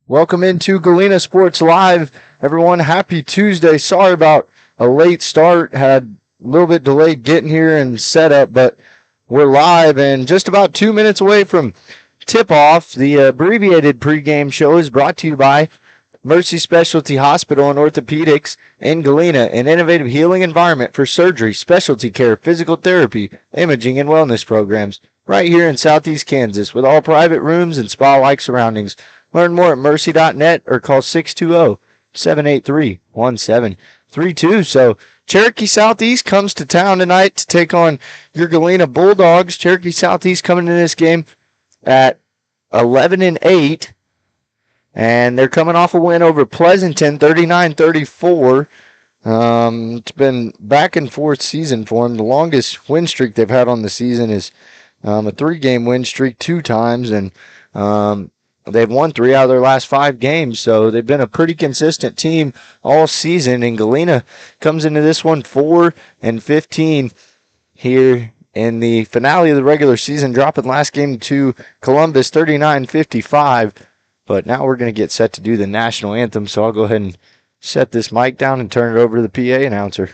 Welcome into Galena Sports Live. Everyone, happy Tuesday. Sorry about a late start. Had a little bit delayed getting here and setup, but we're live and just about 2 minutes away from tip-off. The abbreviated pregame show is brought to you by Mercy Specialty Hospital and Orthopedics in Galena, an innovative healing environment for surgery, specialty care, physical therapy, imaging, and wellness programs right here in Southeast Kansas with all private rooms and spa-like surroundings. Learn more at mercy.net or call 620-783-1732. So Cherokee Southeast comes to town tonight to take on your Galena Bulldogs. Cherokee Southeast coming into this game at 11-8. And they're coming off a win over Pleasanton, 39-34. It's been back and forth season for them. The longest win streak they've had on the season is a 3-game win streak 2 times, and they've won 3 out of their last 5 games, so they've been a pretty consistent team all season. And Galena comes into this one 4-15 here in the finale of the regular season, dropping last game to Columbus 39-55. But now we're going to get set to do the national anthem, so I'll go ahead and set this mic down and turn it over to the PA announcer.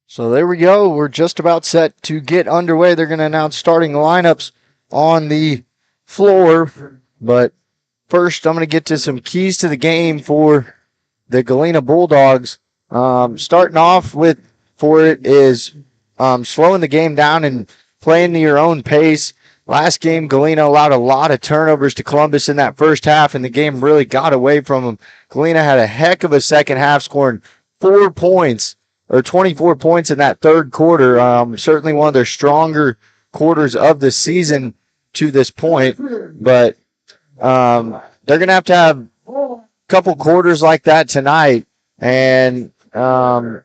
So there we go. We're just about set to get underway. They're going to announce starting lineups on the floor. But first, I'm going to get to some keys to the game for the Galena Bulldogs. Starting off with for it is slowing the game down and playing to your own pace. Last game, Galena allowed a lot of turnovers to Columbus in that first half, and the game really got away from them. Galena had a heck of a second half, scoring 4 points. Or 24 points in that third quarter. Certainly one of their stronger quarters of the season to this point. But they're going to have a couple quarters like that tonight and try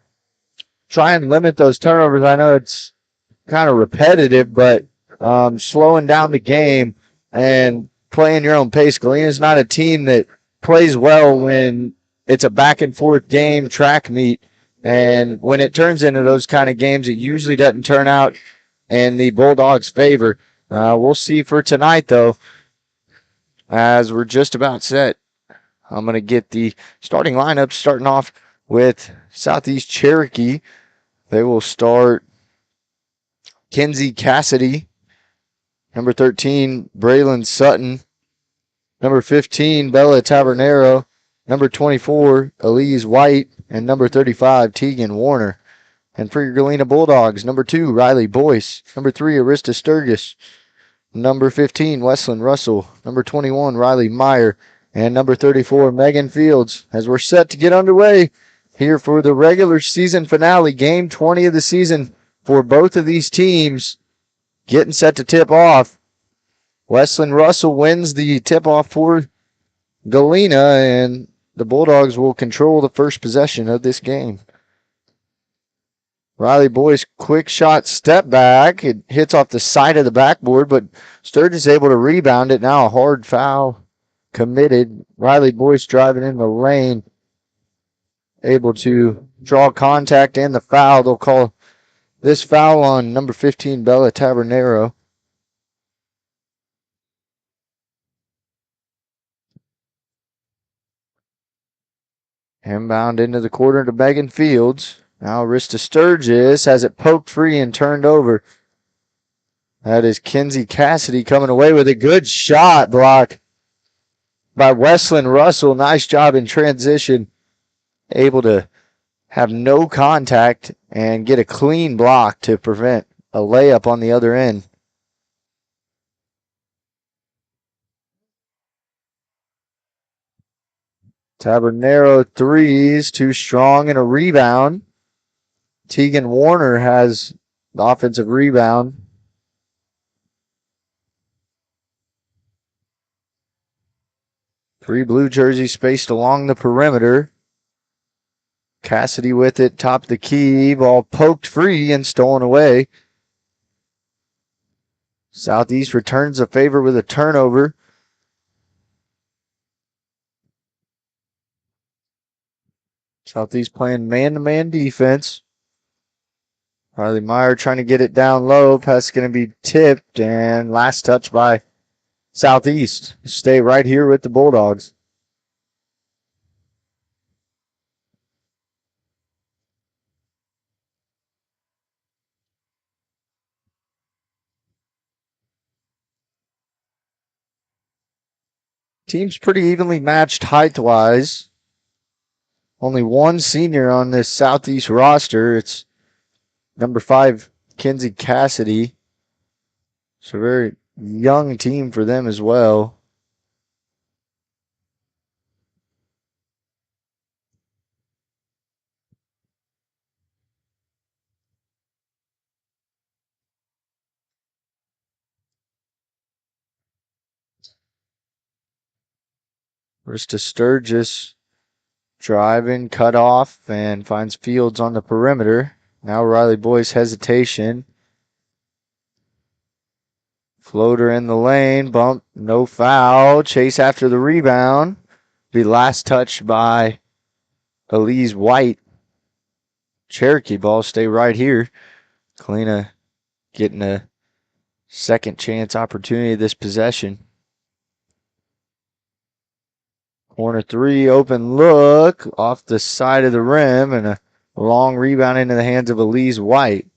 and limit those turnovers. I know it's kind of repetitive, but slowing down the game and playing your own pace. Galena's not a team that plays well when it's a back-and-forth game, track meet. And when it turns into those kind of games, it usually doesn't turn out in the Bulldogs' favor. We'll see for tonight, though, as we're just about set. I'm going to get the starting lineup, starting off with Southeast Cherokee. They will start Kenzie Cassidy, number 13, Braylon Sutton, number 15, Bella Tabernero, number 24, Elise White, and number 35, Tegan Warner. And for your Galena Bulldogs, number 2, Riley Boyce, number 3, Arista Sturgis, number 15, Wesleyan Russell, number 21, Riley Meyer, and number 34, Megan Fields. As we're set to get underway here for the regular season finale, game 20 of the season for both of these teams, getting set to tip off. Wesleyan Russell wins the tip-off for Galena, and the Bulldogs will control the first possession of this game. Riley Boyce quick shot step back. It hits off the side of the backboard, but Sturgis able to rebound it. Now a hard foul committed. Riley Boyce driving in the lane, able to draw contact and the foul. They'll call this foul on number 15, Bella Tabernero. Inbound into the corner to Megan Fields. Now wrist to Sturgis. Has it poked free and turned over. That is Kinsey Cassidy coming away with a good shot block by Wesleyan Russell. Nice job in transition. Able to have no contact and get a clean block to prevent a layup on the other end. Tabernero threes, too strong, and a rebound. Tegan Warner has the offensive rebound. Three blue jerseys spaced along the perimeter. Cassidy with it, top of the key, ball poked free and stolen away. Southeast returns the favor with a turnover. Southeast playing man-to-man defense. Riley Meyer trying to get it down low. Pass is going to be tipped, and last touch by Southeast. Stay right here with the Bulldogs. Team's pretty evenly matched height-wise. Only one senior on this Southeast roster. It's number 5, Kinsey Cassidy. It's a very young team for them as well. Wrist to Sturgis. Driving, cut off, and finds Fields on the perimeter. Now Riley Boyce hesitation. Floater in the lane, bump, no foul. Chase after the rebound. Be last touched by Elise White. Cherokee ball stay right here. Galena getting a second chance opportunity this possession. Corner three, open look off the side of the rim, and a long rebound into the hands of Elise White.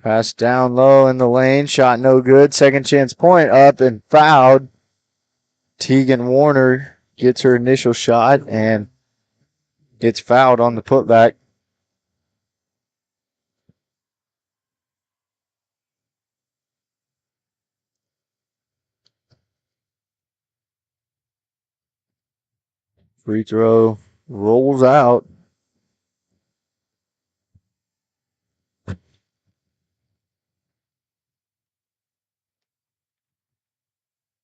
Pass down low in the lane, shot no good. Second chance point up and fouled. Tegan Warner gets her initial shot and gets fouled on the putback. Free throw rolls out.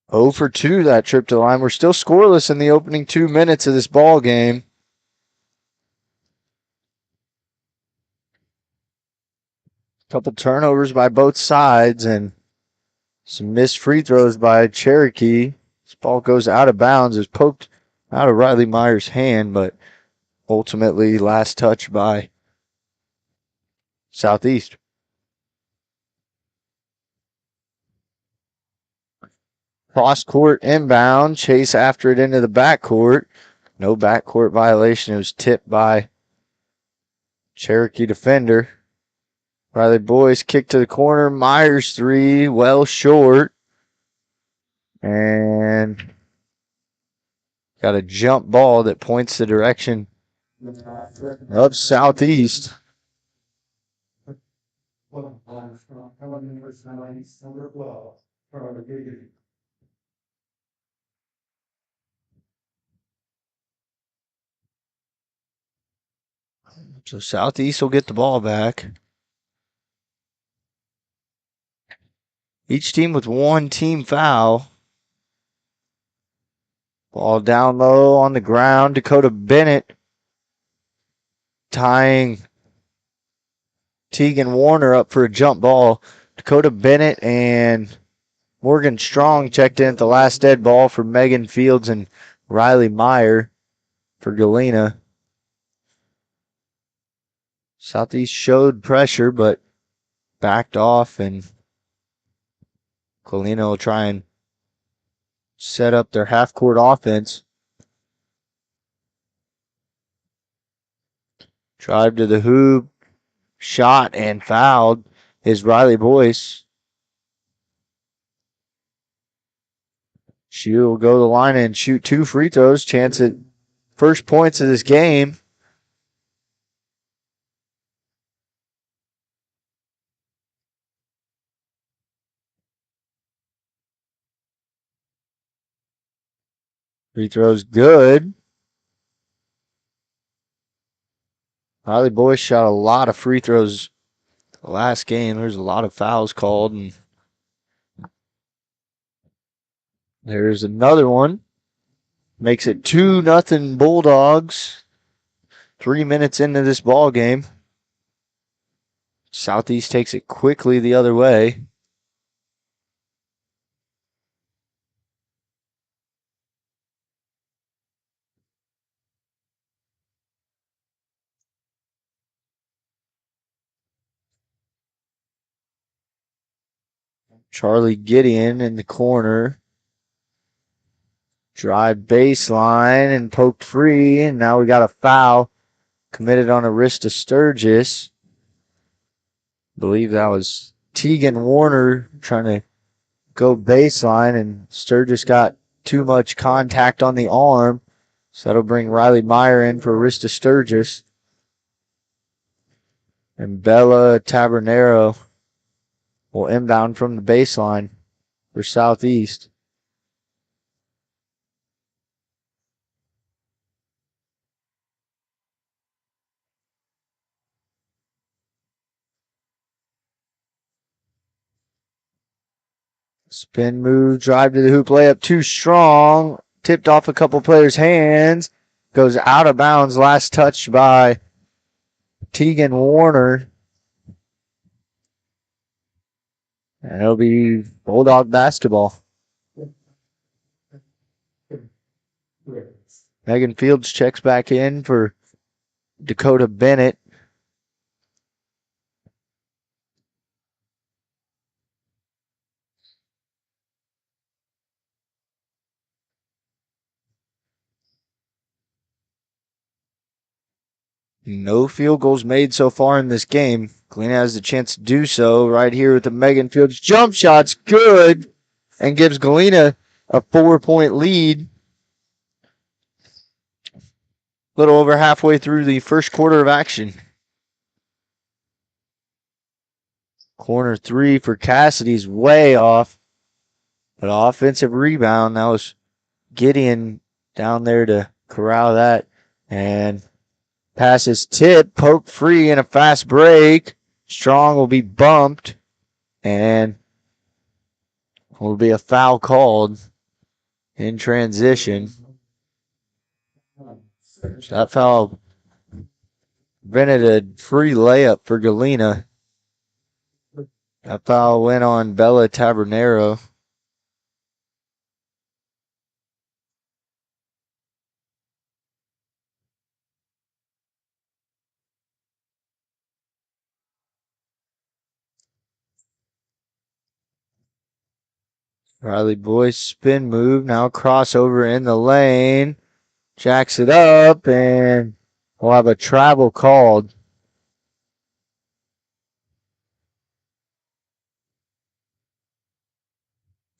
Oh for 2 that trip to the line. We're still scoreless in the opening 2 minutes of this ball game. Couple turnovers by both sides and some missed free throws by Cherokee. This ball goes out of bounds. It's poked out of Riley Meyer's hand, but ultimately last touch by Southeast. Cross court inbound. Chase after it into the backcourt. No backcourt violation. It was tipped by Cherokee defender. Riley Boyce kick to the corner. Myers three. Well short. And got a jump ball that points the direction of Southeast. So Southeast will get the ball back. Each team with one team foul. Ball down low on the ground. Dakota Bennett tying Tegan Warner up for a jump ball. Dakota Bennett and Morgan Strong checked in at the last dead ball for Megan Fields and Riley Meyer for Galena. Southeast showed pressure, but backed off, and Galena will try and set up their half-court offense. Drive to the hoop, shot and fouled is Riley Boyce. She will go to the line and shoot 2 free throws. Chance at first points of this game. Free throws good. Riley Boyce shot a lot of free throws last game. There's a lot of fouls called, and there's another one. Makes it 2-0 Bulldogs. 3 minutes into this ball game. Southeast takes it quickly the other way. Charlie Gideon in the corner. Drive baseline and poked free, and now we got a foul committed on a wrist to Sturgis. I believe that was Tegan Warner trying to go baseline, and Sturgis got too much contact on the arm, so that'll bring Riley Meyer in for a wrist to Sturgis. And Bella Tabernero will inbound from the baseline for Southeast. Spin move, drive to the hoop, layup too strong. Tipped off a couple players' hands. Goes out of bounds. Last touch by Tegan Warner. And it'll be Bulldog basketball. Megan Fields checks back in for Dakota Bennett. No field goals made so far in this game. Galena has the chance to do so right here with the Megan Fields jump shot's good and gives Galena a 4-point lead. A little over halfway through the first quarter of action. Corner 3 for Cassidy's way off. But offensive rebound. That was Gideon down there to corral that. And passes tip, poke free in a fast break. Strong will be bumped. And will be a foul called in transition. So that foul prevented a free layup for Galena. That foul went on Bella Tabernero. Riley Boyce spin move. Now crossover in the lane. Jacks it up, and we'll have a travel called.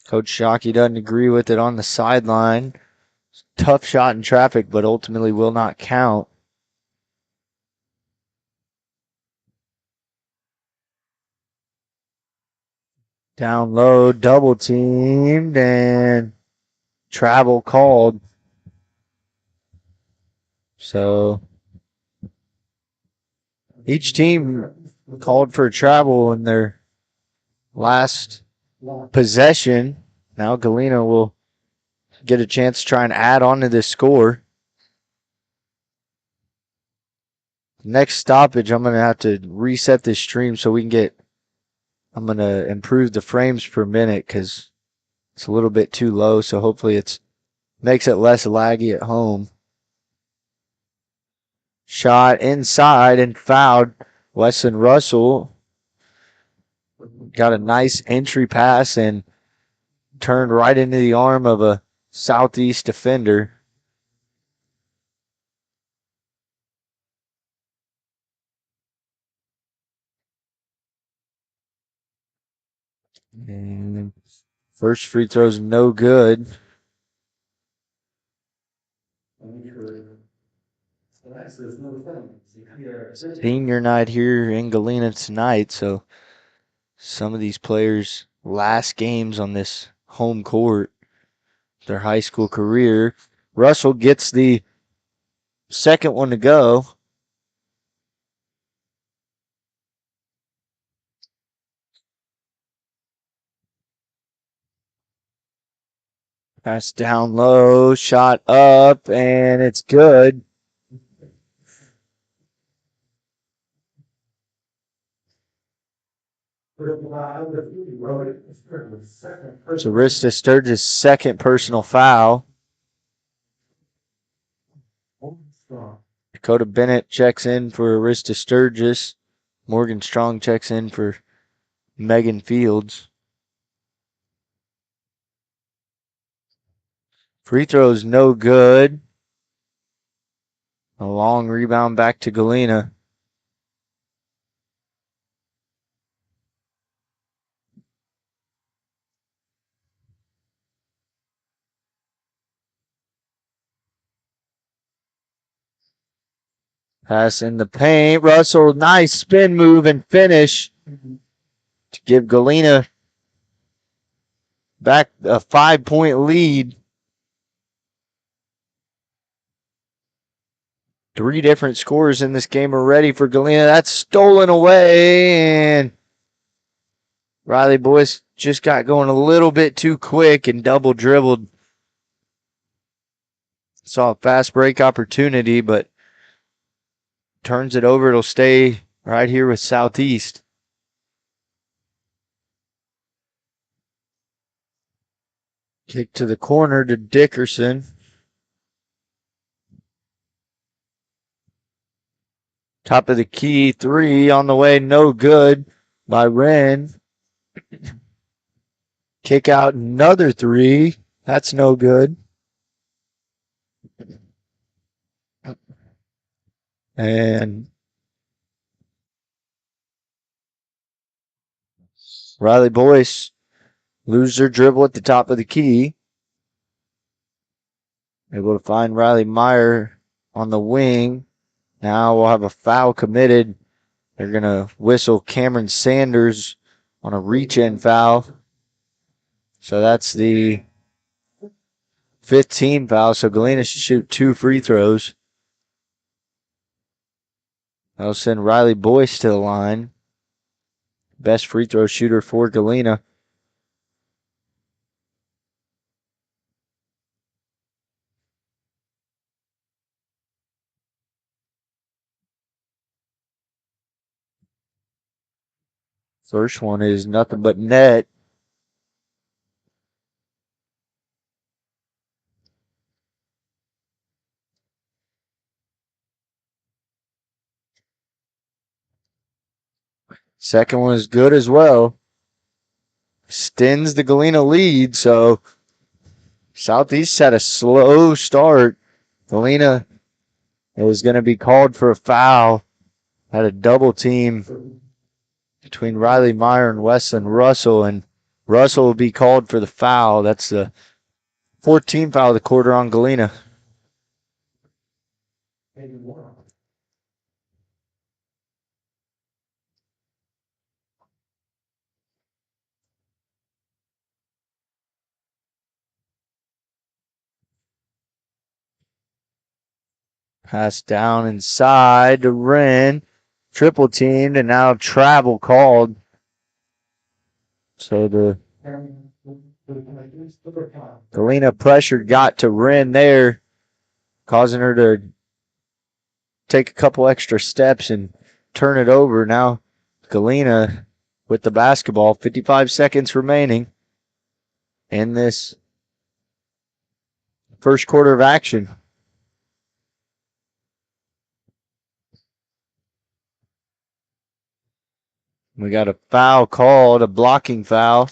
Coach Shockey doesn't agree with it on the sideline. Tough shot in traffic, but ultimately will not count. Down low, double teamed, and travel called. So each team called for travel in their last possession. Now Galena will get a chance to try and add on to this score. Next stoppage, I'm going to have to reset this stream so we can get. I'm going to improve the frames per minute because it's a little bit too low. So hopefully it makes it less laggy at home. Shot inside and fouled. Weston Russell got a nice entry pass and turned right into the arm of a Southeast defender. And first free throw's no good. Senior night here in Galena tonight, so some of these players' last games on this home court, their high school career. Russell gets the second one to go. Pass down low, shot up, and it's good. It's Arista Sturgis' second personal foul. Dakota Bennett checks in for Arista Sturgis. Morgan Strong checks in for Megan Fields. Free throw's no good. A long rebound back to Galena. Pass in the paint. Russell, nice spin move and finish to give Galena back a 5-point lead. 3 different scores in this game already for Galena. That's stolen away, and Riley Boyce just got going a little bit too quick and double dribbled. Saw a fast break opportunity, but turns it over. It'll stay right here with Southeast. Kick to the corner to Dickerson. Top of the key, 3 on the way, no good by Wren. Kick out another 3. That's no good. And Riley Boyce lose their dribble at the top of the key. Able to find Riley Meyer on the wing. Now we'll have a foul committed. They're going to whistle Cameron Sanders on a reach-in foul. So that's the 15 foul. So Galena should shoot 2 free throws. That'll send Riley Boyce to the line. Best free throw shooter for Galena. First one is nothing but net. Second one is good as well. Extends the Galena lead, so Southeast had a slow start. Galena was going to be called for a foul. Had a double team between Riley Meyer and Weston Russell, and Russell will be called for the foul. That's the 14th foul of the quarter on Galena. Pass down inside to Wren. Triple teamed, and now travel called. So the Galena pressure got to Wren there, causing her to take a couple extra steps and turn it over. Now Galena with the basketball, 55 seconds remaining in this first quarter of action. We got a foul called, a blocking foul.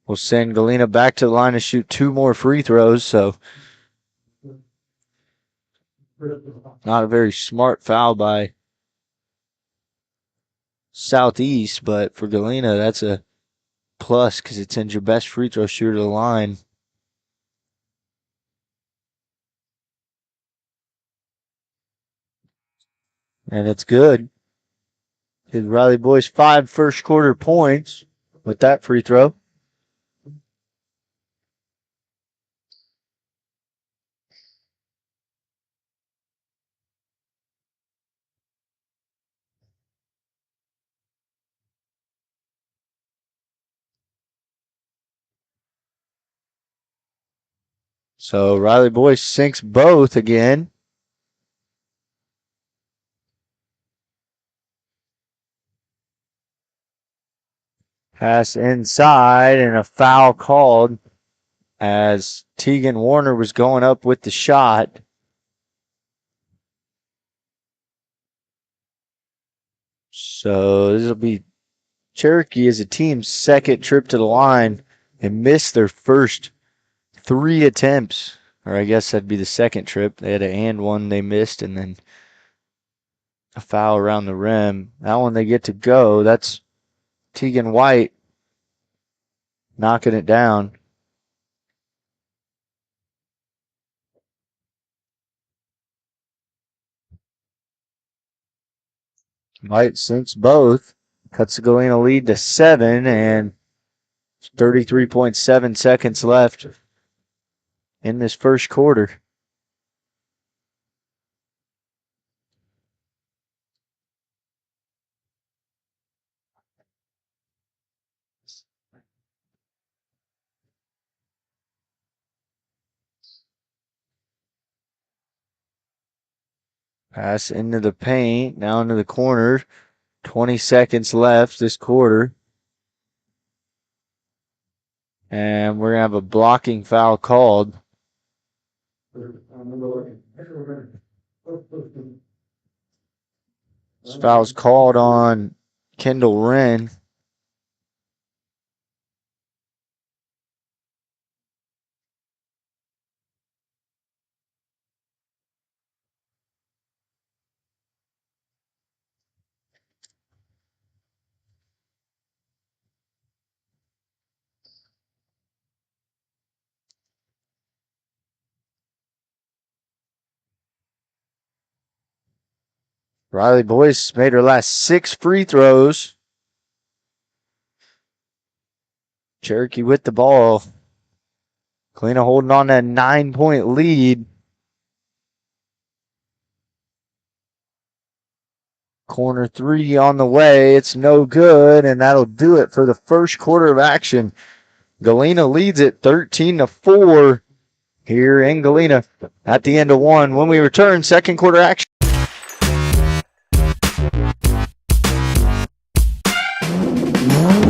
We'll send Galena back to the line to shoot 2 more free throws, so not a very smart foul by Southeast, but for Galena, that's a plus because it sends your best free throw shooter to the line. And it's good. His Riley boys 5 first quarter points with that free throw. So Riley boys sinks both again. Pass inside and a foul called as Tegan Warner was going up with the shot. So this will be Cherokee as a team's second trip to the line and missed their first 3 attempts. Or I guess that'd be the second trip. They had a and one they missed and then a foul around the rim. That one they get to go. That's Tegan White knocking it down. White sinks both. Cuts the Galena lead to 7 and 33.7 seconds left in this first quarter. Pass into the paint, now into the corner. 20 seconds left this quarter. And we're going to have a blocking foul called. This foul's called on Kendall Wren. Riley Boyce made her last 6 free throws. Cherokee with the ball. Galena holding on to a 9-point lead. Corner 3 on the way. It's no good, and that'll do it for the first quarter of action. Galena leads it 13-4 here in Galena at the end of 1. When we return, second quarter action.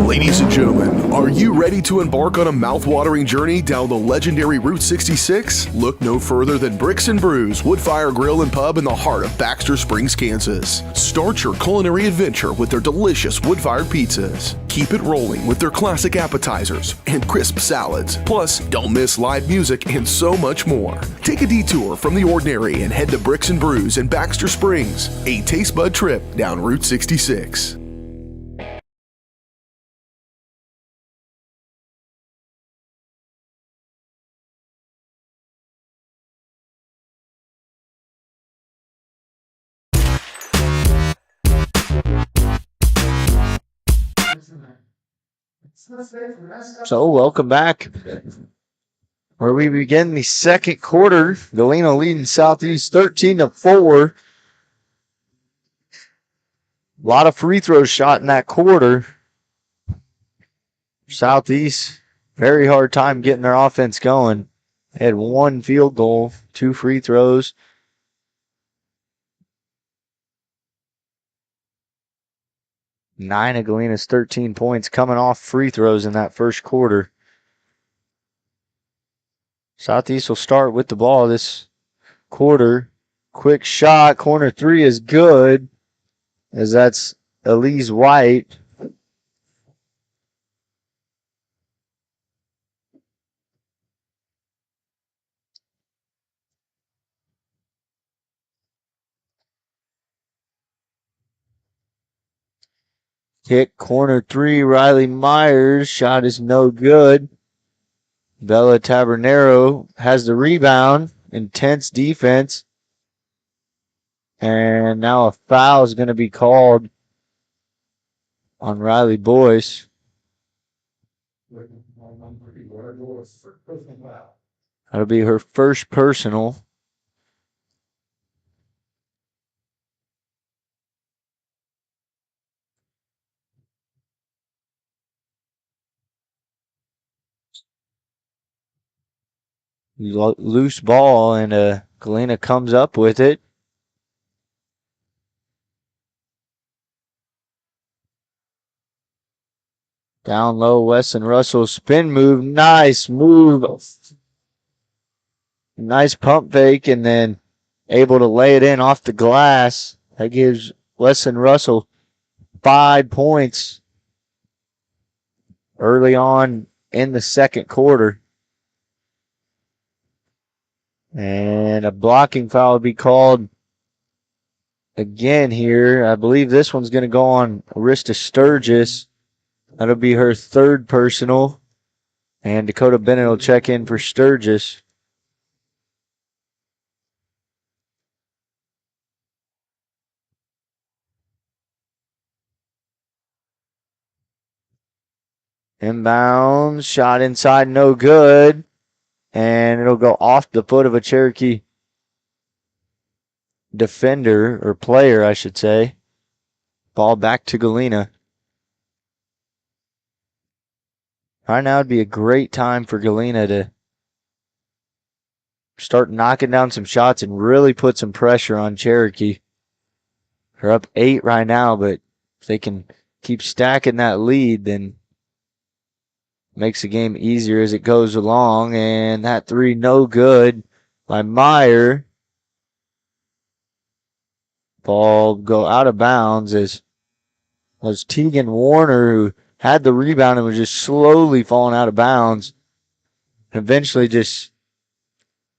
Ladies and gentlemen, are you ready to embark on a mouth-watering journey down the legendary Route 66? Look no further than Bricks and Brews Woodfire Grill and Pub in the heart of Baxter Springs, Kansas. Start your culinary adventure with their delicious wood-fired pizzas. Keep it rolling with their classic appetizers and crisp salads. Plus, don't miss live music and so much more. Take a detour from the ordinary and head to Bricks and Brews in Baxter Springs, a taste bud trip down Route 66. So welcome back, where we begin the second quarter. Galena leading Southeast 13-4. A lot of free throws shot in that quarter. Southeast, very hard time getting their offense going. They had 1 field goal, 2 free throws. Nine of Galena's 13 points coming off free throws in that first quarter. Southeast will start with the ball this quarter. Quick shot, corner 3 is good, as that's Elise White. Kick, corner 3, Riley Myers. Shot is no good. Bella Tabernero has the rebound. Intense defense. And now a foul is going to be called on Riley Boyce. That'll be her first personal. Loose ball, and Galena comes up with it. Down low, Weston Russell spin move. Nice move. Nice pump fake, and then able to lay it in off the glass. That gives Weston Russell 5 points early on in the second quarter. And a blocking foul will be called again here. I believe this one's going to go on Arista Sturgis. That'll be her third personal. And Dakota Bennett will check in for Sturgis. Inbound, shot inside, no good. And it'll go off the foot of a Cherokee defender, or player, I should say. Ball back to Galena. Right now would be a great time for Galena to start knocking down some shots and really put some pressure on Cherokee. They're up 8 right now, but if they can keep stacking that lead, then makes the game easier as it goes along. And that 3 no good by Meyer. Ball go out of bounds as was Tegan Warner, who had the rebound and was just slowly falling out of bounds. And eventually just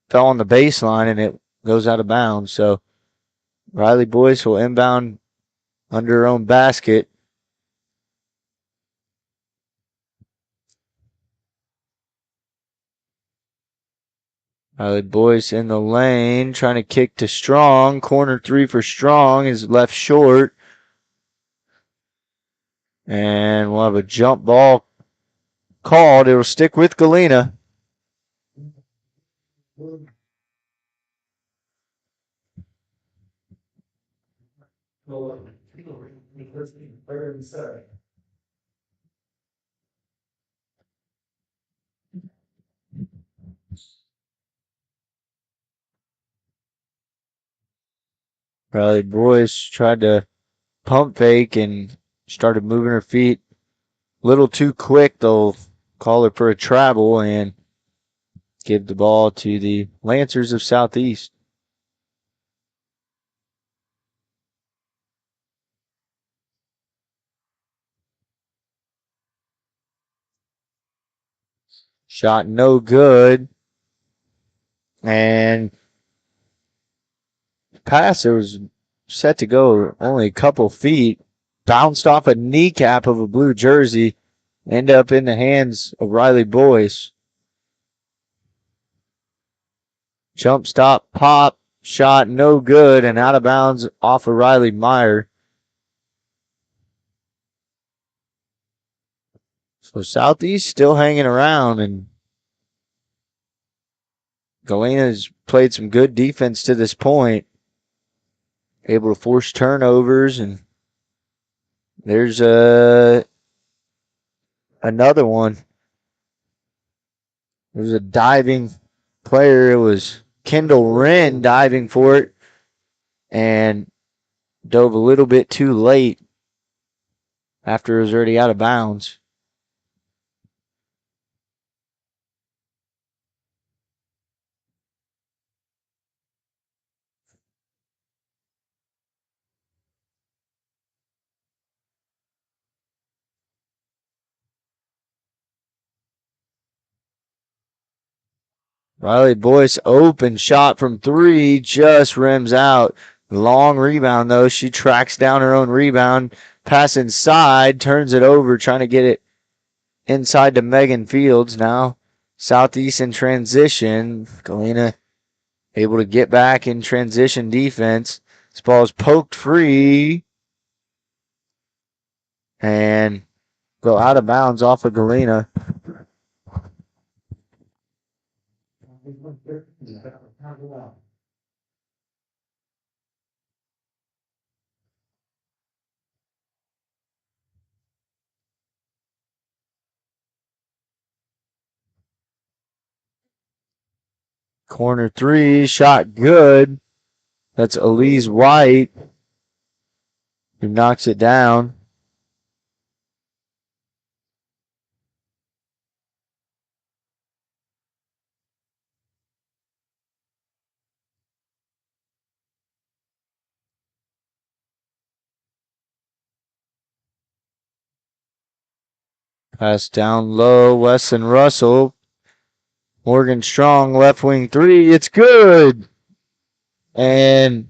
fell on the baseline and it goes out of bounds. So Riley Boyce will inbound under her own basket. Riley Boyce in the lane, trying to kick to Strong. Corner 3 for Strong is left short. And we'll have a jump ball called. It will stick with Galena. Riley Boyce tried to pump fake and started moving her feet a little too quick. They'll call her for a travel and give the ball to the Lancers of Southeast. Shot no good. And pass, it was set to go only a couple feet. Bounced off a kneecap of a blue jersey. End up in the hands of Riley Boyce. Jump stop, pop, shot no good, and out of bounds off of Riley Meyer. So Southeast still hanging around, and Galena's played some good defense to this point. Able to force turnovers, and there's another one. It was a diving player. It was Kendall Wren diving for it and dove a little bit too late after it was already out of bounds. Riley Boyce open shot from three, just rims out. Long rebound though. She tracks down her own rebound, pass inside, turns it over, trying to get it inside to Megan Fields. Now Southeast in transition. Galena able to get back in transition defense. This ball is poked free and go out of bounds off of Galena. Corner three, shot good. That's Elise White who knocks it down. Pass down low, Weston Russell. Morgan Strong, left wing three. It's good. And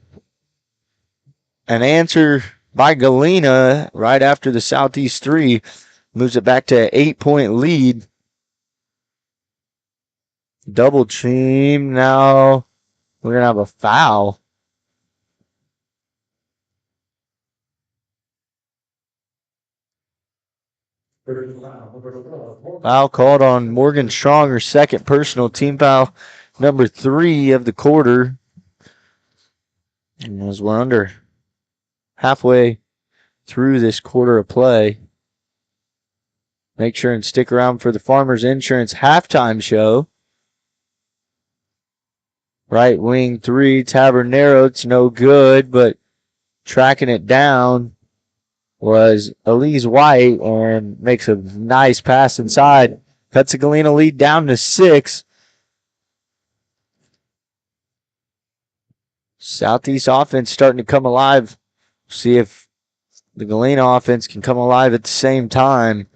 an answer by Galena right after the Southeast three moves it back to an 8-point lead. Double team. Now we're going to have a foul. Foul called on Morgan Strong, her second personal, team foul number 3 of the quarter. And as we're under halfway through this quarter of play, make sure and stick around for the Farmers Insurance halftime show. Right wing three, Tabernero, it's no good, but tracking it down was Elise White and makes a nice pass inside. Cuts the Galena lead down to 6. Southeast offense starting to come alive. See if the Galena offense can come alive at the same time.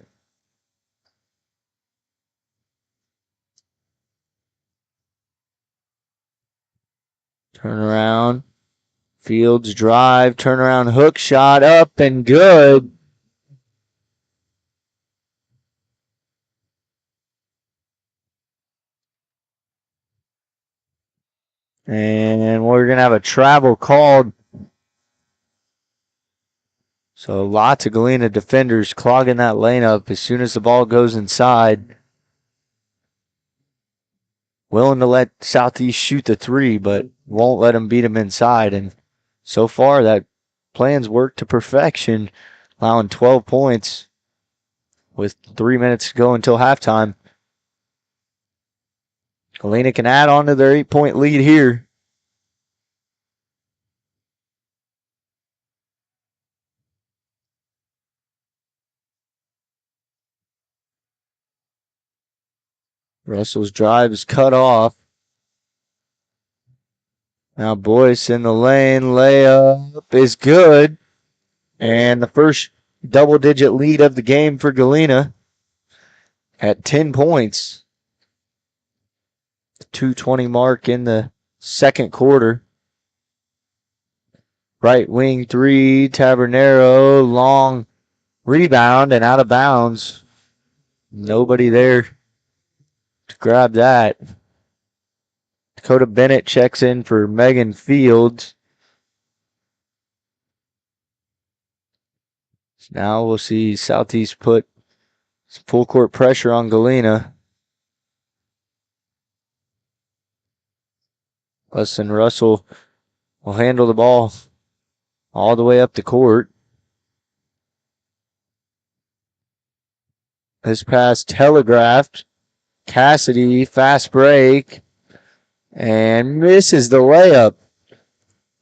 Turn around. Fields drive, turnaround hook shot up and good. And we're going to have a travel called. So lots of Galena defenders clogging that lane up as soon as the ball goes inside. Willing to let Southeast shoot the three, but won't let them beat them inside. And so far, that plan's worked to perfection, allowing 12 points with 3 minutes to go until halftime. Galena can add on to their 8-point lead here. Russell's drive is cut off. Now Boyce in the lane. Layup is good. And the first double-digit lead of the game for Galena at 10 points. 2:20 mark in the second quarter. Right wing three, Tabernero, long rebound and out of bounds. Nobody there to grab that. Dakota Bennett checks in for Megan Fields. Now we'll see Southeast put full court pressure on Galena. Weston Russell will handle the ball all the way up the court. This pass telegraphed. Cassidy, fast break, and misses the layup.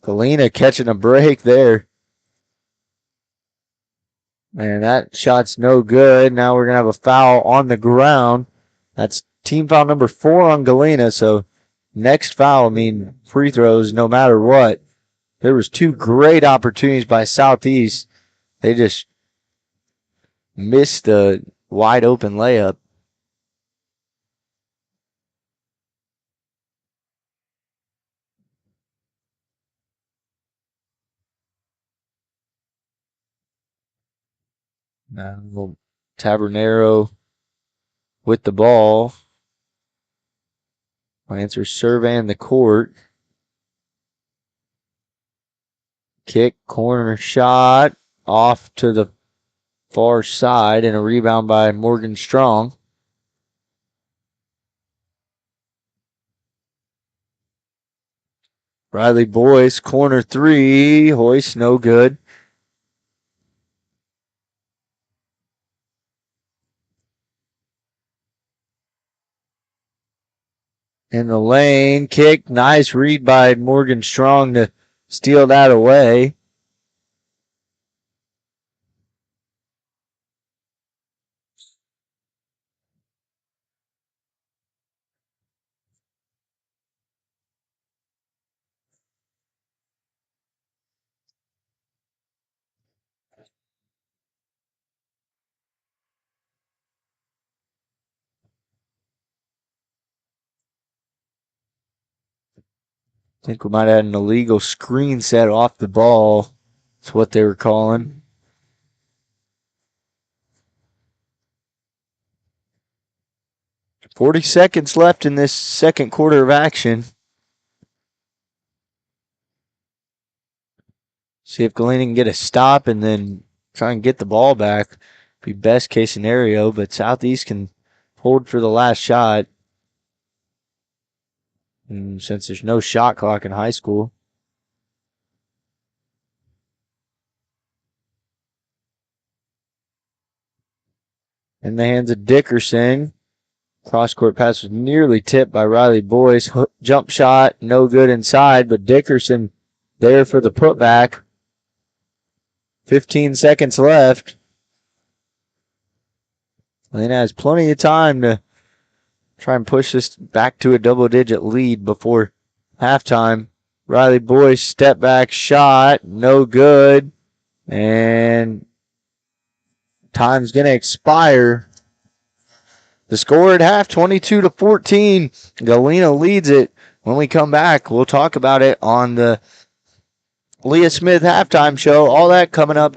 Galena catching a break there. And that shot's no good. Now we're going to have a foul on the ground. That's team foul number 4 on Galena. So next foul, free throws no matter what. There was 2 great opportunities by Southeast. They just missed the wide open layup. Now Tabernero with the ball. Lancers surveying the court. Kick, corner shot, off to the far side, and a rebound by Morgan Strong. Riley Boyce, corner 3, hoist, no good. In the lane, kick, nice read by Morgan Strong to steal that away. I think we might have had an illegal screen set off the ball. That's what they were calling. .40 seconds left in this second quarter of action. See if Galena can get a stop and then try and get the ball back. Be best case scenario, but Southeast can hold for the last shot. And since there's no shot clock in high school. In the hands of Dickerson. Cross-court pass was nearly tipped by Riley Boyce. Jump shot, no good inside, but Dickerson there for the putback. 15 seconds left. Galena has plenty of time to try and push this back to a double-digit lead before halftime. Riley Boyce step back shot, no good, and time's going to expire. The score at half, 22-14. Galena leads it. When we come back, we'll talk about it on the Leah Smith halftime show. All that coming up.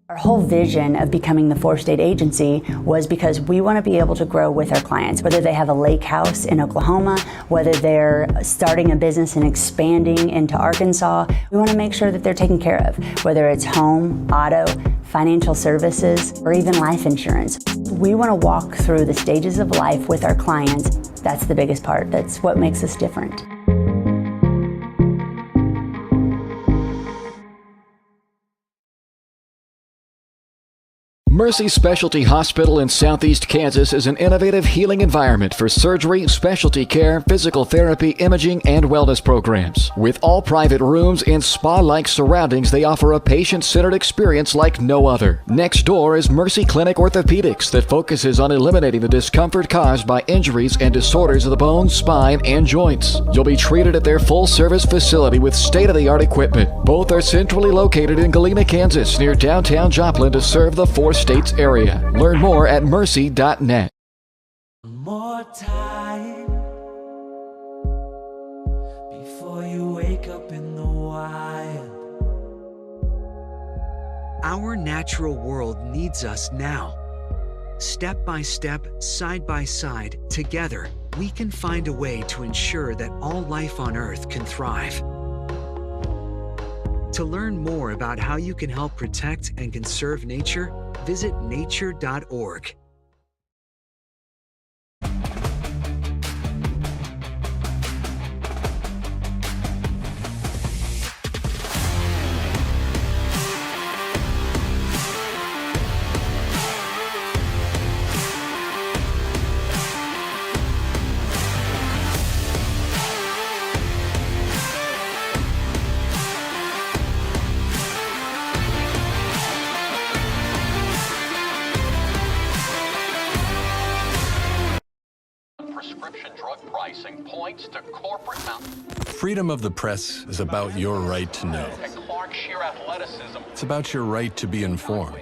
Our whole vision of becoming the 4-state agency was because we want to be able to grow with our clients, whether they have a lake house in Oklahoma, whether they're starting a business and expanding into Arkansas. We want to make sure that they're taken care of, whether it's home, auto, financial services, or even life insurance. We want to walk through the stages of life with our clients. That's the biggest part. That's what makes us different. Mercy Specialty Hospital in Southeast Kansas is an innovative healing environment for surgery, specialty care, physical therapy, imaging, and wellness programs. With all private rooms and spa-like surroundings, they offer a patient-centered experience like no other. Next door is Mercy Clinic Orthopedics that focuses on eliminating the discomfort caused by injuries and disorders of the bones, spine, and joints. You'll be treated at their full-service facility with state-of-the-art equipment. Both are centrally located in Galena, Kansas, near downtown Joplin to serve the 4-state area. Learn more at mercy.net. More time before you wake up in the wild. Our natural world needs us now. Step by step, side by side, together, we can find a way to ensure that all life on Earth can thrive. To learn more about how you can help protect and conserve nature, visit nature.org. racing points to corporate mountain. Freedom of the press is about your right to know. And Clark sheer athleticism. It's about your right to be informed.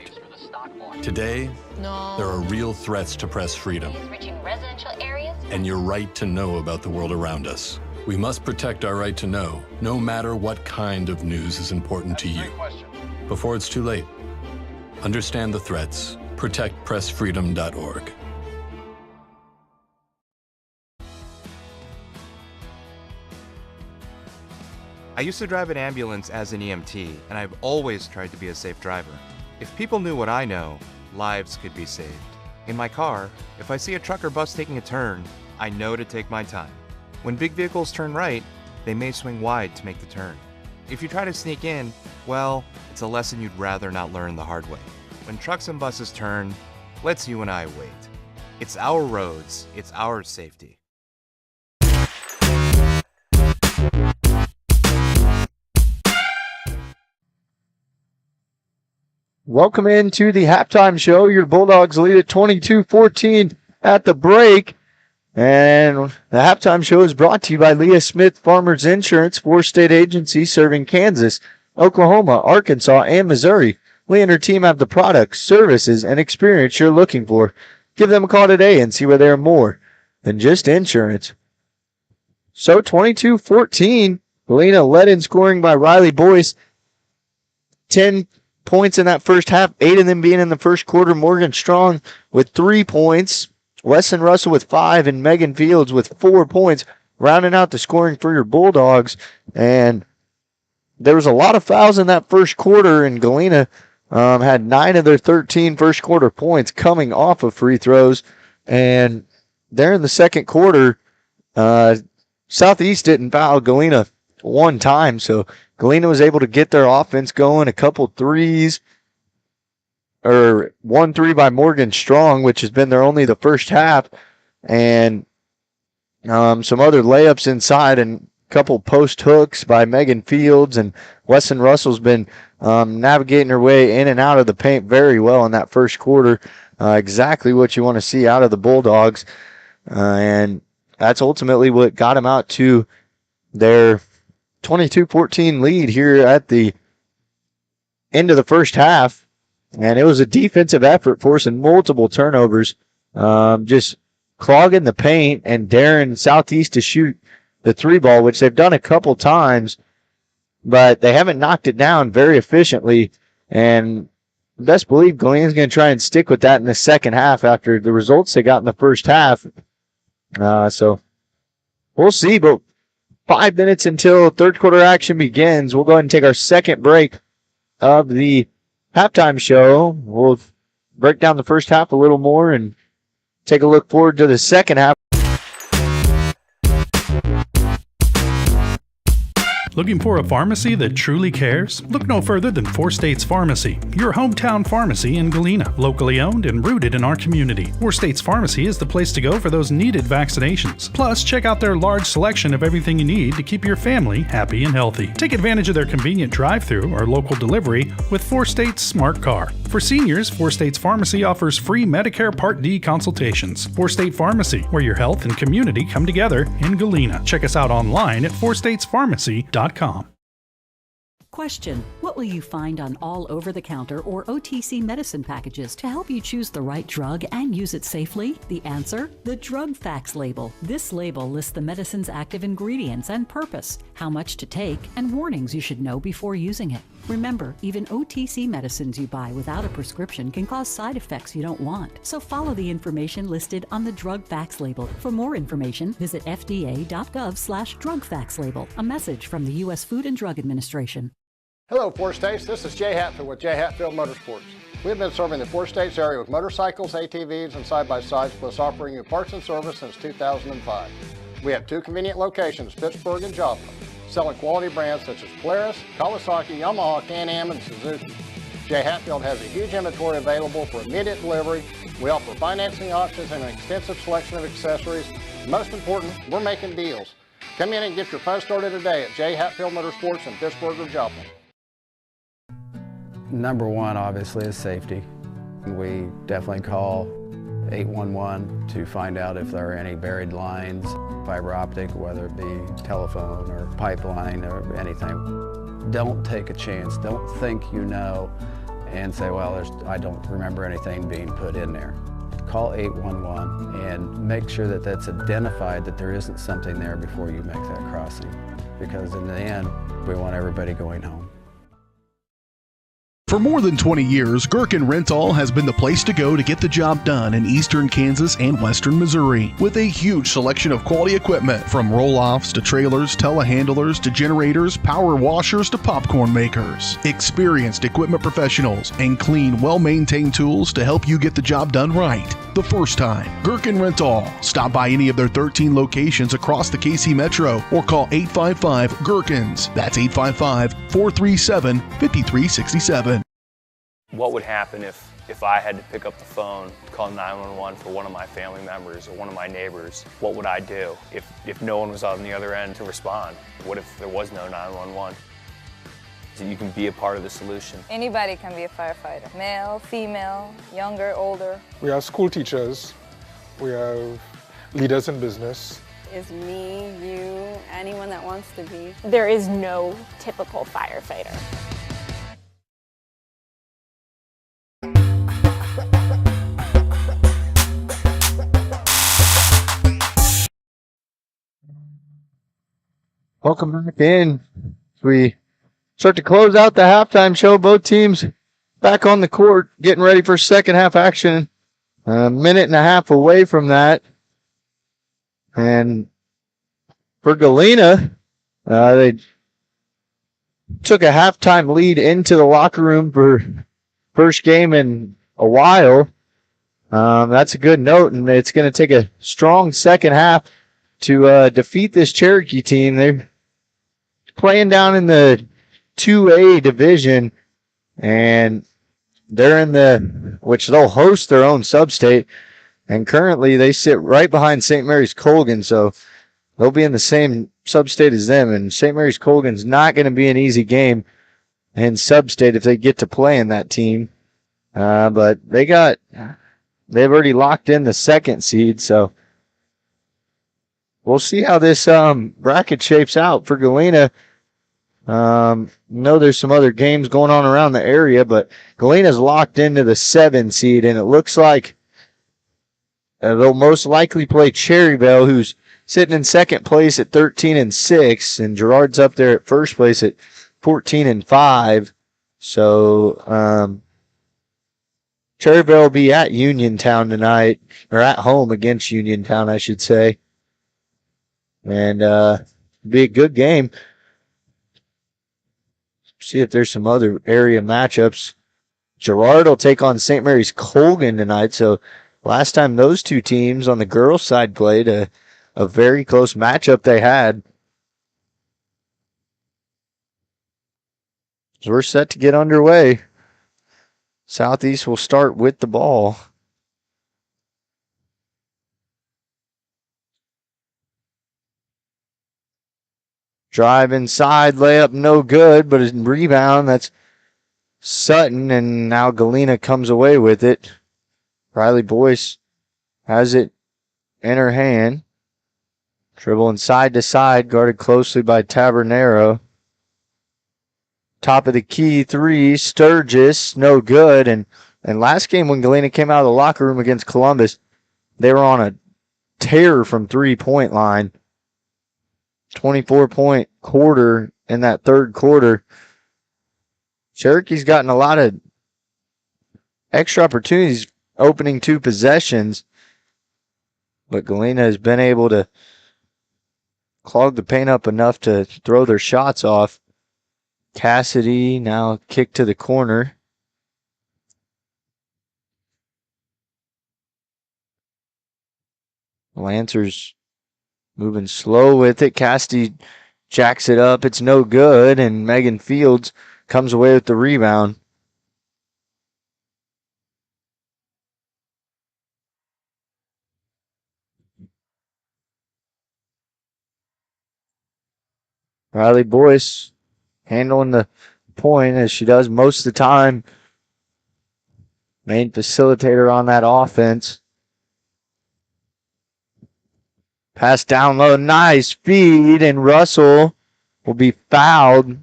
Today, there are real threats to press freedom reaching residential areas and your right to know about the world around us. We must protect our right to know, no matter what kind of news is important to you. Before it's too late, understand the threats. ProtectPressFreedom.org. I used to drive an ambulance as an EMT, and I've always tried to be a safe driver. If people knew what I know, lives could be saved. In my car, if I see a truck or bus taking a turn, I know to take my time. When big vehicles turn right, they may swing wide to make the turn. If you try to sneak in, well, it's a lesson you'd rather not learn the hard way. When trucks and buses turn, let's you and I wait. It's our roads, it's our safety. Welcome into the halftime show. Your Bulldogs lead at 22-14 at the break. And the halftime show is brought to you by Leah Smith Farmers Insurance, four-state agency serving Kansas, Oklahoma, Arkansas, and Missouri. Leah and her team have the products, services, and experience you're looking for. Give them a call today and see where they are more than just insurance. So 22-14, Galena led in scoring by Riley Boyce. 10 points in that first half, 8 of them being in the first quarter. Morgan Strong with 3 points. Weston Russell with 5 and Megan Fields with 4 points, rounding out the scoring for your Bulldogs. And there was a lot of fouls in that first quarter, and Galena had 9 of their 13 first quarter points coming off of free throws. And there in the second quarter, Southeast didn't foul Galena one time, so Galena was able to get their offense going, a couple threes, or 1 3 by Morgan Strong, which has been their only the first half, and some other layups inside and a couple post hooks by Megan Fields, and Weston Russell's been navigating her way in and out of the paint very well in that first quarter. Exactly what you want to see out of the Bulldogs, and that's ultimately what got them out to their 22-14 lead here at the end of the first half. And it was a defensive effort, forcing multiple turnovers, just clogging the paint and daring Southeast to shoot the 3 ball, which they've done a couple times, but they haven't knocked it down very efficiently. And best believe Galena's going to try and stick with that in the second half after the results they got in the first half. So we'll see, but 5 minutes until third quarter action begins. We'll go ahead and take our second break of the halftime show. We'll break down the first half a little more and take a look forward to the second half. Looking for a pharmacy that truly cares? Look no further than Four States Pharmacy, your hometown pharmacy in Galena, locally owned and rooted in our community. Four States Pharmacy is the place to go for those needed vaccinations. Plus, check out their large selection of everything you need to keep your family happy and healthy. Take advantage of their convenient drive-thru or local delivery with Four States Smart Car. For seniors, Four States Pharmacy offers free Medicare Part D consultations. Four State Pharmacy, where your health and community come together in Galena. Check us out online at fourstatespharmacy.com. Question: what will you find on all over-the-counter or OTC medicine packages to help you choose the right drug and use it safely? The answer? The Drug Facts label. This label lists the medicine's active ingredients and purpose, how much to take, and warnings you should know before using it. Remember, even OTC medicines you buy without a prescription can cause side effects you don't want. So follow the information listed on the Drug Facts label. For more information, visit fda.gov/Drug Facts label. A message from the U.S. Food and Drug Administration. Hello, Four States. This is Jay Hatfield with Jay Hatfield Motorsports. We've been serving the Four States area with motorcycles, ATVs, and side-by-sides, plus offering you parts and service since 2005. We have 2 convenient locations, Pittsburgh and Joplin, selling quality brands such as Polaris, Kawasaki, Yamaha, Can-Am, and Suzuki. Jay Hatfield has a huge inventory available for immediate delivery. We offer financing options and an extensive selection of accessories. Most important, we're making deals. Come in and get your fun started today at Jay Hatfield Motorsports in Pittsburgh or Joplin. Number one, obviously, is safety. We definitely call 811 to find out if there are any buried lines, fiber optic, whether it be telephone or pipeline or anything. Don't take a chance. Don't think you know and say, well, I don't remember anything being put in there. Call 811 and make sure that that's identified, that there isn't something there before you make that crossing. Because in the end, we want everybody going home. For more than 20 years, Gherkin Rental has been the place to go to get the job done in eastern Kansas and western Missouri. With a huge selection of quality equipment, from roll-offs to trailers, telehandlers to generators, power washers to popcorn makers. Experienced equipment professionals and clean, well-maintained tools to help you get the job done right the first time. Gherkin Rental. Stop by any of their 13 locations across the KC Metro or call 855-GHERKINS. That's 855-437-5367. What would happen if I had to pick up the phone, call 911 for one of my family members or one of my neighbors? What would I do if no one was on the other end to respond? What if there was no 911? So you can be a part of the solution. Anybody can be a firefighter. Male, female, younger, older. We have school teachers. We have leaders in business. Is me, you, anyone that wants to be. There is no typical firefighter. Welcome back in. We start to close out the halftime show. Both teams back on the court, getting ready for second half action. A minute and a half away from that. And for Galena, they took a halftime lead into the locker room for first game in a while. That's a good note, and it's going to take a strong second half to defeat this Cherokee team. They're playing down in the 2A division, and they're in which they'll host their own sub-state, and currently they sit right behind St. Mary's Colgan, so they'll be in the same sub-state as them, and St. Mary's Colgan's not going to be an easy game in sub-state if they get to play in that team, but they've already locked in the second seed, so we'll see how this bracket shapes out for Galena. Know there's some other games going on around the area, but Galena's locked into the 7 seed, and it looks like they'll most likely play Cherryville, who's sitting in second place at 13-6, and Girard's up there at first place at 14-5. So Cherryville will be at Uniontown tonight, or at home against Uniontown, I should say. And be a good game. See if there's some other area matchups. Girard will take on St. Mary's Colgan tonight. So last time those two teams on the girls' side played, a very close matchup they had. So we're set to get underway. Southeast will start with the ball. Drive inside, layup no good, but a rebound. That's Sutton, and now Galena comes away with it. Riley Boyce has it in her hand. Dribbling side to side, guarded closely by Tabernero. Top of the key three, Sturgis, no good. And last game when Galena came out of the locker room against Columbus, they were on a tear from three-point line. 24-point quarter in that third quarter. Cherokee's gotten a lot of extra opportunities opening 2 possessions, but Galena has been able to clog the paint up enough to throw their shots off. Cassidy now kick to the corner. Lancers moving slow with it. Cassidy jacks it up. It's no good, and Megan Fields comes away with the rebound. Riley Boyce handling the point as she does most of the time. Main facilitator on that offense. Pass down low. Nice feed, and Russell will be fouled.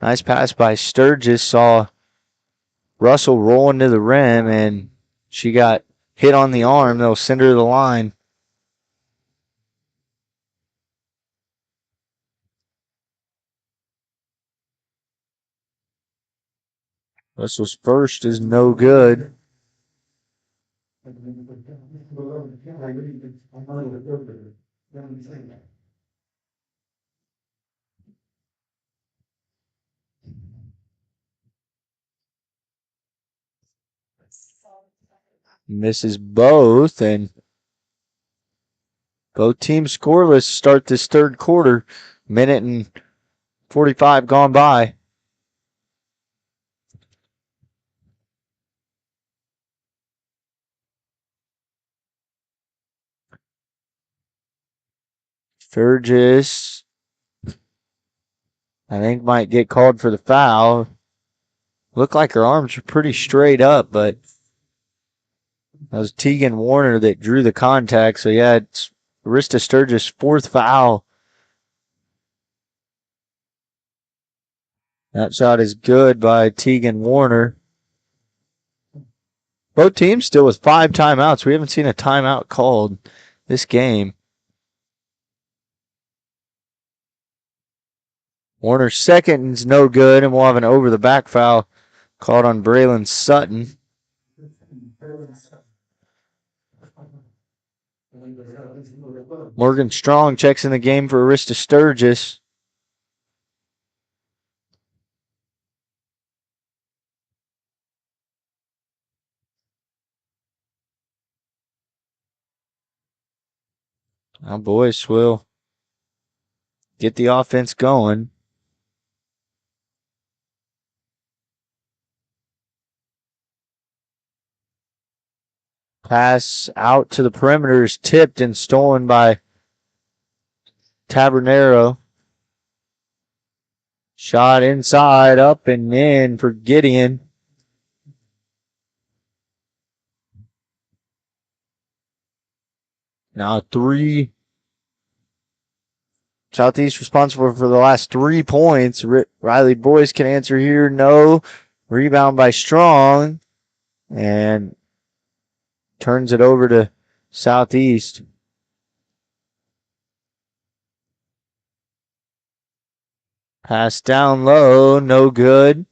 Nice pass by Sturgis. Saw Russell roll into the rim, and she got hit on the arm. They'll send her to the line. Russell's first is no good. Misses both, and both teams scoreless start this third quarter. Minute and 45 gone by. Sturgis, I think, might get called for the foul. Looked like her arms were pretty straight up, but that was Tegan Warner that drew the contact. So, yeah, it's Arista Sturgis' fourth foul. That shot is good by Tegan Warner. Both teams still with 5 timeouts. We haven't seen a timeout called this game. Warner's second is no good, and we'll have an over-the-back foul called on Braylon Sutton. Morgan Strong checks in the game for Arista Sturgis. Now Boyce will get the offense going. Pass out to the perimeter is tipped and stolen by Tabernero. Shot inside, up and in for Gideon. Now 3. Southeast responsible for the last 3 points. Riley Boyce can answer here. No. Rebound by Strong. And turns it over to Southeast. Pass down low. No good.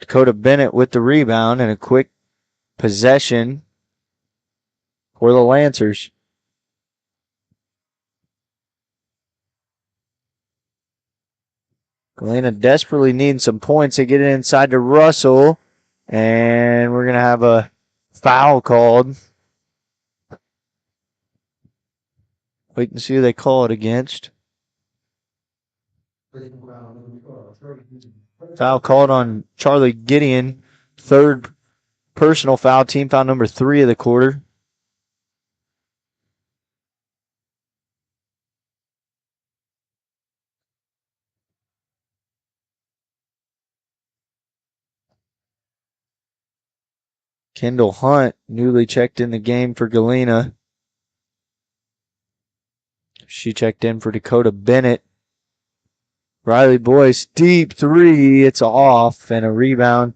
Dakota Bennett with the rebound and a quick possession for the Lancers. Galena desperately needing some points. They get it inside to Russell, and we're going to have a foul called. Wait and see who they call it against. Foul called on Charlie Gideon. Third personal foul, team foul number 3 of the quarter. Kendall Hunt newly checked in the game for Galena. She checked in for Dakota Bennett. Riley Boyce, deep 3. It's off and a rebound.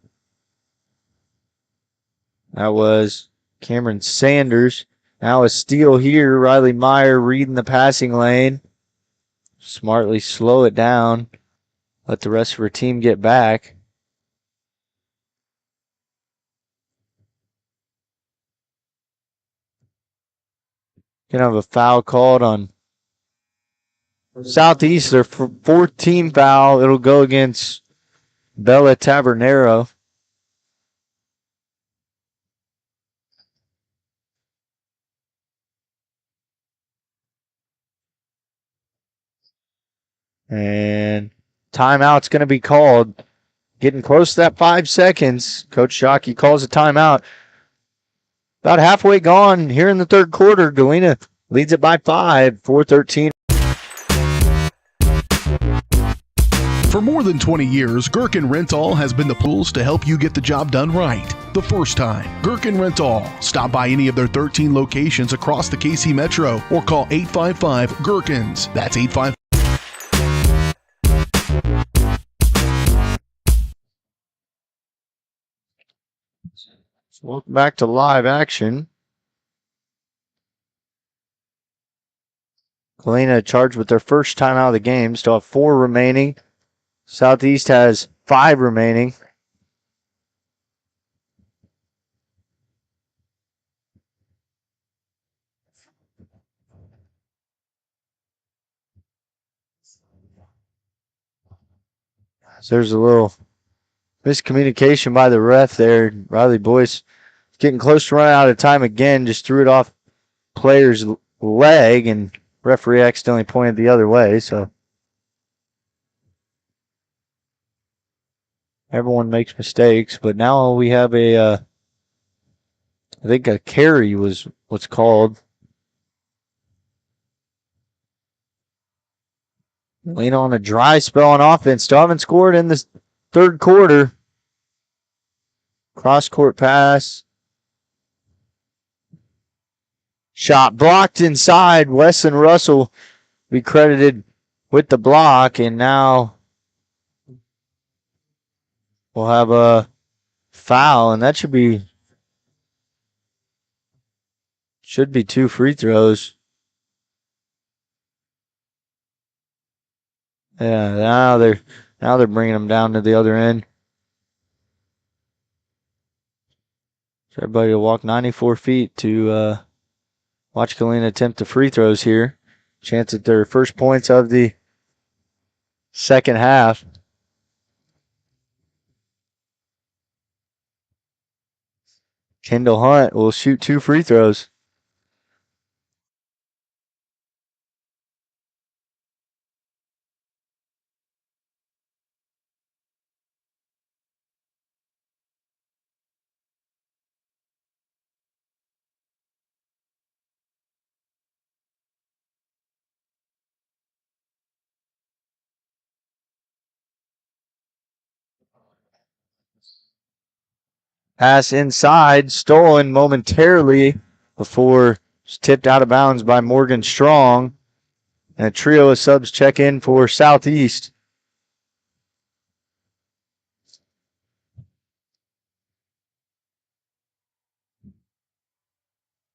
That was Cameron Sanders. Now a steal here. Riley Meyer reading the passing lane. Smartly slow it down. Let the rest of her team get back. Gonna have a foul called on Southeast. Their 4th team foul. It'll go against Bella Tabernero. And timeout's going to be called. Getting close to that 5 seconds. Coach Shockey calls a timeout. About halfway gone here in the third quarter. Galena leads it by 5, 4:13. For more than 20 years, Gherkin Rental has been the tools to help you get the job done right. the first time. Gherkin Rent All. Stop by any of their 13 locations across the KC Metro or call 855-GHERKINS. That's 855. Welcome back to live action. Galena charged with their first timeout of the game. Still have 4 remaining. Southeast has 5 remaining. So there's a little miscommunication by the ref there. Riley Boyce getting close to running out of time again. Just threw it off player's leg, and referee accidentally pointed the other way. So everyone makes mistakes, but now we have I think a carry was what's called. Galena on a dry spell on offense. Still haven't scored in this third quarter. Cross-court pass. Shot blocked inside. Weston Russell be credited with the block, and now we'll have a foul, and that should be 2 free throws. Yeah, now they're bringing them down to the other end. So everybody will walk 94 feet to watch Galena attempt the free throws here. Chance at their first points of the second half. Kendall Hunt will shoot 2 free throws. Pass inside, stolen momentarily before it's tipped out of bounds by Morgan Strong. And a trio of subs check in for Southeast.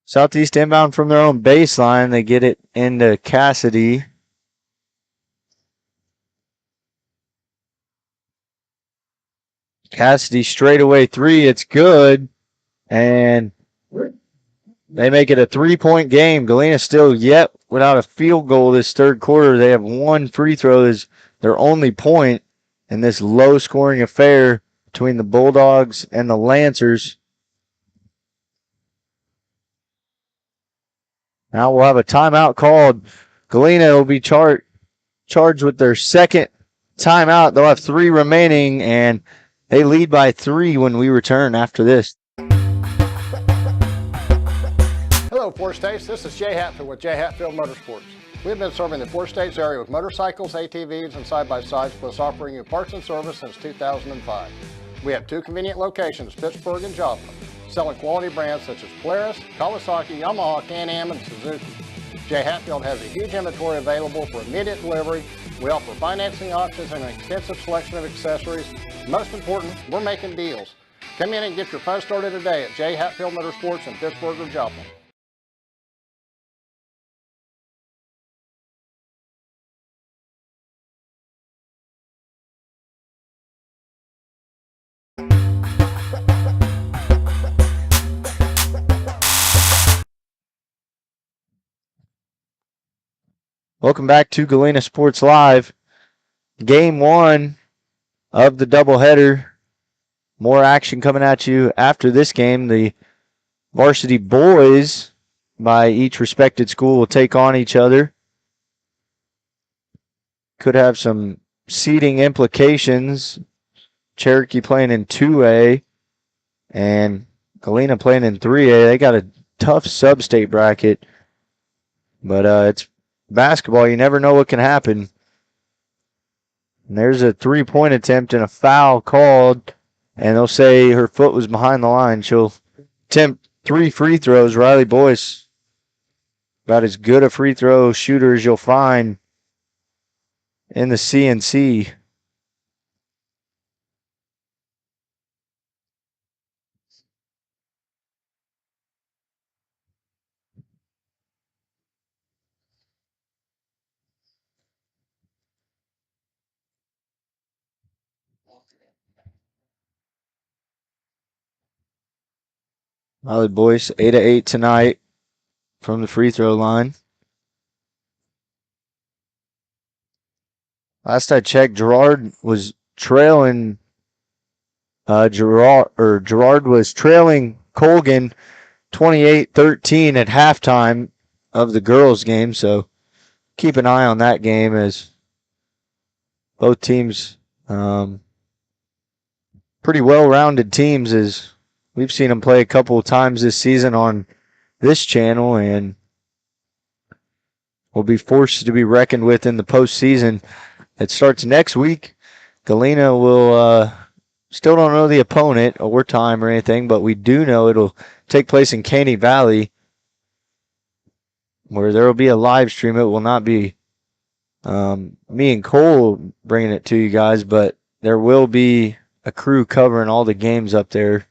Southeast inbound from their own baseline. They get it into Cassidy. Cassidy straightaway 3. It's good. And they make it a 3-point game. Galena still yet without a field goal this third quarter. They have 1 free throw as their only point in this low-scoring affair between the Bulldogs and the Lancers. Now we'll have a timeout called. Galena will be charged with their second timeout. They'll have 3 remaining, and they lead by 3 when we return after this. Hello, Four States. This is Jay Hatfield with Jay Hatfield Motorsports. We've been serving the Four States area with motorcycles, ATVs, and side-by-sides, plus offering you parts and service since 2005. We have 2 convenient locations, Pittsburgh and Joplin, selling quality brands such as Polaris, Kawasaki, Yamaha, Can-Am, and Suzuki. Jay Hatfield has a huge inventory available for immediate delivery. We offer financing options and an extensive selection of accessories. Most important, we're making deals. Come in and get your fun started today at Jay Hatfield Motorsports in Pittsburgh or Joplin. Welcome back to Galena Sports Live. Game 1 of the doubleheader. More action coming at you after this game. The varsity boys by each respected school will take on each other. Could have some seeding implications. Cherokee playing in 2A and Galena playing in 3A. They got a tough sub-state bracket, but it's basketball. You never know what can happen. And there's a 3-point attempt and a foul called and they'll say her foot was behind the line. She'll attempt 3 free throws. Riley Boyce, about as good a free throw shooter as you'll find in the CNC. Riley Boyce, 8 of 8 tonight from the free throw line. Last I checked, Gerard was trailing. Gerard was trailing Colgan 28-13 at halftime of the girls' game. So keep an eye on that game as both teams, pretty well-rounded teams, as we've seen them play a couple of times this season on this channel, and will be forced to be reckoned with in the postseason. It starts next week. Galena will still don't know the opponent or time or anything, but we do know it'll take place in Caney Valley, where there will be a live stream. It will not be me and Cole bringing it to you guys, but there will be a crew covering all the games up there,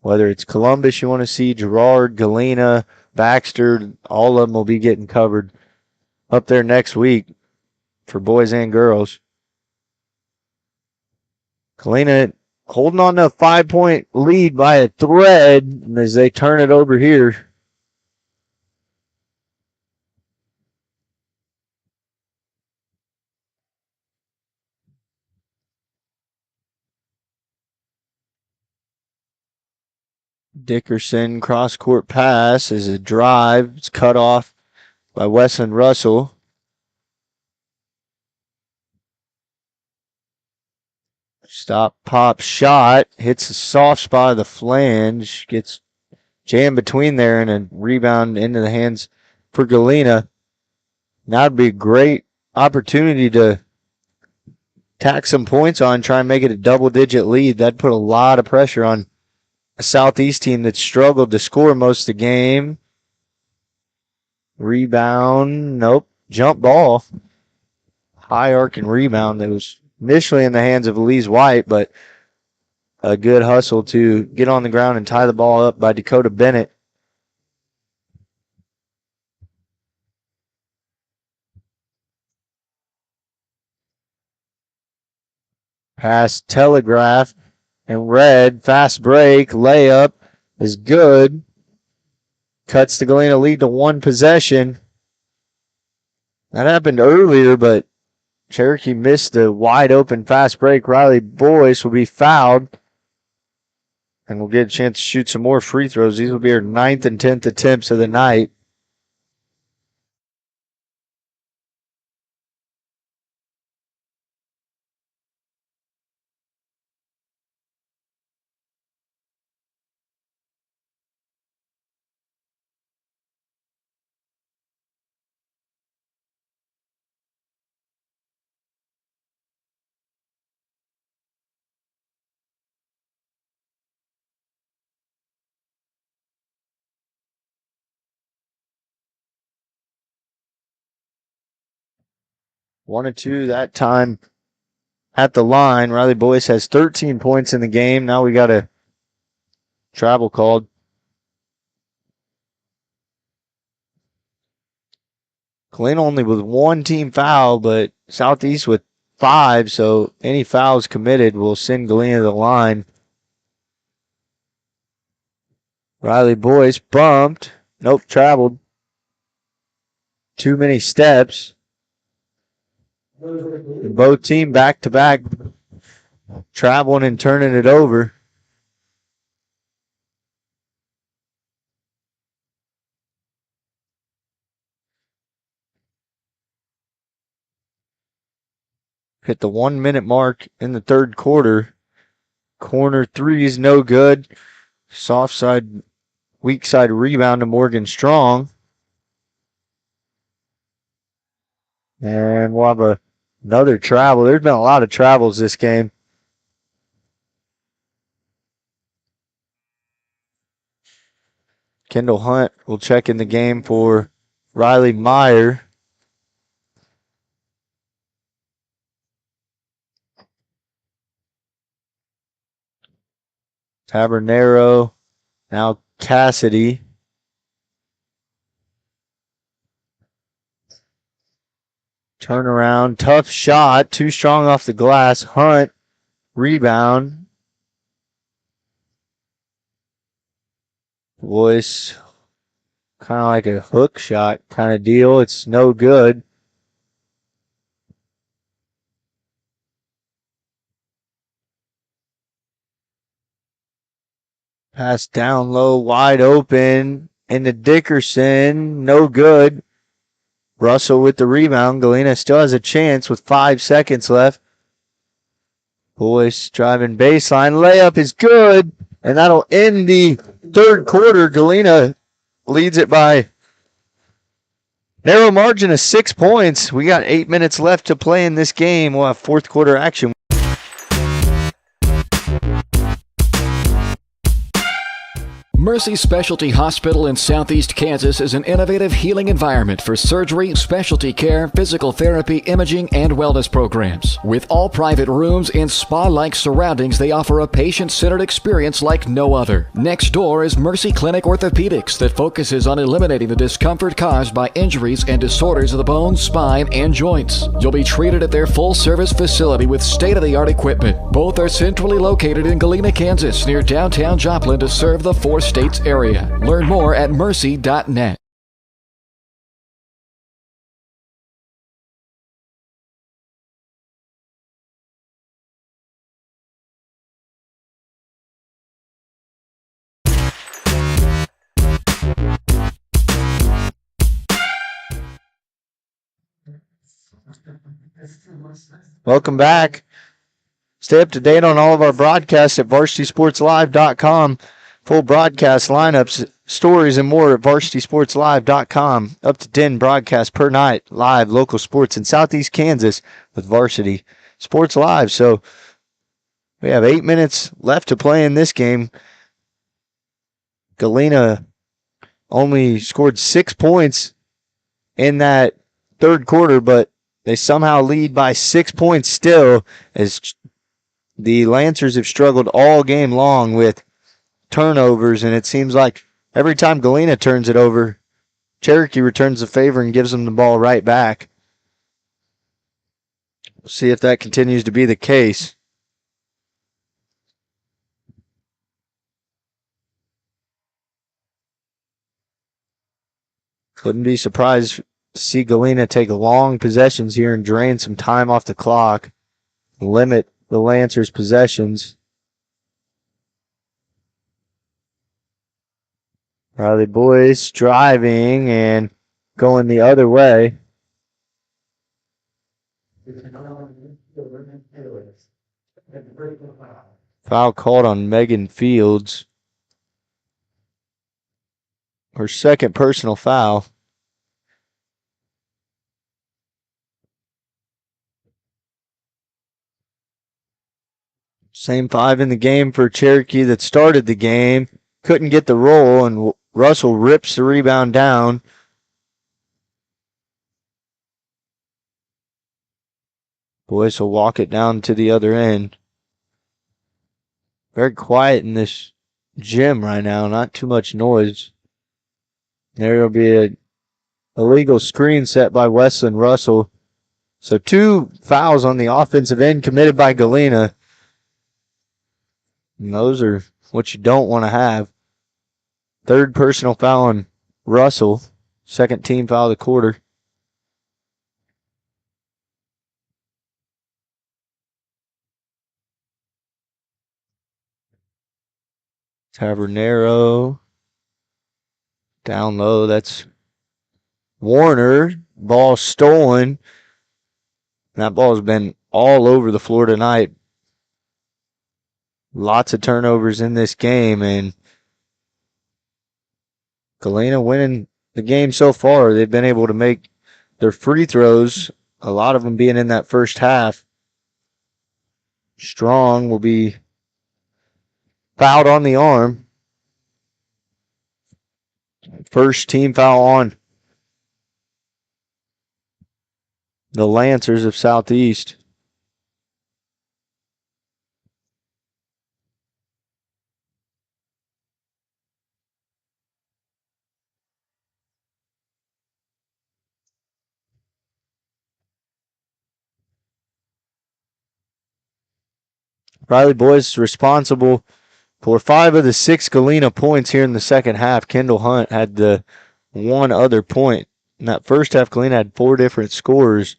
whether it's Columbus you want to see, Girard, Galena, Baxter, all of them will be getting covered up there next week for boys and girls. Galena holding on to a 5-point lead by a thread as they turn it over here. Dickerson cross-court pass is a drive. It's cut off by Weston Russell. Stop, pop, shot. Hits a soft spot of the flange. Gets jammed between there and a rebound into the hands for Galena. Now would be a great opportunity to tack some points on, try and make it a double-digit lead. That'd put a lot of pressure on a Southeast team that struggled to score most of the game. Rebound, nope. Jump ball. High arcing rebound that was initially in the hands of Elise White, but a good hustle to get on the ground and tie the ball up by Dakota Bennett. Pass telegraph and red. Fast break. Layup is good. Cuts the Galena lead to one possession. That happened earlier, but Cherokee missed the wide open fast break. Riley Boyce will be fouled, and we'll get a chance to shoot some more free throws. These will be her 9th and 10th attempts of the night. One and two that time at the line. Riley Boyce has 13 points in the game. Now we got a travel called. Galena only with one team foul, but Southeast with 5, so any fouls committed will send Galena to the line. Riley Boyce bumped. Nope, traveled. Too many steps. Both team back-to-back traveling and turning it over. Hit the 1 minute mark in the third quarter. Corner three is no good. Soft side, weak side rebound to Morgan Strong. And we'll have another travel. There's been a lot of travels this game. Kendall Hunt will check in the game for Riley Meyer. Tabernero, now Cassidy. Turnaround, tough shot, too strong off the glass. Hunt, rebound. Voice, kind of like a hook shot kind of deal. It's no good. Pass down low, wide open. Into Dickerson, no good. Russell with the rebound. Galena still has a chance with 5 seconds left. Boyce driving baseline. Layup is good. And that'll end the third quarter. Galena leads it by narrow margin of 6 points. We got 8 minutes left to play in this game. We'll have fourth quarter action. Mercy Specialty Hospital in Southeast Kansas is an innovative healing environment for surgery, specialty care, physical therapy, imaging, and wellness programs. With all private rooms and spa-like surroundings, they offer a patient-centered experience like no other. Next door is Mercy Clinic Orthopedics that focuses on eliminating the discomfort caused by injuries and disorders of the bones, spine, and joints. You'll be treated at their full-service facility with state-of-the-art equipment. Both are centrally located in Galena, Kansas, near downtown Joplin to serve the 4 states area. Learn more at mercy.net. Welcome back. Stay up to date on all of our broadcasts at varsitysportslive.com. Full broadcast lineups, stories, and more at varsitysportslive.com. Up to 10 broadcasts per night, live local sports in Southeast Kansas with Varsity Sports Live. So we have 8 minutes left to play in this game. Galena only scored 6 points in that third quarter, but they somehow lead by 6 points still, as the Lancers have struggled all game long with turnovers, and it seems like every time Galena turns it over, Cherokee returns the favor and gives them the ball right back. We'll see if that continues to be the case. Couldn't be surprised to see Galena take long possessions here and drain some time off the clock, limit the Lancers' possessions. Riley Boyce driving and going the other way. Foul called on Megan Fields. Her second personal foul. Same 5 in the game for Cherokee that started the game. Couldn't get the roll, and Russell rips the rebound down. Boyce will walk it down to the other end. Very quiet in this gym right now. Not too much noise. There will be an illegal screen set by Wesleyan Russell. So 2 fouls on the offensive end committed by Galena. And those are what you don't want to have. Third personal foul on Russell. Second team foul of the quarter. Tabernero. Down low, that's Warner. Ball stolen. That ball's been all over the floor tonight. Lots of turnovers in this game, and Galena winning the game so far. They've been able to make their free throws, a lot of them being in that first half. Strong will be fouled on the arm. First team foul on the Lancers of Southeast. Riley Boyce responsible for 5 of the 6 Galena points here in the second half. Kendall Hunt had the one other point. In that first half, Galena had 4 different scorers.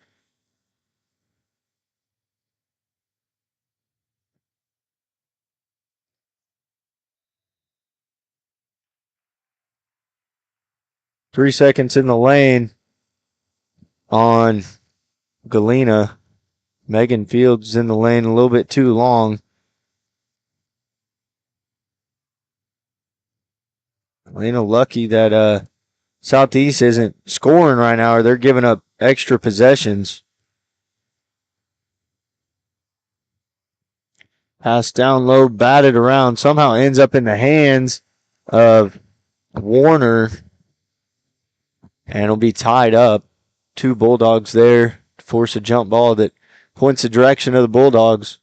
Three seconds in the lane on Galena. Megan Fields in the lane a little bit too long. Galena lucky that Southeast isn't scoring right now, or they're giving up extra possessions. Pass down low, batted around, somehow ends up in the hands of Warner, and it'll be tied up. 2 Bulldogs there to force a jump ball that points the direction of the Bulldogs.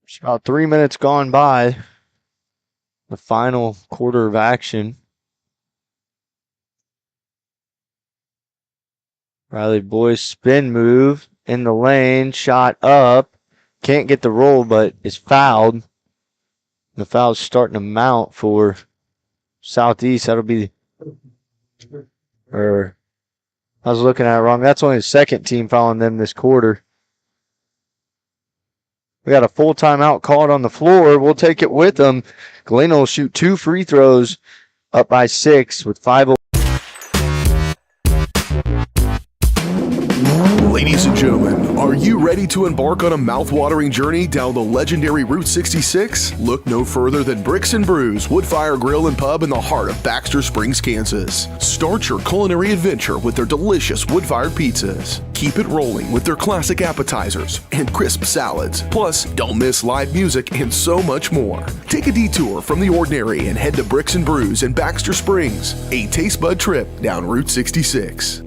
It's about 3 minutes gone by. The final quarter of action. Riley Boyce spin move in the lane, shot up. Can't get the roll, but is fouled. The foul's starting to mount for Southeast. That'll be, or I was looking at it wrong. That's only the second team fouling them this quarter. We got a full timeout called on the floor. We'll take it with them. Galena will shoot 2 free throws, up by 6 with 5. Ladies and gentlemen, are you ready to embark on a mouth-watering journey down the legendary Route 66? Look no further than Bricks and Brews Woodfire Grill and Pub in the heart of Baxter Springs, Kansas. Start your culinary adventure with their delicious wood-fired pizzas. Keep it rolling with their classic appetizers and crisp salads. Plus, don't miss live music and so much more. Take a detour from the ordinary and head to Bricks and Brews in Baxter Springs, a taste bud trip down Route 66.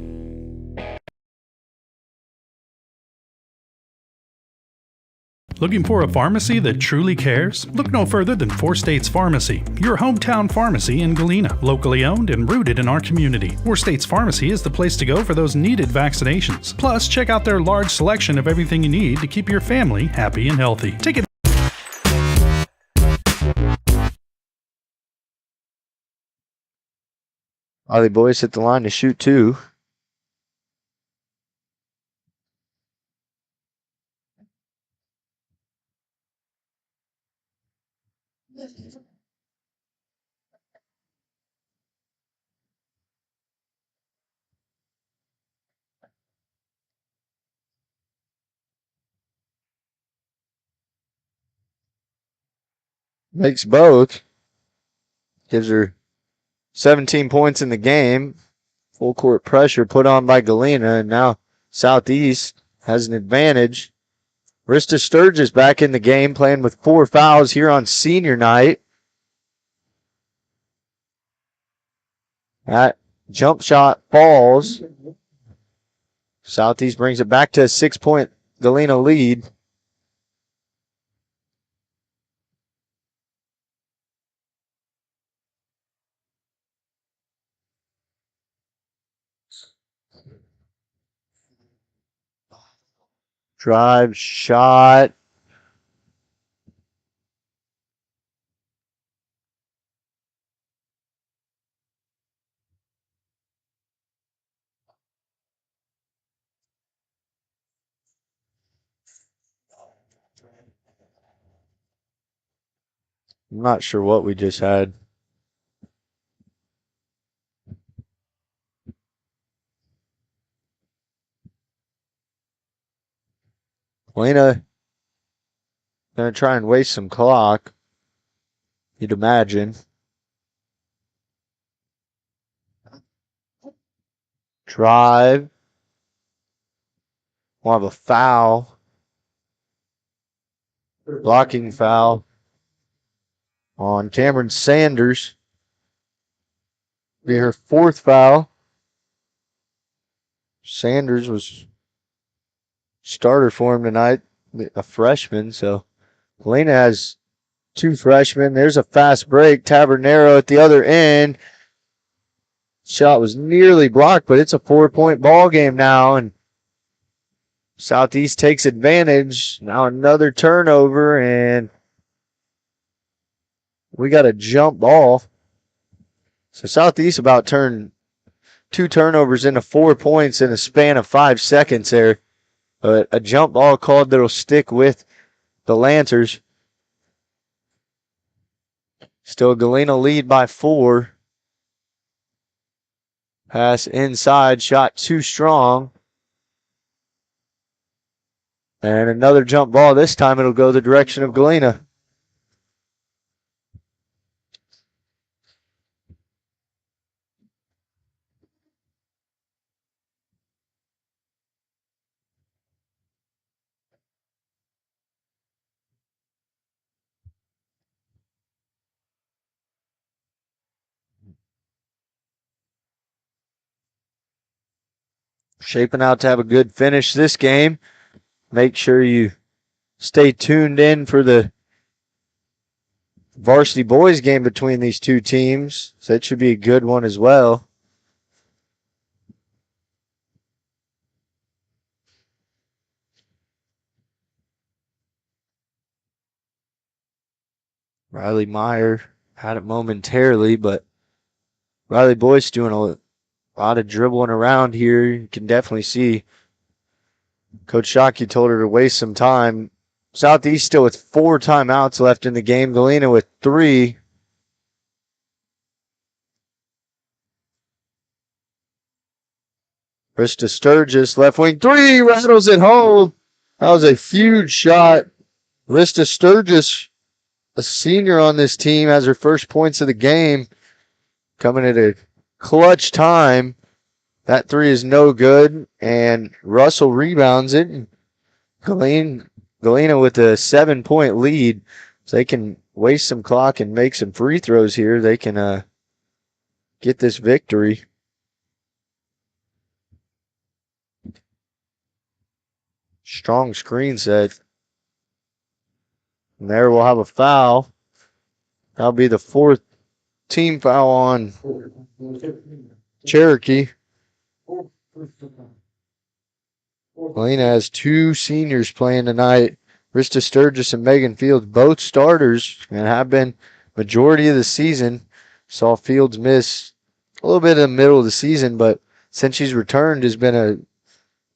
Looking for a pharmacy that truly cares? Look no further than 4 States Pharmacy, your hometown pharmacy in Galena, locally owned and rooted in our community. 4 States Pharmacy is the place to go for those needed vaccinations. Plus, check out their large selection of everything you need to keep your family happy and healthy. Take it. Riley Boyce hit the line to shoot 2. Makes both. Gives her 17 points in the game. Full court pressure put on by Galena, and now Southeast has an advantage. Rista Sturgis back in the game, playing with 4 fouls here on senior night. That jump shot falls. Southeast brings it back to a 6-point Galena lead. Drive shot. I'm not sure what we just had. Galena gonna try and waste some clock, you'd imagine. Drive. We'll have a foul. Blocking foul on Cameron Sanders. Be her 4th foul. Sanders was starter for him tonight, a freshman. So Galena has 2 freshmen. There's a fast break. Tabernero at the other end. Shot was nearly blocked, but it's a 4-point ball game now, and Southeast takes advantage. Now another turnover, and we got a jump ball. So Southeast about turned 2 turnovers into 4 points in a span of 5 seconds there. But a jump ball called that'll stick with the Lancers. Still Galena lead by 4. Pass inside, shot too strong. And another jump ball. This time it'll go the direction of Galena. Shaping out to have a good finish this game. Make sure you stay tuned in for the varsity boys game between these 2 teams. So that should be a good one as well. Riley Meyer had it momentarily, but Riley Boyce doing a lot of dribbling around here. You can definitely see Coach Shockey told her to waste some time. Southeast still with 4 timeouts left in the game. Galena with 3. Krista Sturgis, left wing 3, rattles it home. That was a huge shot. Krista Sturgis, a senior on this team, has her first points of the game. Coming at a clutch time. That 3 is no good, and Russell rebounds it. Galena with a 7-point lead. So they can waste some clock and make some free throws here. They can get this victory. Strong screen set. And there we'll have a foul. That'll be the 4th team foul on Cherokee. Galena has 2 seniors playing tonight. Rista Sturgis and Megan Fields, both starters, and have been majority of the season. Saw Fields miss a little bit in the middle of the season, but since she's returned has been a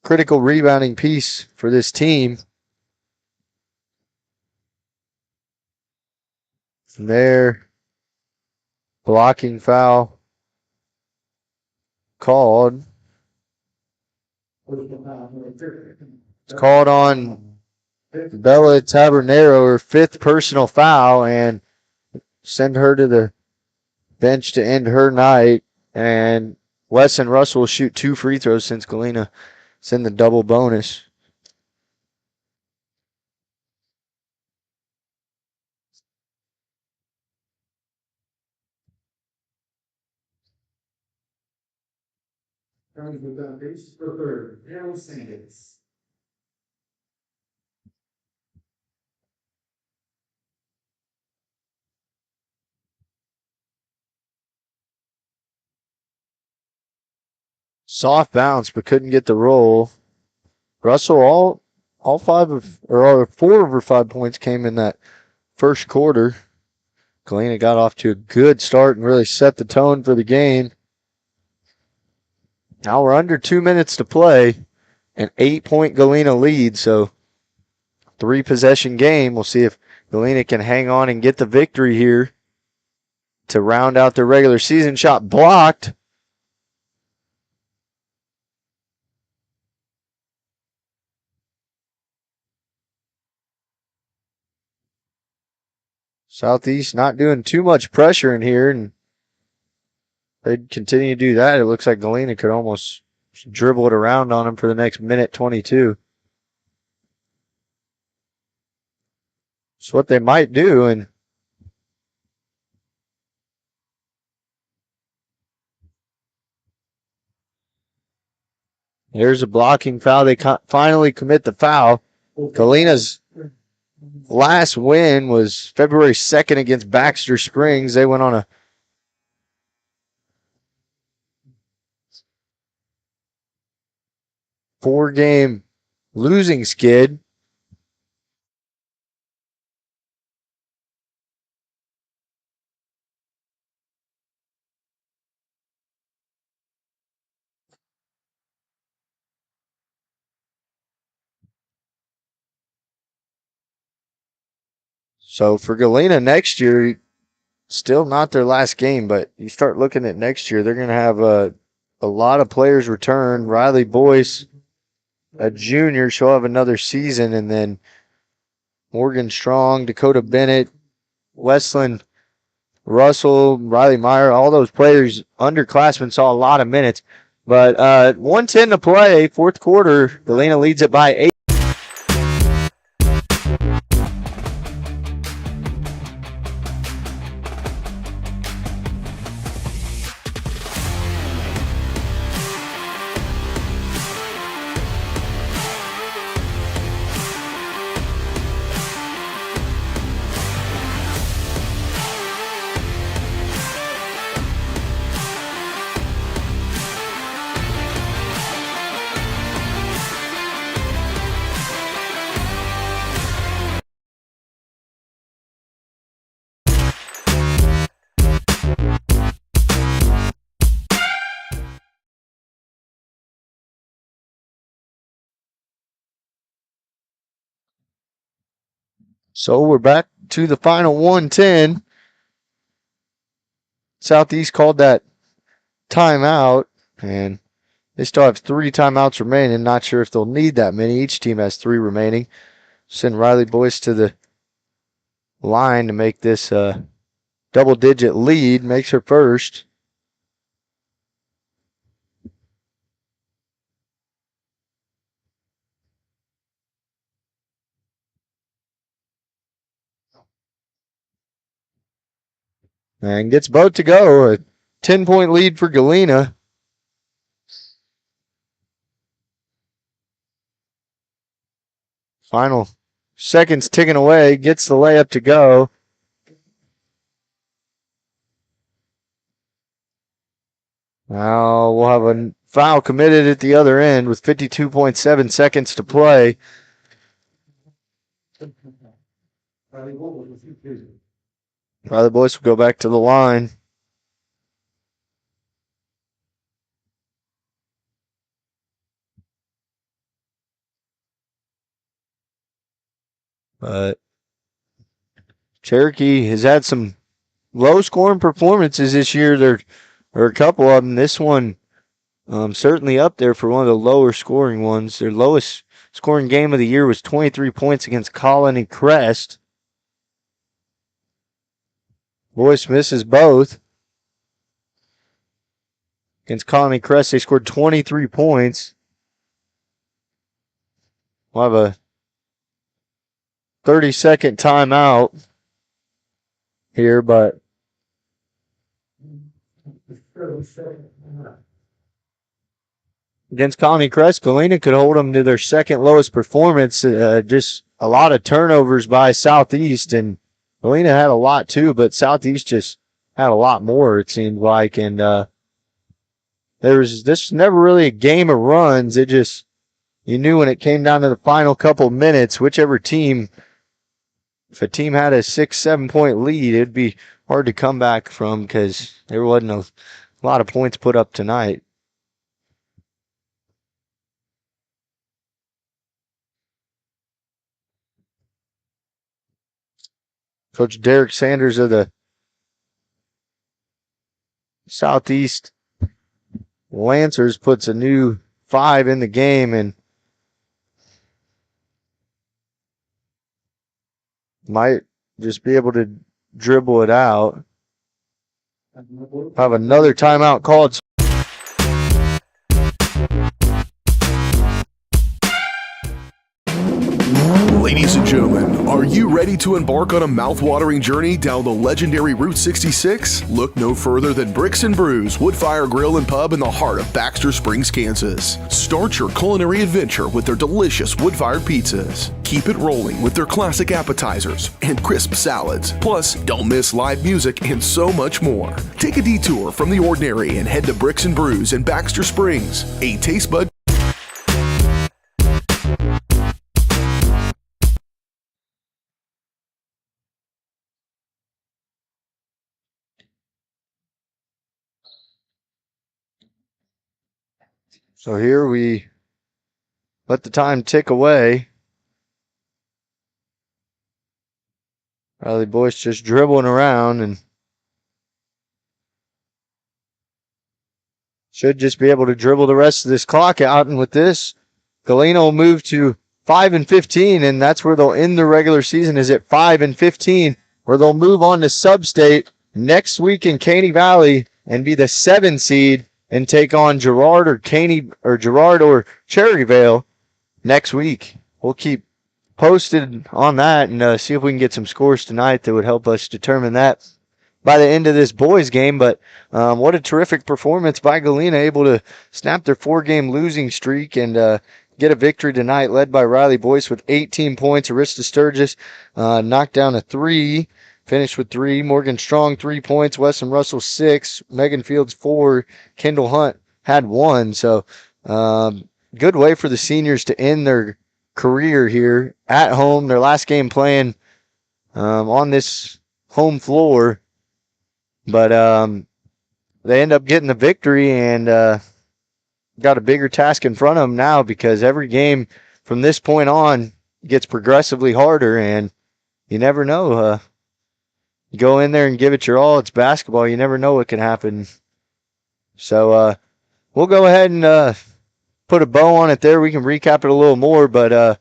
critical rebounding piece for this team. From there, blocking foul called. It's called on Bella Tabernero, her 5th personal foul, and send her to the bench to end her night. And Wesson Russell will shoot 2 free throws since Galena send the double bonus. Soft bounce, but couldn't get the roll. Russell, all 4 of her 5 points came in that first quarter. Galena got off to a good start and really set the tone for the game. Now we're under 2 minutes to play. An 8-point Galena lead, so 3-possession game. We'll see if Galena can hang on and get the victory here to round out their regular season. Shot blocked. Southeast not doing too much pressure in here, and they'd continue to do that. It looks like Galena could almost dribble it around on him for the next minute 22. It's what they might do, and there's a blocking foul. They finally commit the foul. Galena's last win was February 2nd against Baxter Springs. They went on a 4-game losing skid. So for Galena next year, still not their last game, but you start looking at next year, they're going to have a lot of players return. Riley Boyce, a junior, she'll have another season, and then Morgan Strong, Dakota Bennett, Westland Russell, Riley Meyer, all those players, underclassmen, saw a lot of minutes. But 1:10 to play, fourth quarter, Galena leads it by 8. So we're back to the final 1:10. Southeast called that timeout, and they still have 3 timeouts remaining. Not sure if they'll need that many. Each team has 3 remaining. Send Riley Boyce to the line to make this double-digit lead. Makes her first. And gets both to go. A 10-point lead for Galena. Final seconds ticking away. Gets the layup to go. Now we'll have a foul committed at the other end with 52.7 seconds to play. Riley Boyce will go back to the line. But Cherokee has had some low-scoring performances this year. There are a couple of them. This one certainly up there for one of the lower-scoring ones. Their lowest scoring game of the year was 23 points against Colony Crest. Boyce misses both. Against Colony Crest, they scored 23 points. We'll have a 30-second timeout here, but against Colony Crest, Galena could hold them to their second lowest performance. Just a lot of turnovers by Southeast, and Galena had a lot too, but Southeast just had a lot more, it seemed like. And this was never really a game of runs. It just, you knew when it came down to the final couple minutes, whichever team, if a team had a 6-7 point lead, it'd be hard to come back from because there wasn't a lot of points put up tonight. Coach Derek Sanders of the Southeast Lancers puts a new 5 in the game and might just be able to dribble it out. Have another timeout called. Ladies and gentlemen, are you ready to embark on a mouth-watering journey down the legendary Route 66? Look no further than Bricks and Brews Woodfire Grill and Pub in the heart of Baxter Springs, Kansas. Start your culinary adventure with their delicious wood-fired pizzas. Keep it rolling with their classic appetizers and crisp salads. Plus, don't miss live music and so much more. Take a detour from the ordinary and head to Bricks and Brews in Baxter Springs, a taste bud. So here we let the time tick away. Riley Boyce just dribbling around and should just be able to dribble the rest of this clock out. And with this, Galena will move to 5-15, and that's where they'll end the regular season, is at 5-15, where they'll move on to sub-state next week in Caney Valley and be the 7 seed and take on Girard or Cherryvale next week. We'll keep posted on that and see if we can get some scores tonight that would help us determine that by the end of this boys game. But what a terrific performance by Galena, able to snap their 4-game losing streak and get a victory tonight, led by Riley Boyce with 18 points. Arista Sturgis knocked down a 3, finished with 3. Morgan Strong, 3 points. Weston Russell, 6. Megan Fields, 4. Kendall Hunt had 1. So good way for the seniors to end their career here at home. Their last game playing on this home floor. But they end up getting the victory and got a bigger task in front of them now, because every game from this point on gets progressively harder, and you never know. Go in there and give it your all. It's basketball. You never know what can happen. So we'll go ahead and put a bow on it there. We can recap it a little more, but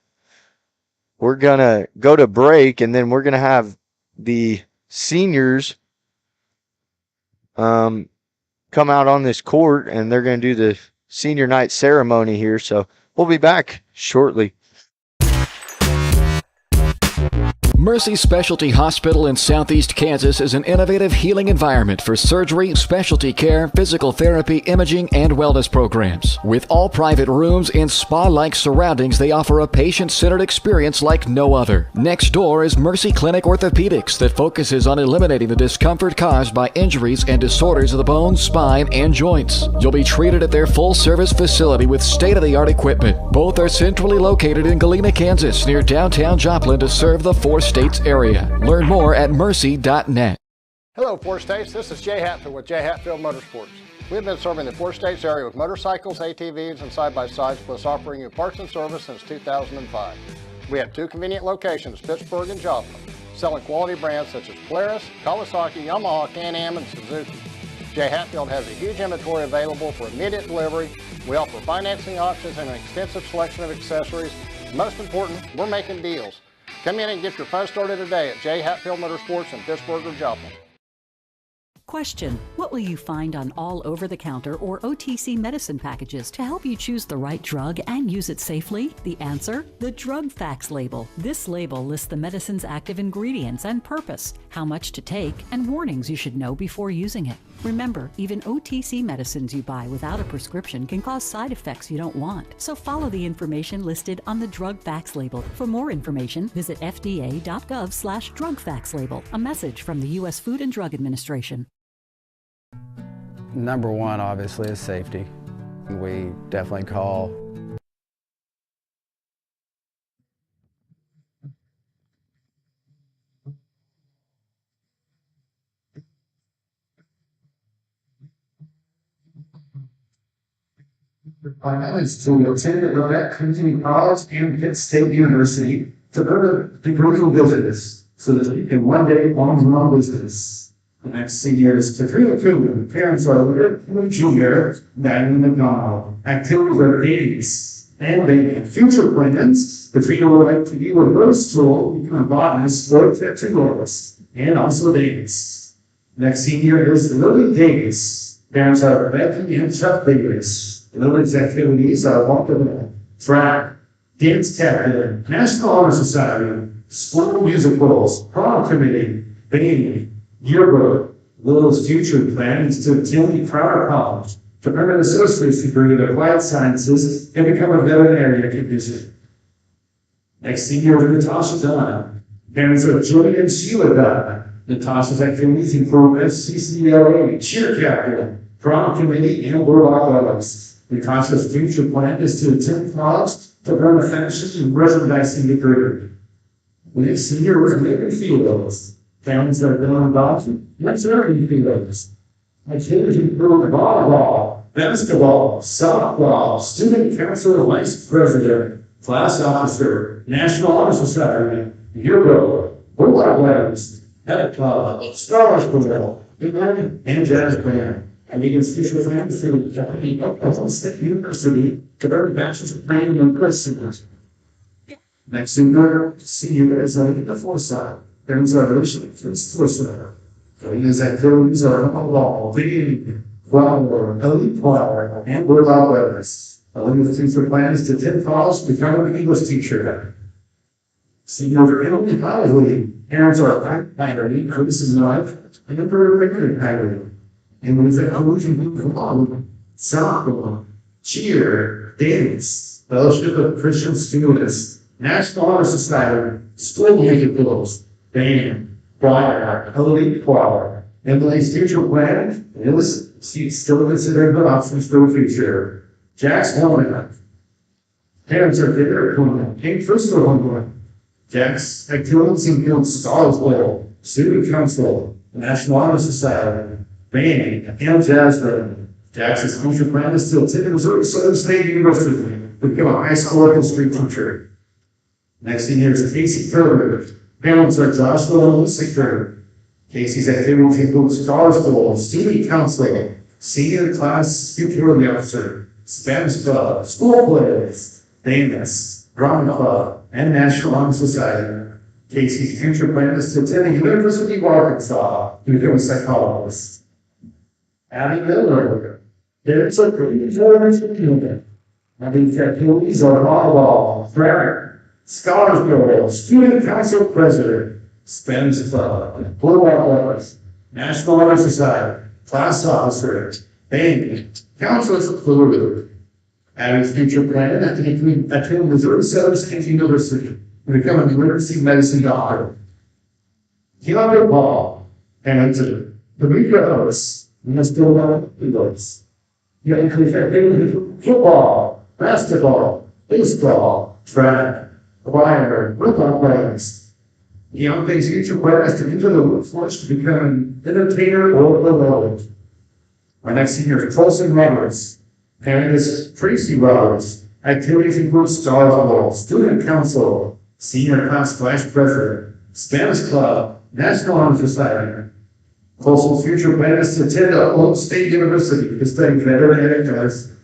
we're going to go to break, and then we're going to have the seniors come out on this court, and they're going to do the senior night ceremony here. So we'll be back shortly. Mercy Specialty Hospital in Southeast Kansas is an innovative healing environment for surgery, specialty care, physical therapy, imaging, and wellness programs. With all private rooms and spa-like surroundings, they offer a patient-centered experience like no other. Next door is Mercy Clinic Orthopedics that focuses on eliminating the discomfort caused by injuries and disorders of the bones, spine, and joints. You'll be treated at their full-service facility with state-of-the-art equipment. Both are centrally located in Galena, Kansas, near downtown Joplin, to serve the 4 states area. Learn more at mercy.net. Hello, 4 States. This is Jay Hatfield with Jay Hatfield Motorsports. We've been serving the 4 States area with motorcycles, ATVs, and side-by-sides, plus offering you parts and service since 2005. We have 2 convenient locations, Pittsburgh and Joplin, selling quality brands such as Polaris, Kawasaki, Yamaha, Can-Am, and Suzuki. Jay Hatfield has a huge inventory available for immediate delivery. We offer financing options and an extensive selection of accessories. Most important, we're making deals. Come in and get your fun started today at J. Hatfield Motorsports in Pittsburgh or Joplin. Question: what will you find on all over-the-counter or OTC medicine packages to help you choose the right drug and use it safely? The answer: the drug facts label. This label lists the medicine's active ingredients and purpose, how much to take, and warnings you should know before using it. Remember, even OTC medicines you buy without a prescription can cause side effects you don't want. So follow the information listed on the drug facts label. For more information, visit fda.gov/drug facts label. A message from the U.S. Food and Drug Administration. Number one, obviously, is safety. We definitely call finalists to attend the Lorette Community College and Pitt State University to further the virtual business so that they can one day own their own business. The next senior is Katrina Truman. Parents are Lorette Jr., Diamond McDonald. Activities are ladies. And they have future plans. Katrina would like to be a reverse tool, become a botanist, sport categories, and also Davis. Next senior is Lily Davis. Parents are Becky and Chuck Davis. Lily's activities are walkable, track, Dance captain, National Honor Society, school musicals, prom committee, band, yearbook, Little's future plan is to attend Crowder College to earn an associate's degree in applied sciences and become a veterinary technician. Next senior is Natasha Dunn. Parents are Julie and Sheila Dunn. Natasha's activities include FCCLA, cheer captain, prom committee, and Bulldogs athletics. Natasha's future plan is to attend college to earn a bachelor's in merchandising degree. The next senior was Megan Fields. Parents are Dylan Dawson, and Jeremy Fields. Activities include volleyball, basketball, softball, student council vice president, class officer, National Honor Society, yearbook, Bulldog athletics, head club, stars program, and jazz band. And Megan's future plan is to study at Oklahoma State University to earn a bachelor's degree in Christian. Next senior is the Forsyth. Parents are Richard Forsyth. His activities are football, big, flower, elite choir, and Bulldog athletics. Olivia's future plan is to attend college to become an English teacher. Senior Emily Lively. Parents are Haggerty, Curtis's wife, and Emperor Richard Haggerty. And with the inclusion soccer, cheer, dance, fellowship of Christian students, National Honor Society, school musicals, band, choir, elite choir. Emily's future plan is she's still considering the options for the future. Jack's woman. Parents are there, King Crystal woman. Jack's activities include Stars Bowl, Student Council, National Honor Society, band, and jazz band. Jackson's future plan is to attend Missouri Southern State University to become a high school history teacher. Next senior is Casey Kerber. Parents are Joshua and Lucy Kerber. Casey's activities include Stars Bowl, Student Council, Senior Class Security Officer, Spanish Club, School Plays, dance, Drama Club, and National Honor Society. Casey's future plan is to attend the University of Arkansas to become a psychologist. Abby Miller. Parents are pretty generation. Abby's activities are volleyball, track, scholarship, student council president, Spanish Club, Blue Athletics, National Honor Society, class officer, band, counselors of Florida. Abby's future plan is to attend Missouri Southern State University to become an emergency medicine doctor. Keandre Paul, parents are Demetria Ellis, Mr. Bulldogs. You include activities football, basketball, baseball, track, choir, football players. Young things future plan is to enter the workforce to become an entertainer or a lawyer. Our next senior is Colson Roberts. Parent is Tracy Roberts. Activities include Stars Bowl, Student Council, Senior Class Vice President, Spanish Club, National Honor Society. Colson's future plan is to attend Oklahoma State University to study veterinary medicine.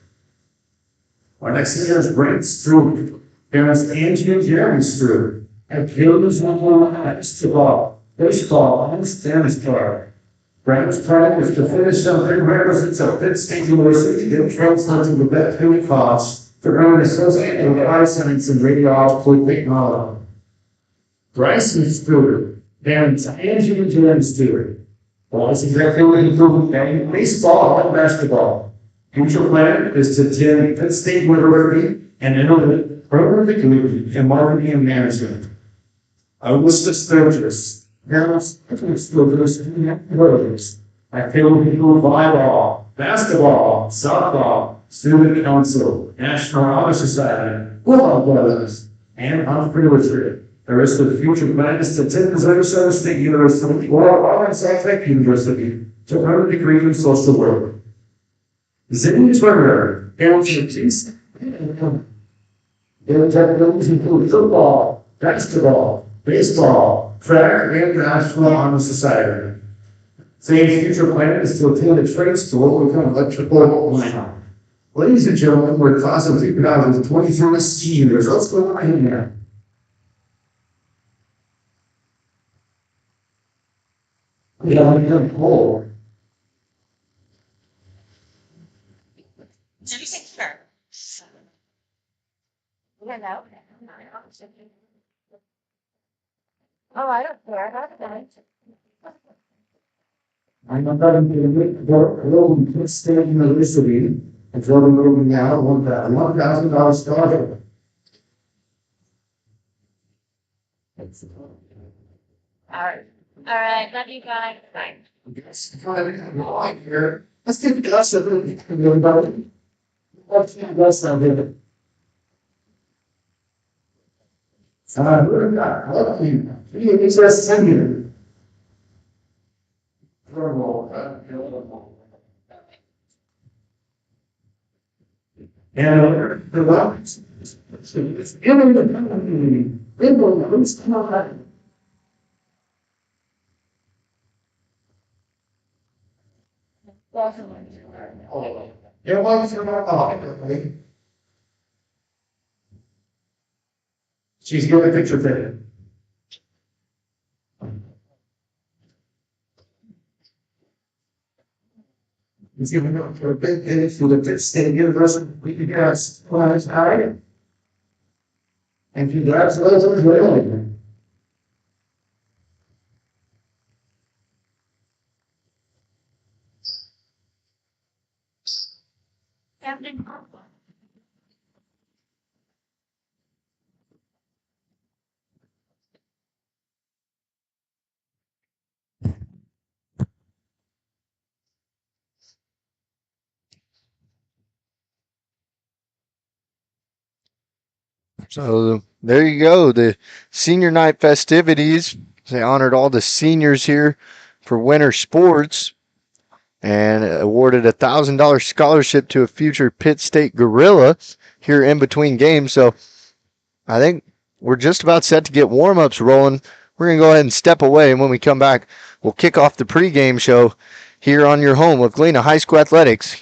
Our next senior is Brent Stroop. Parents Angie and Jeremy Stroop. Activities include basketball, baseball, and Spanish club. Brent's plan is to finish some prerequisites at Pitt State University and transfer to the veterinary college to earn an associate in bioscience and radiological technology. Bryson Stewart. Parents Angie and Jeremy Stewart. Boys activities include baseball and basketball. Future plan is to attend Pitt State University and enter the program degree in marketing and management. Augustus Sturgis. Parents Sturgis and brothers. Activities include volleyball, basketball, softball, student council, National Honor Society, football brothers, and entrepreneurship. The rest of the future plan is to attend Missouri Southern State University or Arkansas Tech University to earn a degree in social work. Zinni Turner, parents of Jason. Their activities include football, basketball, baseball, track, and National Honor Society. Zane's future plan is to attend a trade school to become an electrical engineer. Ladies and gentlemen, we're class of 2023 seniors. Let's go right in there. We have a poll. Oh, I don't care. That's fine. I'm not going to go to State University and go to moving now $1,000 scholarship. All right. Love you guys. Bye. Yes, here. Let's get Gus a little. Let's get Gus a little. He's a singer. And the rockets. It's giving the company. It will start. It was right? She's giving a picture today. He's giving up for a big finish for the State University. We can guess class high. And congratulations, really. So there you go. The senior night festivities. They honored all the seniors here for winter sports and awarded a $1,000 scholarship to a future Pitt State Gorilla here in between games. So I think we're just about set to get warm-ups rolling. We're going to go ahead and step away, and when we come back, we'll kick off the pregame show here on your home of Galena High School Athletics.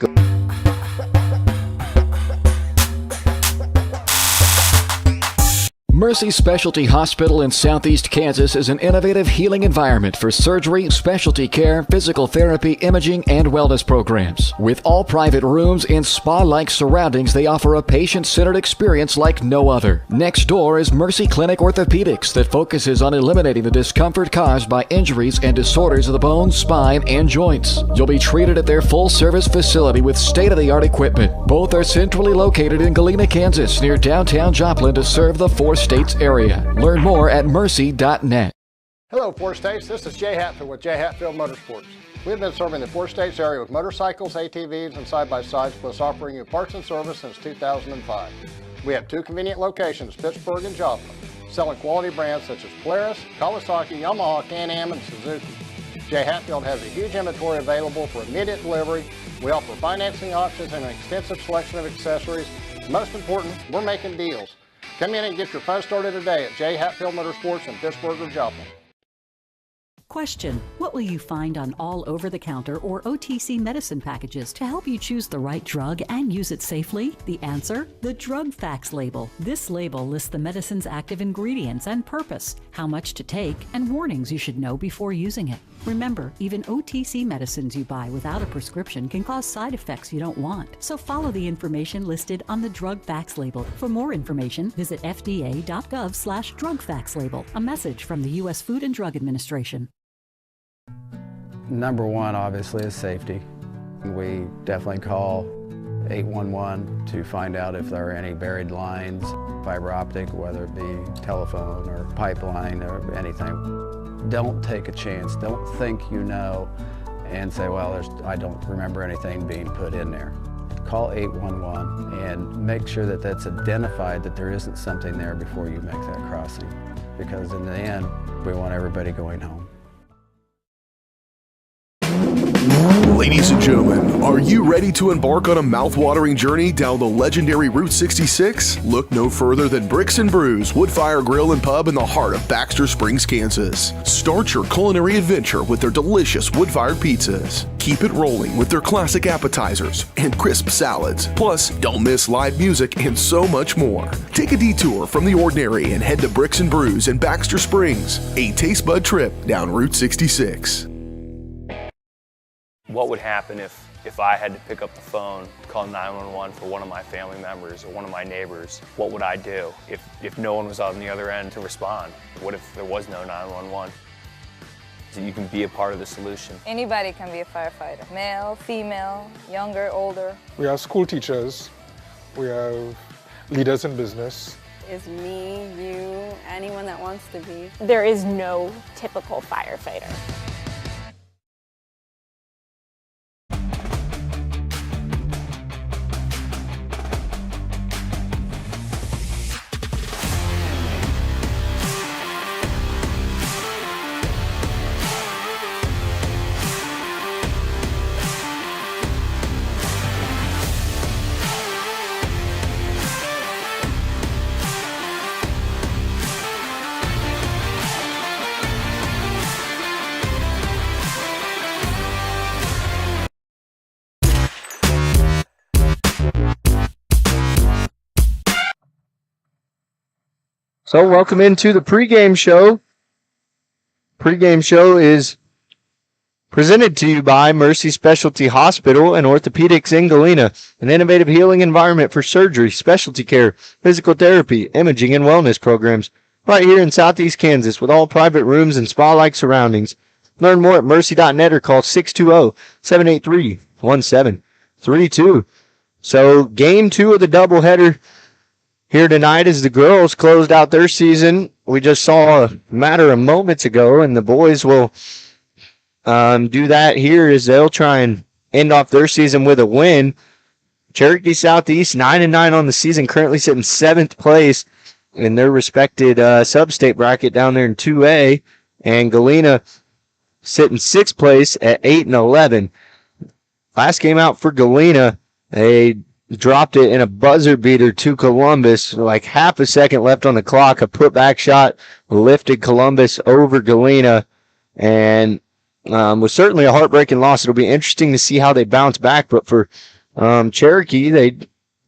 Mercy Specialty Hospital in Southeast Kansas is an innovative healing environment for surgery, specialty care, physical therapy, imaging, and wellness programs. With all private rooms in spa-like surroundings, they offer a patient-centered experience like no other. Next door is Mercy Clinic Orthopedics that focuses on eliminating the discomfort caused by injuries and disorders of the bones, spine, and joints. You'll be treated at their full-service facility with state-of-the-art equipment. Both are centrally located in Galena, Kansas, near downtown Joplin to serve the four-states area. Learn more at mercy.net. Hello, Four States. This is Jay Hatfield with Jay Hatfield Motorsports. We've been serving the Four States area with motorcycles, ATVs, and side-by-sides, plus offering you parts and service since 2005. We have two convenient locations, Pittsburgh and Joplin, selling quality brands such as Polaris, Kawasaki, Yamaha, Can-Am, and Suzuki. Jay Hatfield has a huge inventory available for immediate delivery. We offer financing options and an extensive selection of accessories. Most important, we're making deals. Come in and get your fun started today at Jay Hatfield Motorsports in Pittsburgh or Joplin. Question: what will you find on all over-the-counter or OTC medicine packages to help you choose the right drug and use it safely? The answer: the drug facts label. This label lists the medicine's active ingredients and purpose, how much to take, and warnings you should know before using it. Remember, even OTC medicines you buy without a prescription can cause side effects you don't want. So follow the information listed on the drug facts label. For more information, visit fda.gov/drug facts label. A message from the U.S. Food and Drug Administration. Number one, obviously, is safety. We definitely call 811 to find out if there are any buried lines, fiber optic, whether it be telephone or pipeline or anything. Don't take a chance. Don't think you know and say, well, I don't remember anything being put in there. Call 811 and make sure that that's identified, that there isn't something there before you make that crossing. Because in the end, we want everybody going home. Ladies and gentlemen, are you ready to embark on a mouth-watering journey down the legendary Route 66? Look no further than Bricks and Brews Woodfire Grill and Pub in the heart of Baxter Springs, Kansas. Start your culinary adventure with their delicious wood-fired pizzas. Keep it rolling with their classic appetizers and crisp salads. Plus, don't miss live music and so much more. Take a detour from the ordinary and head to Bricks and Brews in Baxter Springs, a taste bud trip down Route 66. What would happen if I had to pick up the phone, call 911 for one of my family members or one of my neighbors? What would I do if no one was on the other end to respond? What if there was no 911? So you can be a part of the solution. Anybody can be a firefighter. Male, female, younger, older. We have school teachers. We have leaders in business. Is me, you, anyone that wants to be. There is no typical firefighter. So welcome into the pregame show. Pregame show is presented to you by Mercy Specialty Hospital and Orthopedics in Galena, an innovative healing environment for surgery, specialty care, physical therapy, imaging, and wellness programs right here in Southeast Kansas with all private rooms and spa-like surroundings. Learn more at mercy.net or call 620-783-1732. So game 2 of the doubleheader here tonight as the girls closed out their season. We just saw a matter of moments ago, and the boys will do that here as they'll try and end off their season with a win. Cherokee Southeast 9-9 on the season, currently sitting 7th place in their respected sub-state bracket down there in 2A, and Galena sitting 6th place at 8-11. Last game out for Galena, they dropped it in a buzzer beater to Columbus, like half a second left on the clock. A putback shot lifted Columbus over Galena, and was certainly a heartbreaking loss. It'll be interesting to see how they bounce back. But for Cherokee,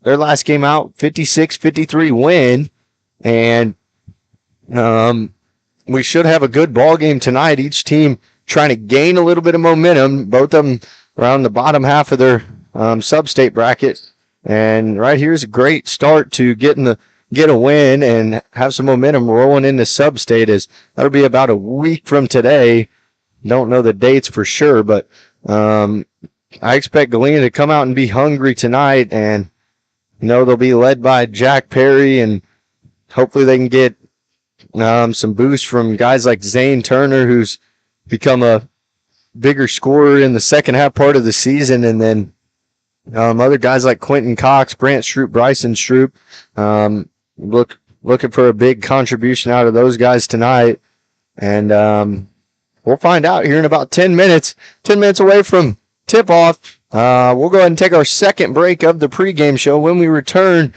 their last game out, 56-53 win, and we should have a good ball game tonight. Each team trying to gain a little bit of momentum. Both of them around the bottom half of their sub-state bracket. And right here is a great start to get a win and have some momentum rolling into sub-state, as that'll be about a week from today. Don't know the dates for sure, but I expect Galena to come out and be hungry tonight, and they'll be led by Jack Perry, and hopefully they can get some boost from guys like Zane Turner, who's become a bigger scorer in the second half part of the season, and then other guys like Quentin Cox, Brant Stroop, Bryson Stroop, looking for a big contribution out of those guys tonight. And we'll find out here in about 10 minutes. 10 minutes away from tip-off. We'll go ahead and take our second break of the pregame show. When we return,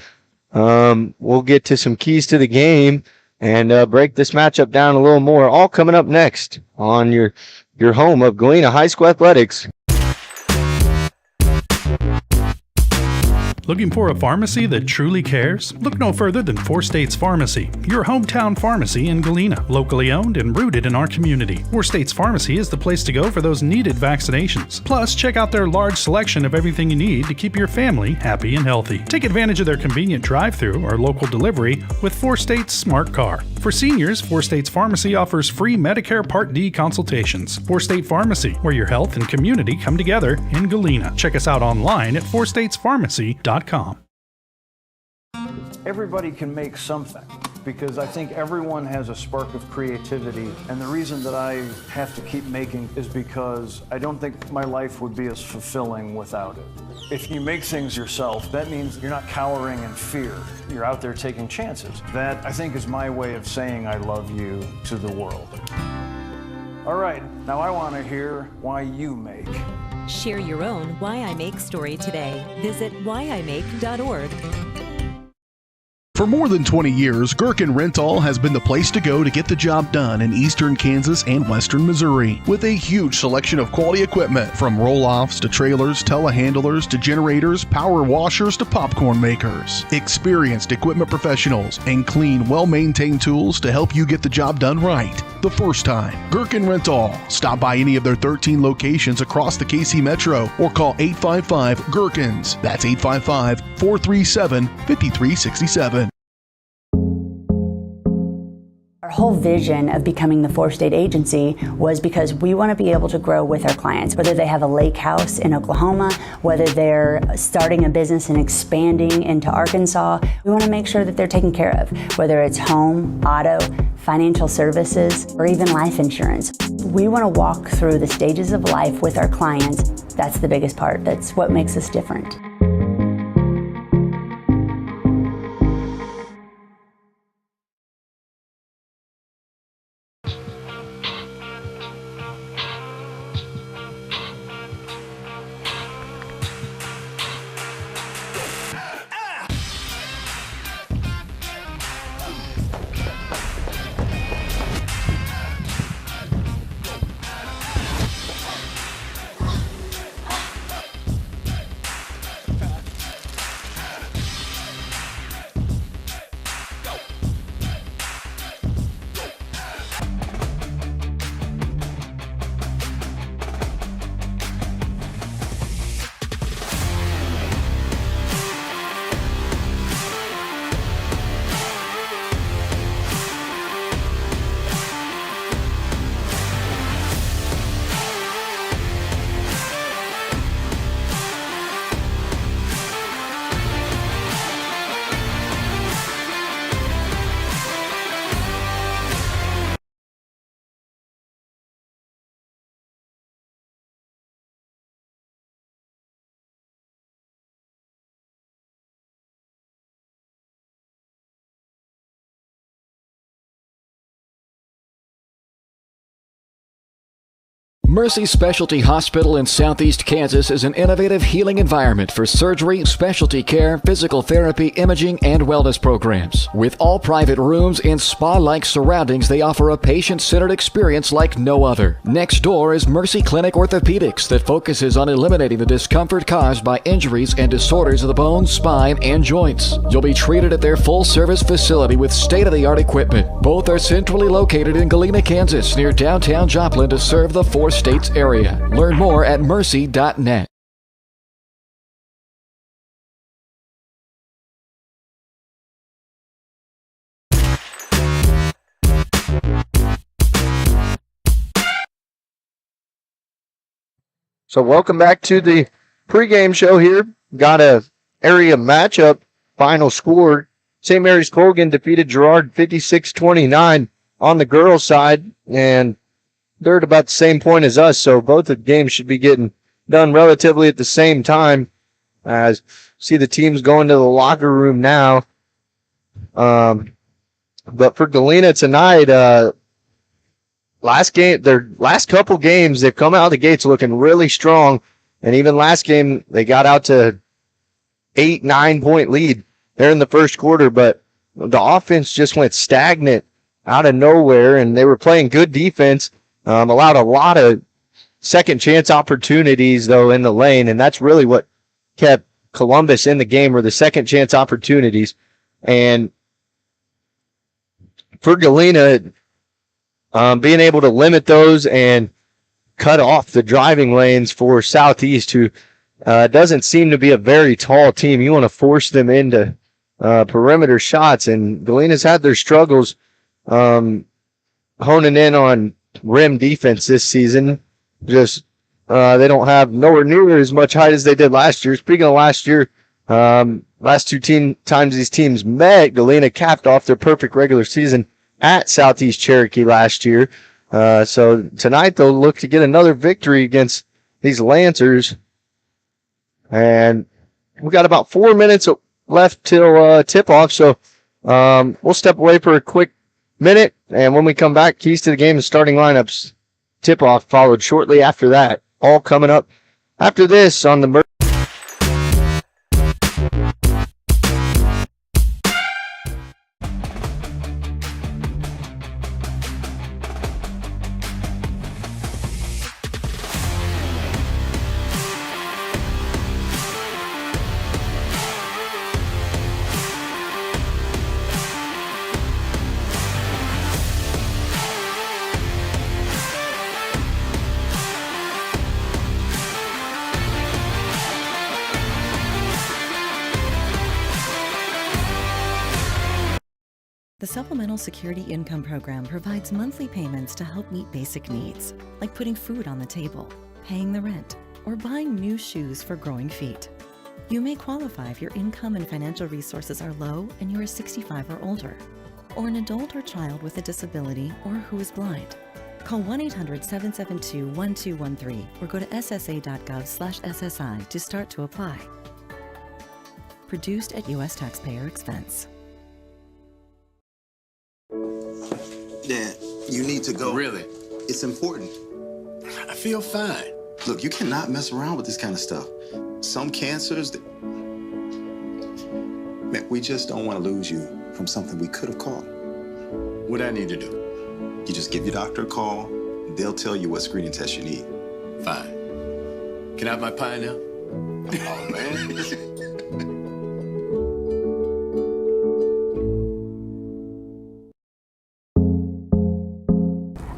we'll get to some keys to the game and break this matchup down a little more. All coming up next on your home of Galena High School Athletics. Looking for a pharmacy that truly cares? Look no further than 4 States Pharmacy, your hometown pharmacy in Galena, locally owned and rooted in our community. 4 States Pharmacy is the place to go for those needed vaccinations. Plus, check out their large selection of everything you need to keep your family happy and healthy. Take advantage of their convenient drive-thru or local delivery with 4 States Smart Car. For seniors, 4 States Pharmacy offers free Medicare Part D consultations. 4 State Pharmacy, where your health and community come together in Galena. Check us out online at 4statespharmacy.com. Everybody can make something, because I think everyone has a spark of creativity, and the reason that I have to keep making is because I don't think my life would be as fulfilling without it. If you make things yourself, that means you're not cowering in fear. You're out there taking chances. That, I think, is my way of saying I love you to the world. All right, now I want to hear why you make. Share your own Why I Make story today. Visit whyimake.org. For more than 20 years, Gherkin Rental has been the place to go to get the job done in eastern Kansas and western Missouri. With a huge selection of quality equipment, from roll-offs to trailers, telehandlers to generators, power washers to popcorn makers. Experienced equipment professionals and clean, well-maintained tools to help you get the job done right. the first time. Gherkin Rental. Stop by any of their 13 locations across the KC Metro or call 855-GHERKINS. That's 855-437-5367. Our whole vision of becoming the four-state agency was because we want to be able to grow with our clients, whether they have a lake house in Oklahoma, whether they're starting a business and expanding into Arkansas. We want to make sure that they're taken care of, whether it's home, auto, financial services, or even life insurance. We want to walk through the stages of life with our clients. That's the biggest part. That's what makes us different. Mercy Specialty Hospital in Southeast Kansas is an innovative healing environment for surgery, specialty care, physical therapy, imaging, and wellness programs. With all private rooms and spa-like surroundings, they offer a patient-centered experience like no other. Next door is Mercy Clinic Orthopedics that focuses on eliminating the discomfort caused by injuries and disorders of the bones, spine, and joints. You'll be treated at their full-service facility with state-of-the-art equipment. Both are centrally located in Galena, Kansas, near downtown Joplin to serve the four states area. Learn more at mercy.net. So welcome back to the pregame show here. Got a area matchup. Final score. St. Mary's Colgan defeated Girard 56-29 on the girls' side, and they're at about the same point as us, so both of the games should be getting done relatively at the same time. As see the teams going to the locker room now. But for Galena tonight, their last couple games, they've come out of the gates looking really strong. And even last game, they got out to 8-9 point lead there in the first quarter, but the offense just went stagnant out of nowhere, and they were playing good defense. Allowed a lot of second chance opportunities, though, in the lane, and that's really what kept Columbus in the game, were the second chance opportunities. And for Galena, being able to limit those and cut off the driving lanes for Southeast, who doesn't seem to be a very tall team. You want to force them into perimeter shots, and Galena's had their struggles honing in on rim defense this season. Just they don't have nowhere near as much height as they did last year. Speaking of last year, last two times these teams met, Galena capped off their perfect regular season at Southeast Cherokee last year. So tonight they'll look to get another victory against these Lancers. And we got about 4 minutes left till tip-off, so we'll step away for a quick minute, and when we come back, keys to the game and starting lineups. Tip-off followed shortly after that. All coming up after this on the The Supplemental Security Income Program provides monthly payments to help meet basic needs, like putting food on the table, paying the rent, or buying new shoes for growing feet. You may qualify if your income and financial resources are low and you are 65 or older, or an adult or child with a disability or who is blind. Call 1-800-772-1213 or go to ssa.gov/SSI to start to apply. Produced at U.S. taxpayer expense. Dad, you need to go. Really? It's important. I feel fine. Look, you cannot mess around with this kind of stuff. Some cancers, man, we just don't want to lose you from something we could have caught. What I need to do? You just give your doctor a call. They'll tell you what screening test you need. Fine. Can I have my pie now? Oh, man.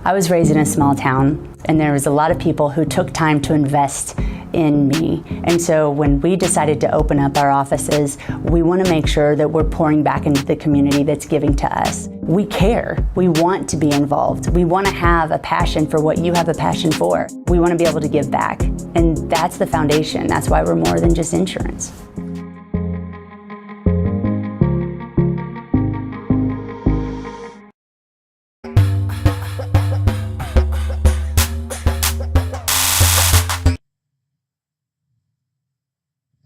I was raised in a small town, and there was a lot of people who took time to invest in me. And so when we decided to open up our offices, we want to make sure that we're pouring back into the community that's giving to us. We care. We want to be involved. We want to have a passion for what you have a passion for. We want to be able to give back. And that's the foundation. That's why we're more than just insurance.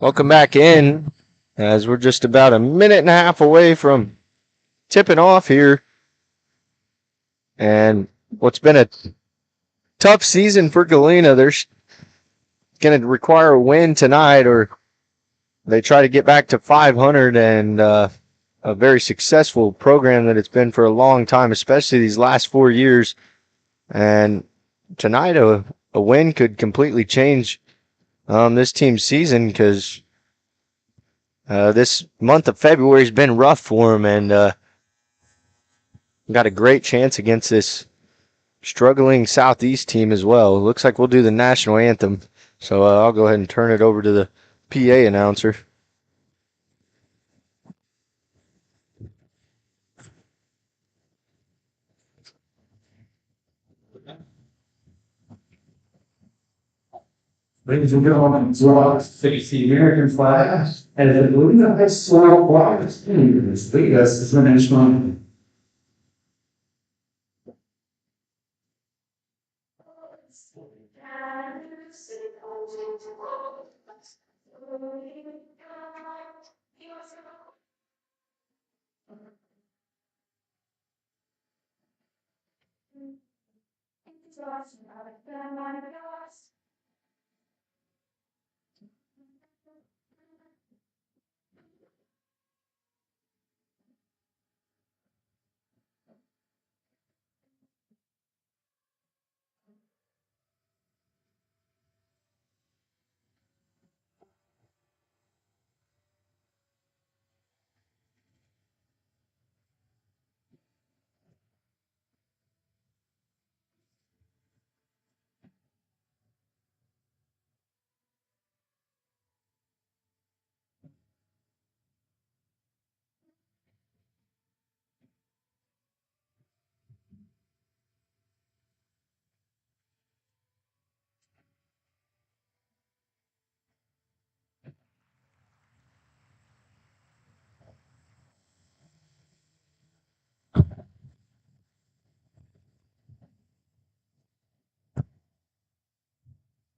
Welcome back in, as we're just about a minute and a half away from tipping off here. And what's been a tough season for Galena, they're going to require a win tonight, or they try to get back to 500 and a very successful program that it's been for a long time, especially these last 4 years. And tonight a win could completely change this team's season, because this month of February has been rough for them, and got a great chance against this struggling Southeast team as well. It looks like we'll do the national anthem, so I'll go ahead and turn it over to the PA announcer. Ladies and gentlemen, Bulldogs face the American flag as the Galena High School Bulldogs lead us as the national anthem.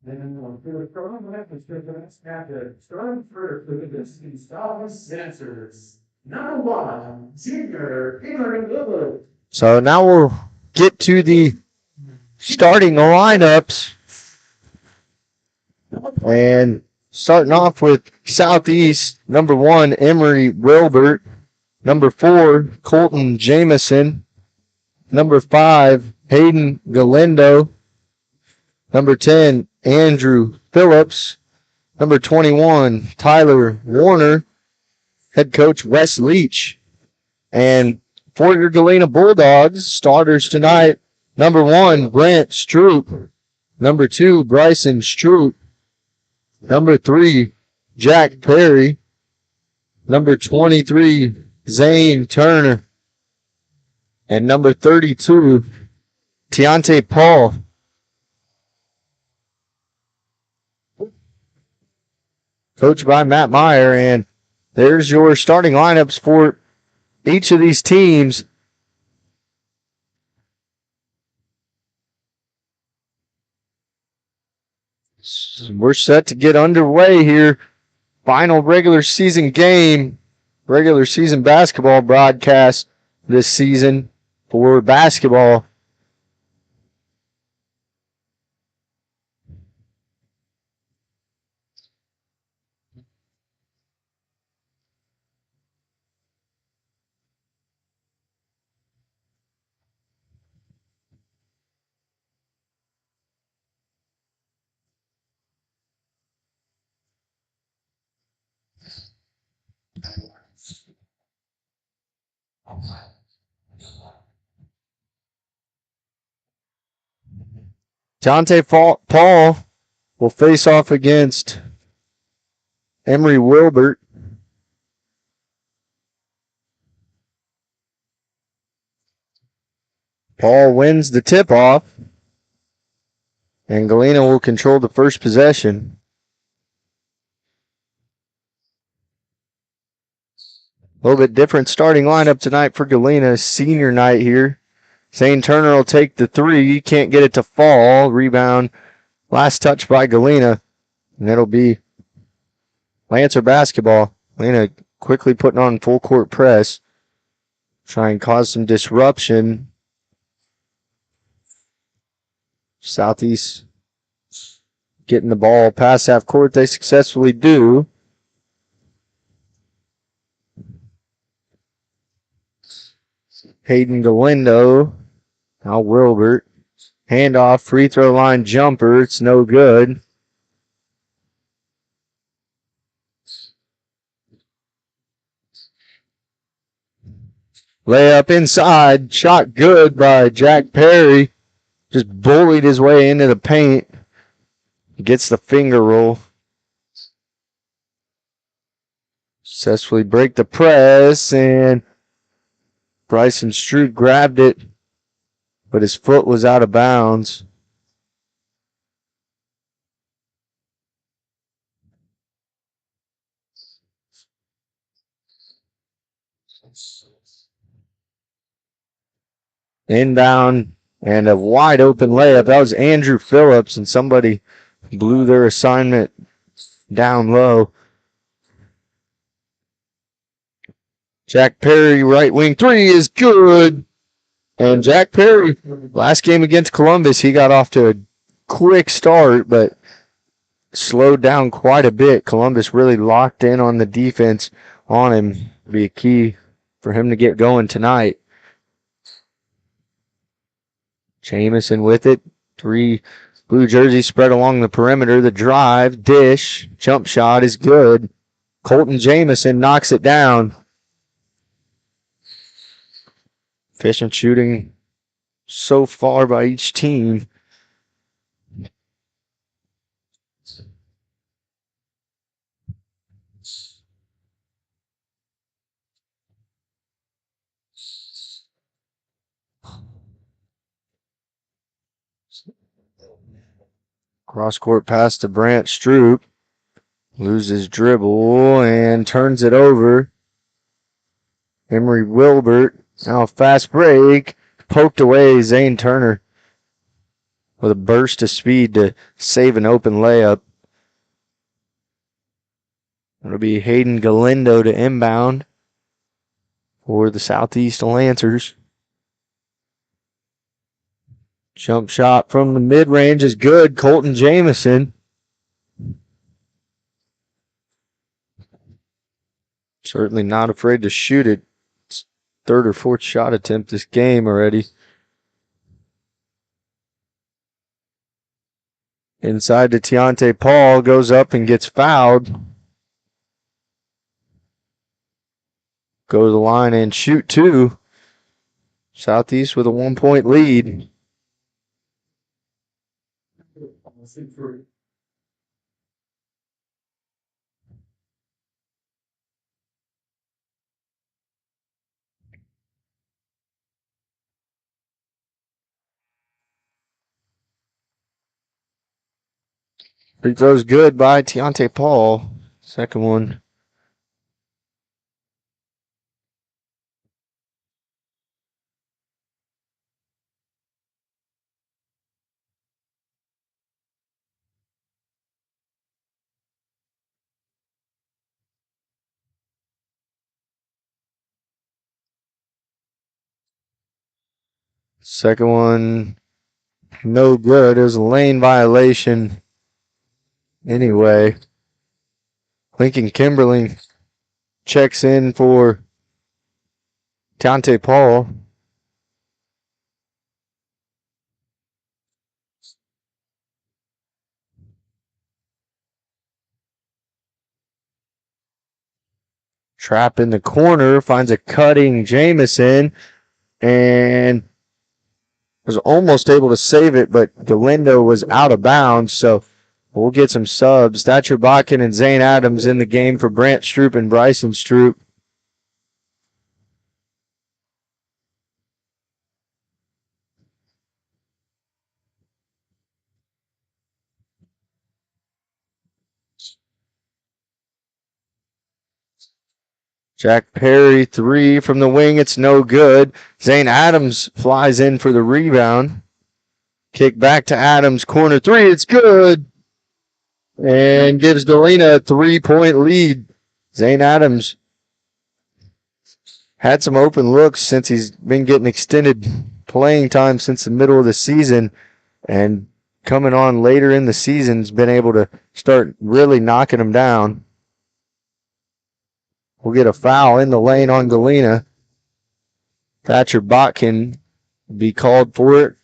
Then for the program, we have to start first with the installment sensors. Number 1, Junior Emery. So now we'll get to the starting lineups. And starting off with Southeast, number 1, Emery Wilbert. Number 4, Colton Jamison. Number 5, Hayden Galindo. Number 10, Andrew Phillips. Number 21, Tyler Warner. Head coach Wes Leach. And for your Galena Bulldogs, starters tonight, number 1, Brent Stroop. Number 2, Bryson Stroop. Number 3, Jack Perry. Number 23, Zane Turner. And number 32, Tiante Paul. Coached by Matt Meyer. And there's your starting lineups for each of these teams. We're set to get underway here. Final regular season game, regular season basketball broadcast this season for basketball. Tiante Paul will face off against Emery Wilbert. Paul wins the tip-off, and Galena will control the first possession. A little bit different starting lineup tonight for Galena. Senior night here. Zane Turner will take the three. Can't get it to fall. Rebound. Last touch by Galena. And it'll be Lancer basketball. Galena quickly putting on full court press. Try and cause some disruption. Southeast getting the ball past half court. They successfully do. Hayden Galindo. Now Wilbert. Handoff, free throw line jumper. It's no good. Layup inside. Shot good by Jack Perry. Just bullied his way into the paint. Gets the finger roll. Successfully break the press, and Bryson Stroop grabbed it, but his foot was out of bounds. Inbound and a wide open layup. That was Andrew Phillips, and somebody blew their assignment down low. Jack Perry, right wing three is good. And Jack Perry, last game against Columbus, he got off to a quick start, but slowed down quite a bit. Columbus really locked in on the defense on him. Be a key for him to get going tonight. Jamison with it. Three blue jerseys spread along the perimeter. The drive, dish, jump shot is good. Colton Jamison knocks it down. Efficient shooting so far by each team. Cross court pass to Brant Stroop. Loses dribble and turns it over. Emery Wilbert. Now a fast break. Poked away Zane Turner with a burst of speed to save an open layup. It'll be Hayden Galindo to inbound for the Southeast Lancers. Jump shot from the mid-range is good. Colton Jamison. Certainly not afraid to shoot it. It's third or fourth shot attempt this game already. Inside to Tiante Paul. Goes up and gets fouled. Go to the line and shoot two. Southeast with a 1-point lead. Free throw's good by Tiante Paul. Second one. Second one, no good. It was a lane violation. Anyway, Lincoln Kimberly checks in for Tiante Paul. Trap in the corner, finds a cutting Jamison, and was almost able to save it, but Galindo was out of bounds, so we'll get some subs. Thatcher Botkin and Zane Adams in the game for Brant Stroop and Bryson Stroop. Jack Perry, 3 from the wing. It's no good. Zane Adams flies in for the rebound. Kick back to Adams. Corner 3. It's good. And gives Galena a 3-point lead. Zane Adams had some open looks since he's been getting extended playing time since the middle of the season. And coming on later in the season, has been able to start really knocking them down. We'll get a foul in the lane on Galena. Thatcher Botkin be called for it.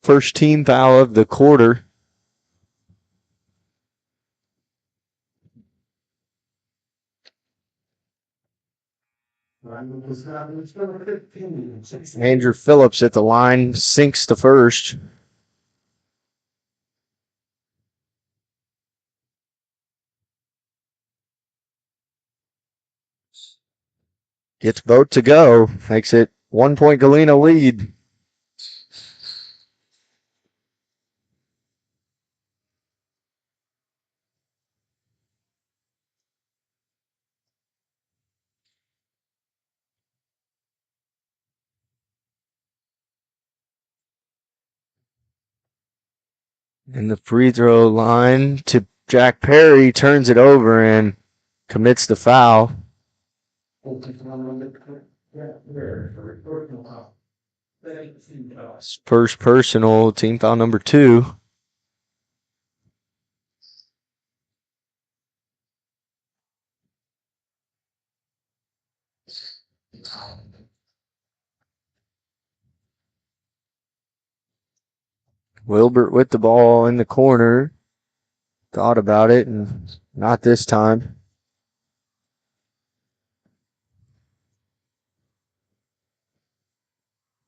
First team foul of the quarter. Andrew Phillips at the line sinks the first. Gets both to go. Makes it 1 point Galena lead. And the free throw line to Jack Perry, turns it over and commits the foul. First personal, team foul number 2. Wilbert with the ball in the corner. Thought about it, and not this time.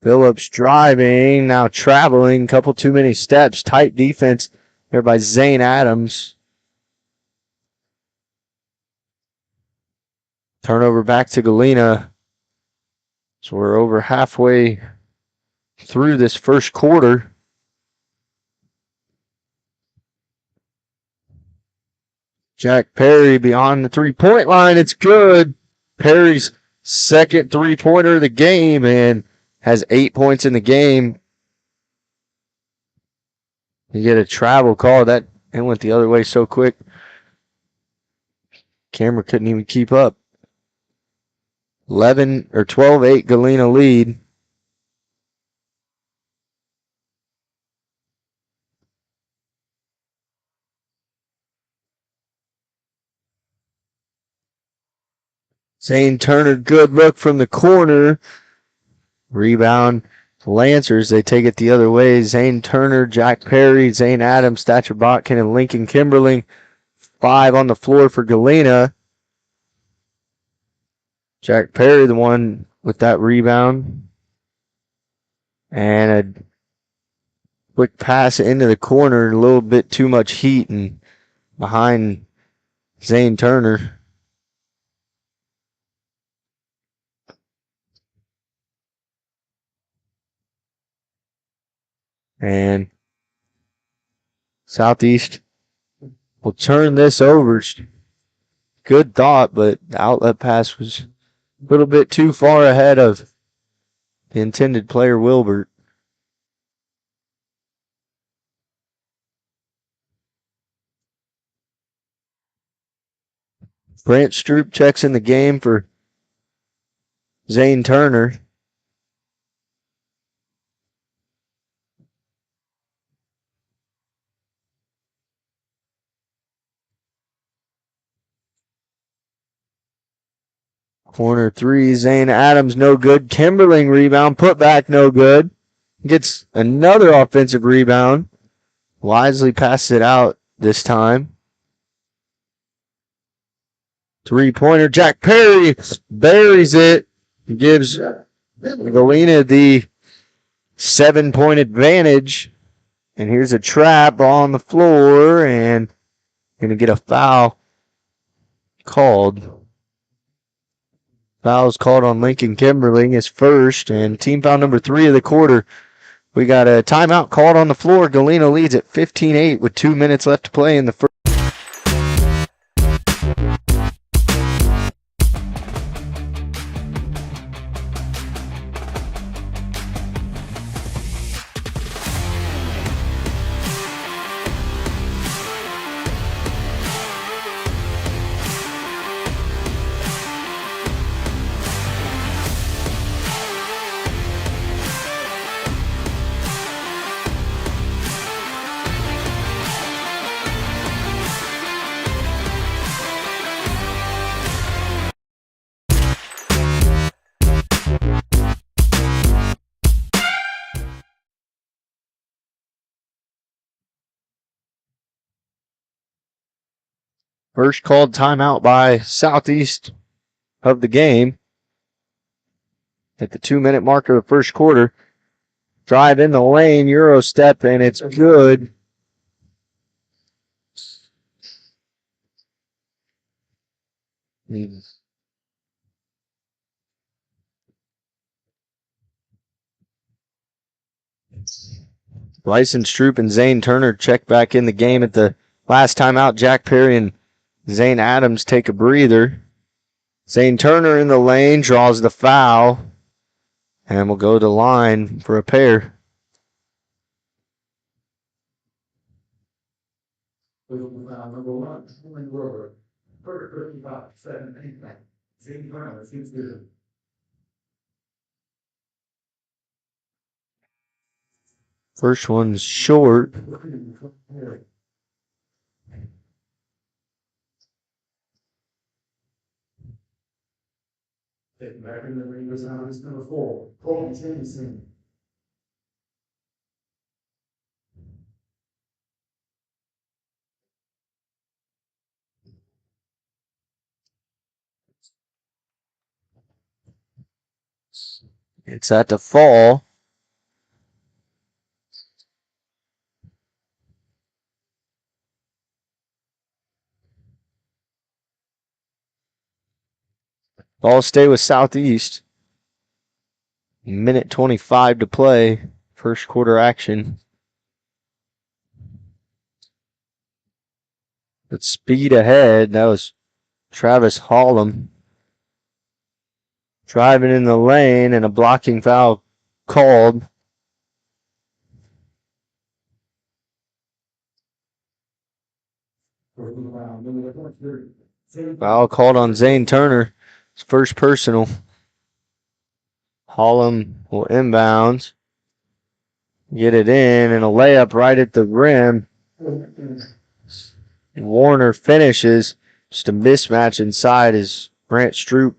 Phillips driving, now traveling, couple too many steps. Tight defense there by Zane Adams. Turnover back to Galena. So we're over halfway through this first quarter. Jack Perry beyond the three-point line. It's good. Perry's second three-pointer of the game and has 8 points in the game. You get a travel call. That it went the other way so quick. Camera couldn't even keep up. 12-8 Galena lead. Zane Turner, good look from the corner. Rebound. Lancers, they take it the other way. Zane Turner, Jack Perry, Zane Adams, Thatcher Botkin, and Lincoln Kimberling. 5 on the floor for Galena. Jack Perry, the one with that rebound. And a quick pass into the corner, a little bit too much heat and behind Zane Turner. And Southeast will turn this over. Good thought, but the outlet pass was a little bit too far ahead of the intended player, Wilbert. Brant Stroop checks in the game for Zane Turner. Corner three, Zane Adams, no good. Kimberling rebound, put back, no good. Gets another offensive rebound. Wisely passes it out this time. Three-pointer, Jack Perry buries it. Gives Galena the 7-point advantage. And here's a trap on the floor, and going to get a foul called. Foul's called on Lincoln Kimberling, his first, and team foul number 3 of the quarter. We got a timeout called on the floor. Galena leads at 15-8 with 2 minutes left to play in the first. First called timeout by Southeast of the game at the 2-minute mark of the first quarter. Drive in the lane, Euro step, and it's good. Bryson Stroop and Zane Turner check back in the game at the last timeout. Jack Perry and Zane Adams take a breather. Zane Turner in the lane draws the foul and will go to the line for a pair. Number 1, Truman Grover. 35, 7, 8, 9. Zane Turner, 6 2. First one's short. Back in the ring was number 4, Colton Jameson. It's at the fall. Ball stay with Southeast. Minute 25 to play. First quarter action. But speed ahead. That was Travis Hollum driving in the lane, and a blocking foul called. Foul called on Zane Turner. His first personal. Hollum will inbound. Get it in, and a layup right at the rim. Warner finishes. Just a mismatch inside as Brant Stroop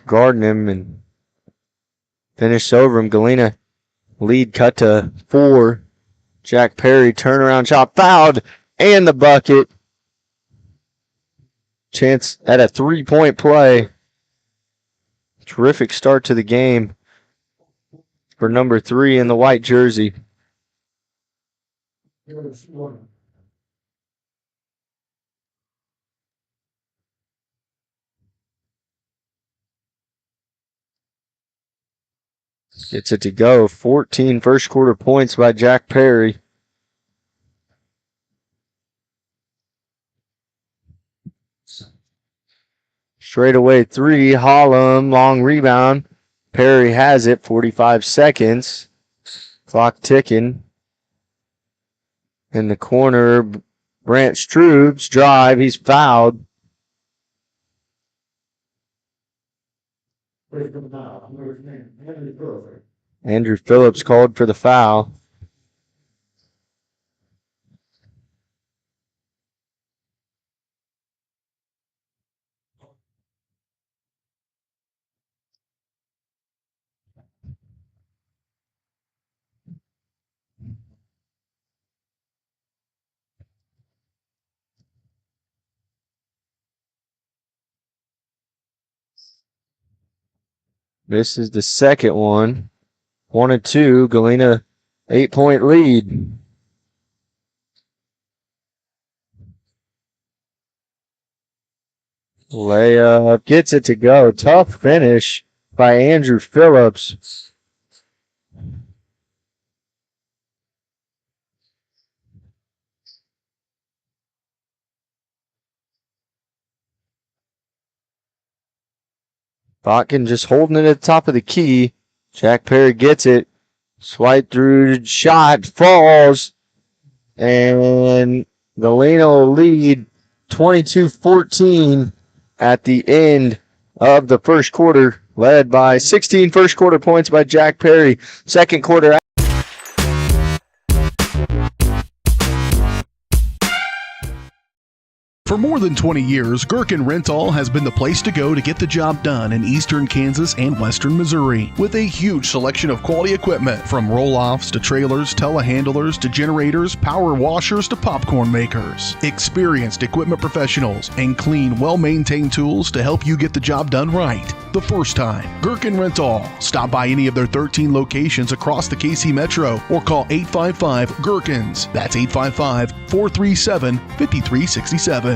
guarding him and finished over him. Galena lead cut to 4. Jack Perry turnaround shot fouled, and the bucket. Chance at a 3-point play. Terrific start to the game for number 3 in the white jersey. Gets it to go. 14 first quarter points by Jack Perry. Straightaway three, Hollum, long rebound. Perry has it, 45 seconds. Clock ticking. In the corner, Brant Strubes drive, he's fouled. Andrew Phillips called for the foul. This is the second one. 1-2, Galena 8-point lead. Layup gets it to go. Tough finish by Andrew Phillips. Botkin just holding it at the top of the key. Jack Perry gets it. Swipe through, shot, falls. And Galena will lead 22-14 at the end of the first quarter, led by 16 first quarter points by Jack Perry. Second quarter. For more than 20 years, Gherkin Rental has been the place to go to get the job done in eastern Kansas and western Missouri. With a huge selection of quality equipment, from roll-offs to trailers, telehandlers to generators, power washers to popcorn makers. Experienced equipment professionals and clean, well-maintained tools to help you get the job done right the first time. Gherkin Rental. Stop by any of their 13 locations across the KC Metro or call 855-GHERKINS. That's 855-437-5367.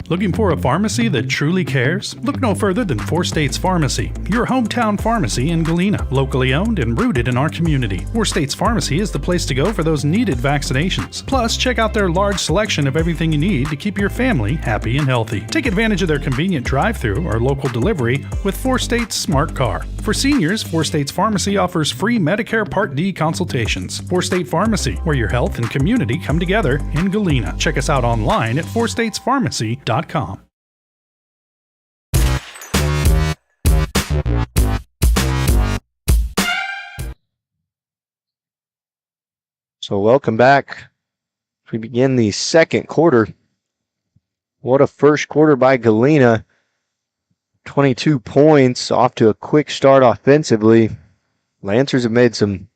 Looking for a pharmacy that truly cares? Look no further than Four States Pharmacy, your hometown pharmacy in Galena, locally owned and rooted in our community. Four States Pharmacy is the place to go for those needed vaccinations. Plus, check out their large selection of everything you need to keep your family happy and healthy. Take advantage of their convenient drive-thru or local delivery with Four States Smart Car. For seniors, Four States Pharmacy offers free Medicare Part D consultations. Four State Pharmacy, where your health and community come together in Galena. Check us out online at fourstatespharmacy.com. So welcome back. We begin the second quarter. What a first quarter by Galena. 22 points, off to a quick start offensively. Lancers have made some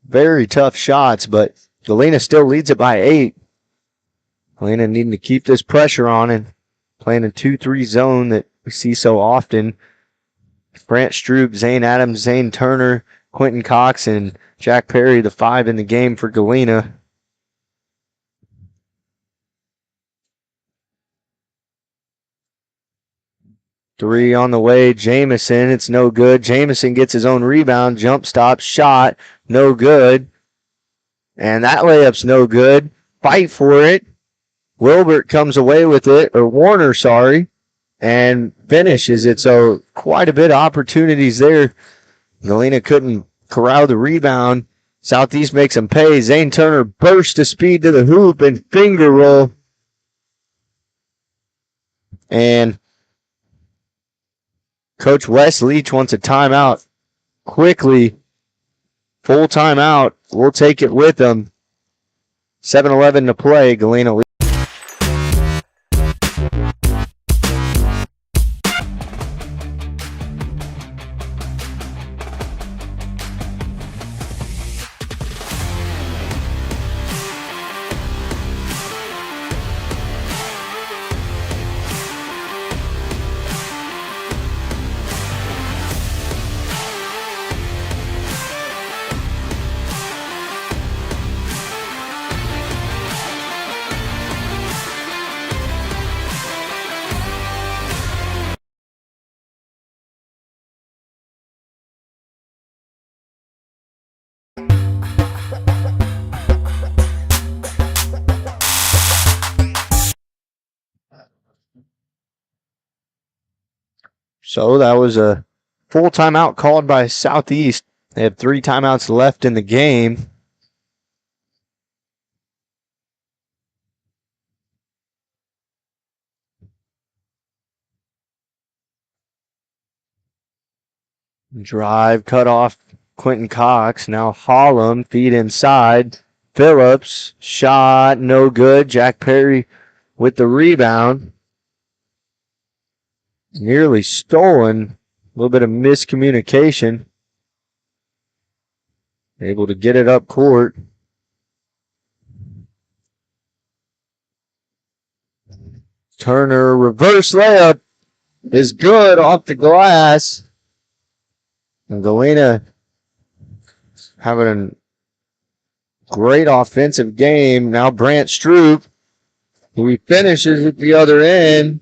very tough shots, but Galena still leads it by 8. Galena needing to keep this pressure on and playing a 2-3 zone that we see so often. Brant Strube, Zane Adams, Zane Turner, Quentin Cox, and Jack Perry, the 5 in the game for Galena. Three on the way, Jamison, it's no good. Jamison gets his own rebound, jump stop, shot, no good. And that layup's no good. Fight for it. Wilbert comes away with it, or Warner, sorry, and finishes it. So quite a bit of opportunities there. Galena couldn't corral the rebound. Southeast makes him pay. Zane Turner bursts to speed to the hoop and finger roll. And Coach Wes Leach wants a timeout quickly. Full timeout. We'll take it with them. 7:11 to play. Galena leads. So that was a full timeout called by Southeast. They have 3 timeouts left in the game. Drive cut off Quentin Cox. Now Hollum, feed inside. Phillips, shot, no good. Jack Perry with the rebound. Nearly stolen. A little bit of miscommunication. Able to get it up court. Turner, reverse layup is good off the glass. And Galena having a great offensive game. Now Brant Stroop, who he finishes at the other end.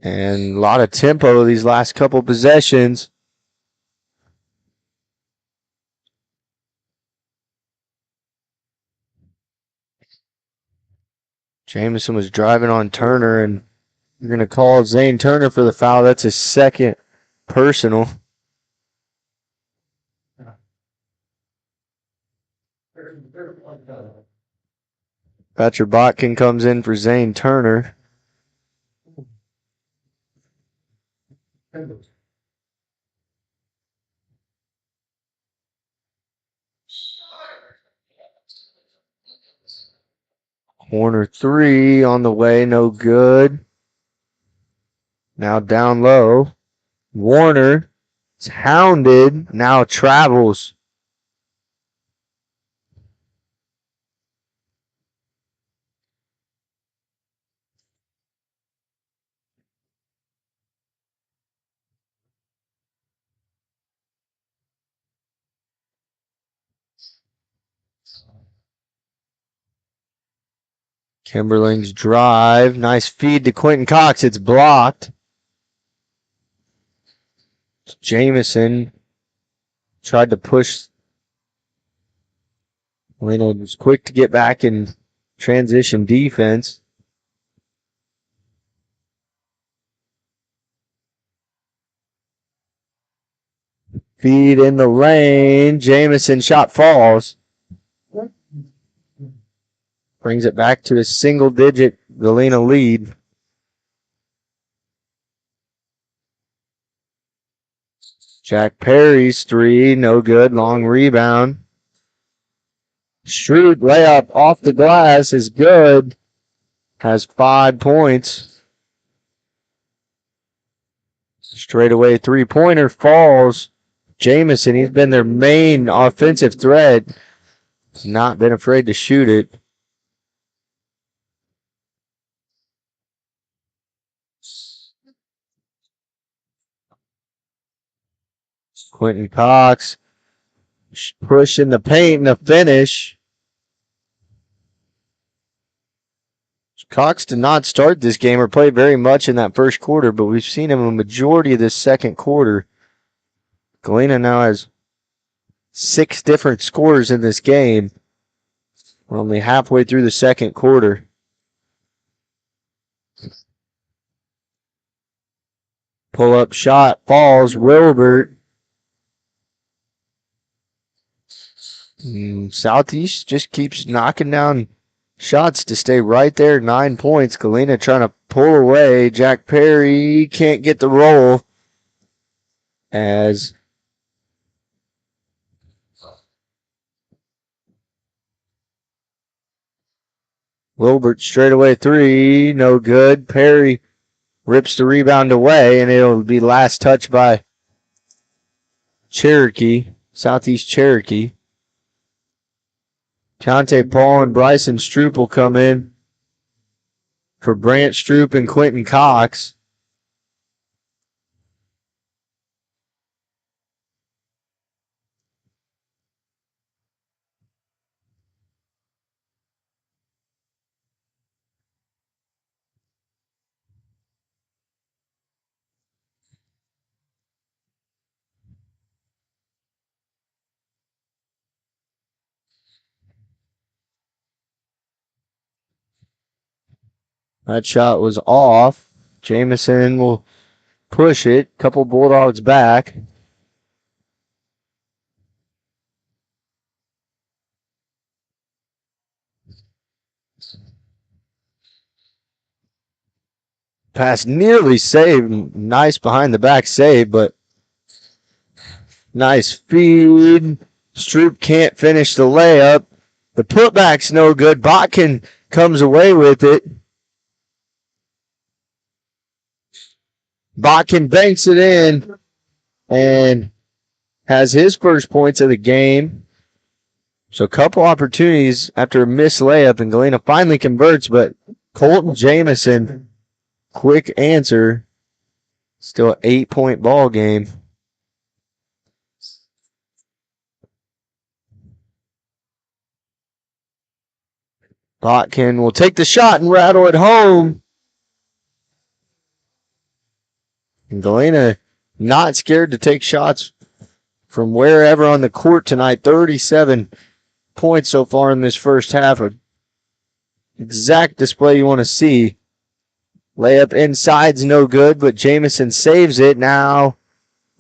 And a lot of tempo these last couple possessions. Jamison was driving on Turner, and you're going to call Zane Turner for the foul. That's his second personal. Patrick Botkin comes in for Zane Turner. Corner 3 on the way, no good. Now down low. Warner is hounded, now travels. Kimberling's drive. Nice feed to Quentin Cox. It's blocked. Jamison tried to push. Leno was quick to get back in transition defense. Feed in the lane. Jamison shot falls. Brings it back to a single-digit Galena lead. Jack Perry's 3, no good. Long rebound. Shrewd layup off the glass is good. Has 5 points. Straightaway three-pointer falls. Jamison, he's been their main offensive threat. Not been afraid to shoot it. Quentin Cox pushing the paint and the finish. Cox did not start this game or play very much in that first quarter, but we've seen him a majority of this second quarter. Galena now has 6 different scorers in this game. We're only halfway through the second quarter. Pull-up shot falls. Wilbert. Southeast just keeps knocking down shots to stay right there. 9 points. Galena trying to pull away. Jack Perry can't get the roll as Wilbert straightaway 3. No good. Perry rips the rebound away, and it'll be last touch by Cherokee, Southeast Cherokee. Keontae Paul and Bryson Stroop will come in for Brant Stroop and Quentin Cox. That shot was off. Jamison will push it. Couple Bulldogs back. Pass nearly saved. Nice behind the back save, but nice feed. Stroop can't finish the layup. The putback's no good. Botkin comes away with it. Botkin banks it in and has his first points of the game. So a couple opportunities after a missed layup, and Galena finally converts, but Colton Jamison, quick answer. Still an 8-point ball game. Botkin will take the shot and rattle it home. And Galena not scared to take shots from wherever on the court tonight. 37 points so far in this first half. An exact display you want to see. Layup inside's no good, but Jamison saves it. Now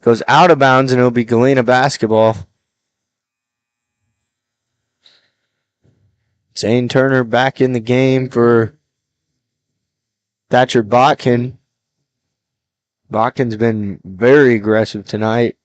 goes out of bounds, and it'll be Galena basketball. Zane Turner back in the game for Thatcher Botkin. Botkin's been very aggressive tonight.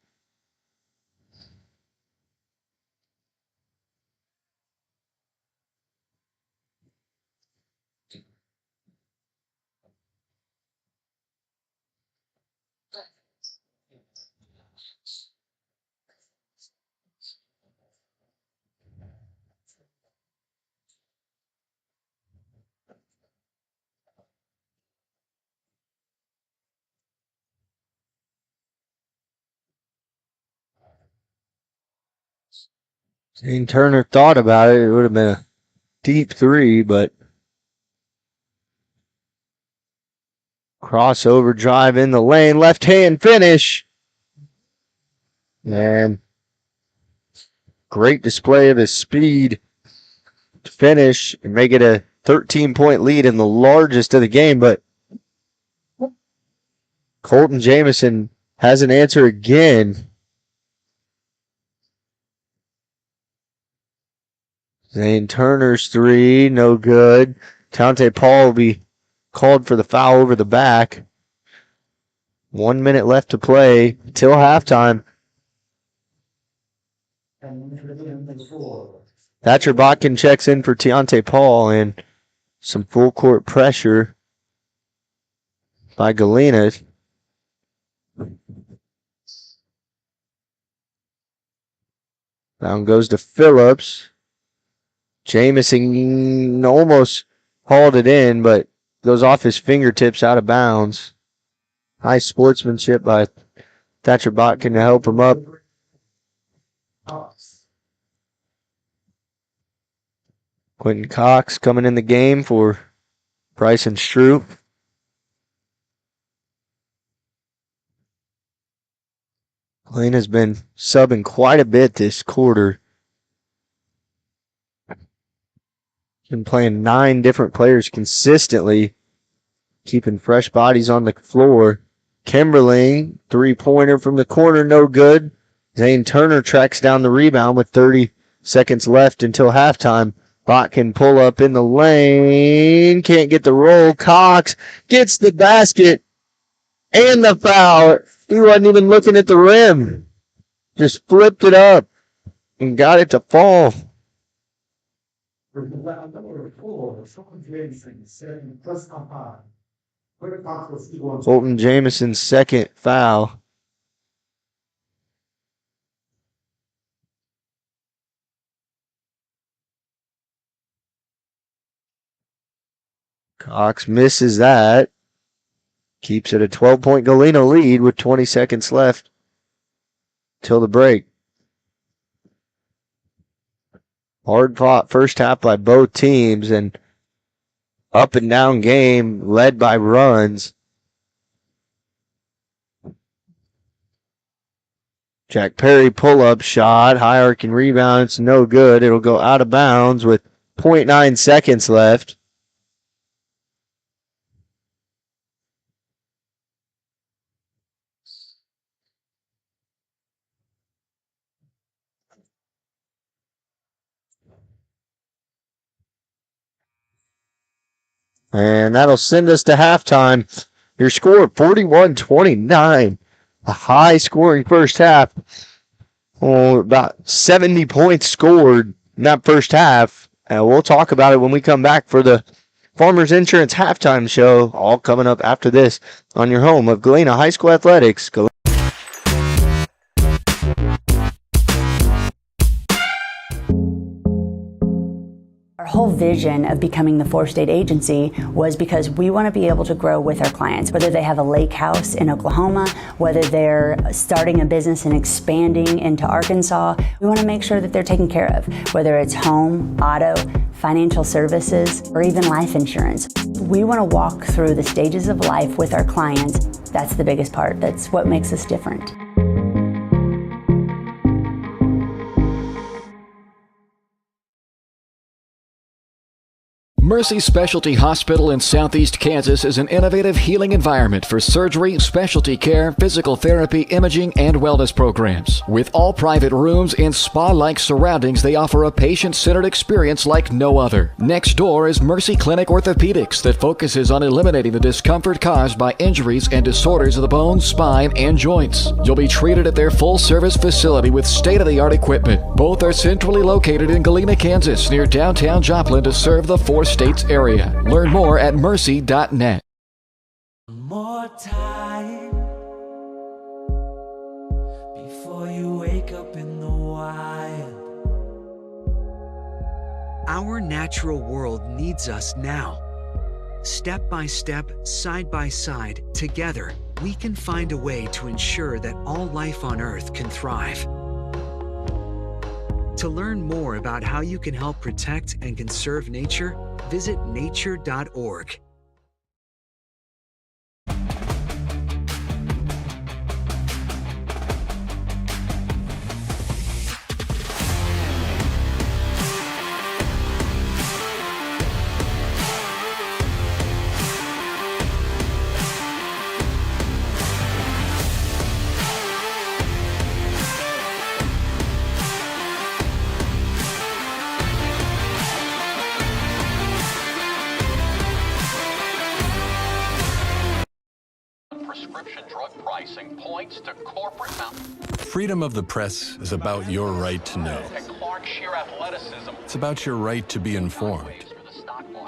Zane Turner thought about it. It would have been a deep three, but crossover drive in the lane. Left hand finish. And great display of his speed to finish and make it a 13-point lead in the largest of the game. But Colton Jamison has an answer again. Zane Turner's three, no good. Tante Paul will be called for the foul over the back. 1 minute left to play till halftime. Thatcher Botkin checks in for Tiante Paul, and some full court pressure by Galena. Down goes to Phillips. Jamison almost hauled it in, but goes off his fingertips out of bounds. Nice sportsmanship by Thatcher Botkin to help him up. Quentin Cox coming in the game for Bryson Stroop. Galena's been subbing quite a bit this quarter. Been playing 9 different players consistently, keeping fresh bodies on the floor. Kimberling, three-pointer from the corner, no good. Zane Turner tracks down the rebound with 30 seconds left until halftime. Botkin pull up in the lane, can't get the roll. Cox gets the basket and the foul. He wasn't even looking at the rim. Just flipped it up and got it to fall. Colton Jamison's second foul. Cox misses that. Keeps it a 12-point Galena lead with 20 seconds left till the break. Hard fought first half by both teams, and up and down game led by runs. Jack Perry pull-up shot, high arcing rebound, it's no good. It'll go out of bounds with 0.9 seconds left. And that'll send us to halftime. Your score 41-29. A high-scoring first half. Oh, about 70 points scored in that first half. And we'll talk about it when we come back for the Farmers Insurance halftime show, all coming up after this on your home of Galena High School Athletics. Our whole vision of becoming the four-state agency was because we want to be able to grow with our clients, whether they have a lake house in Oklahoma, whether they're starting a business and expanding into Arkansas. We want to make sure that they're taken care of, whether it's home, auto, financial services, or even life insurance. We want to walk through the stages of life with our clients. That's the biggest part. That's what makes us different. Mercy Specialty Hospital in Southeast Kansas is an innovative healing environment for surgery, specialty care, physical therapy, imaging, and wellness programs. With all private rooms and spa-like surroundings, they offer a patient-centered experience like no other. Next door is Mercy Clinic Orthopedics that focuses on eliminating the discomfort caused by injuries and disorders of the bones, spine, and joints. You'll be treated at their full-service facility with state-of-the-art equipment. Both are centrally located in Galena, Kansas, near downtown Joplin to serve the four states area. Learn more at mercy.net. More time before you wake up in the wild. Our natural world needs us now. Step by step, side by side, together, we can find a way to ensure that all life on Earth can thrive. To learn more about how you can help protect and conserve nature, visit nature.org. Prescription drug pricing points to corporate Freedom of the press is about your right to know. and Clark sheer athleticism. It's about your right to be informed.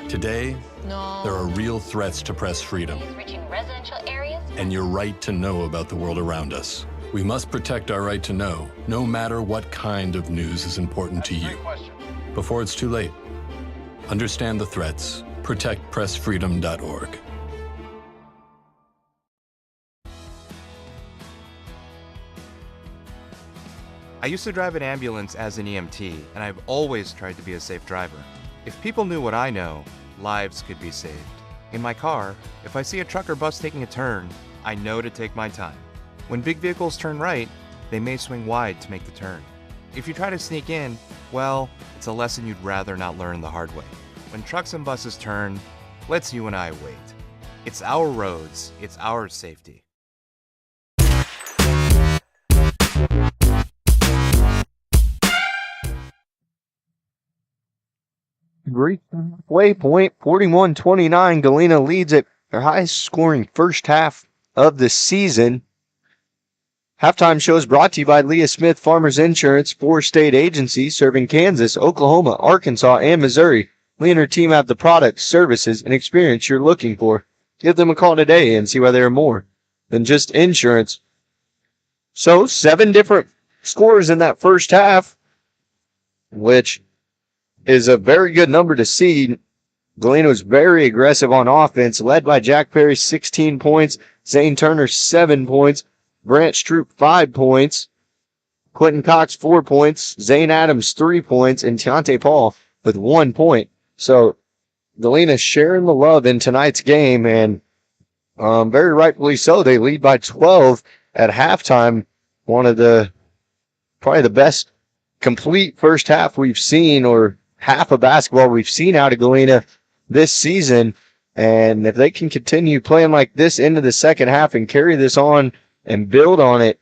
Today, there are real threats to press freedom Reaching residential areas? and your right to know about the world around us. We must protect our right to know, no matter what kind of news is important to you. Before it's too late, understand the threats. ProtectPressFreedom.org. I used to drive an ambulance as an EMT, and I've always tried to be a safe driver. If people knew what I know, lives could be saved. In my car, if I see a truck or bus taking a turn, I know to take my time. When big vehicles turn right, they may swing wide to make the turn. If you try to sneak in, well, it's a lesson you'd rather not learn the hard way. When trucks and buses turn, let's you and I wait. It's our roads, it's our safety. Great waypoint, 41-29. Galena leads at their highest scoring first half of the season. Halftime show is brought to you by Leah Smith Farmers Insurance, four-state agency serving Kansas, Oklahoma, Arkansas, and Missouri. Leah and her team have the products, services, and experience you're looking for. Give them a call today and see why they're more than just insurance. So, 7 different scores in that first half, which is a very good number to see. Galena was very aggressive on offense, led by Jack Perry, 16 points, Zane Turner, 7 points, Brant Stroop, 5 points, Quentin Cox, 4 points, Zane Adams, 3 points, and Deontay Paul with 1 point. So Galena sharing the love in tonight's game, and very rightfully so. They lead by 12 at halftime. One of probably the best complete first half we've seen, or half of basketball we've seen out of Galena this season. And if they can continue playing like this into the second half and carry this on and build on it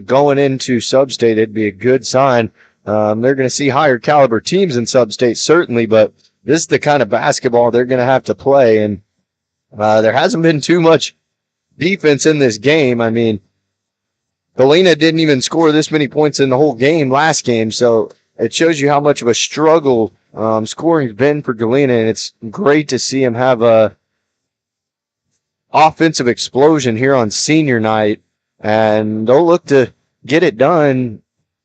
going into Sub-State, it'd be a good sign. They're going to see higher caliber teams in Sub-State, certainly, but this is the kind of basketball they're going to have to play. And there hasn't been too much defense in this game. I mean, Galena didn't even score this many points in the whole game last game, so it shows you how much of a struggle scoring's been for Galena, and it's great to see him have a offensive explosion here on senior night, and they'll look to get it done.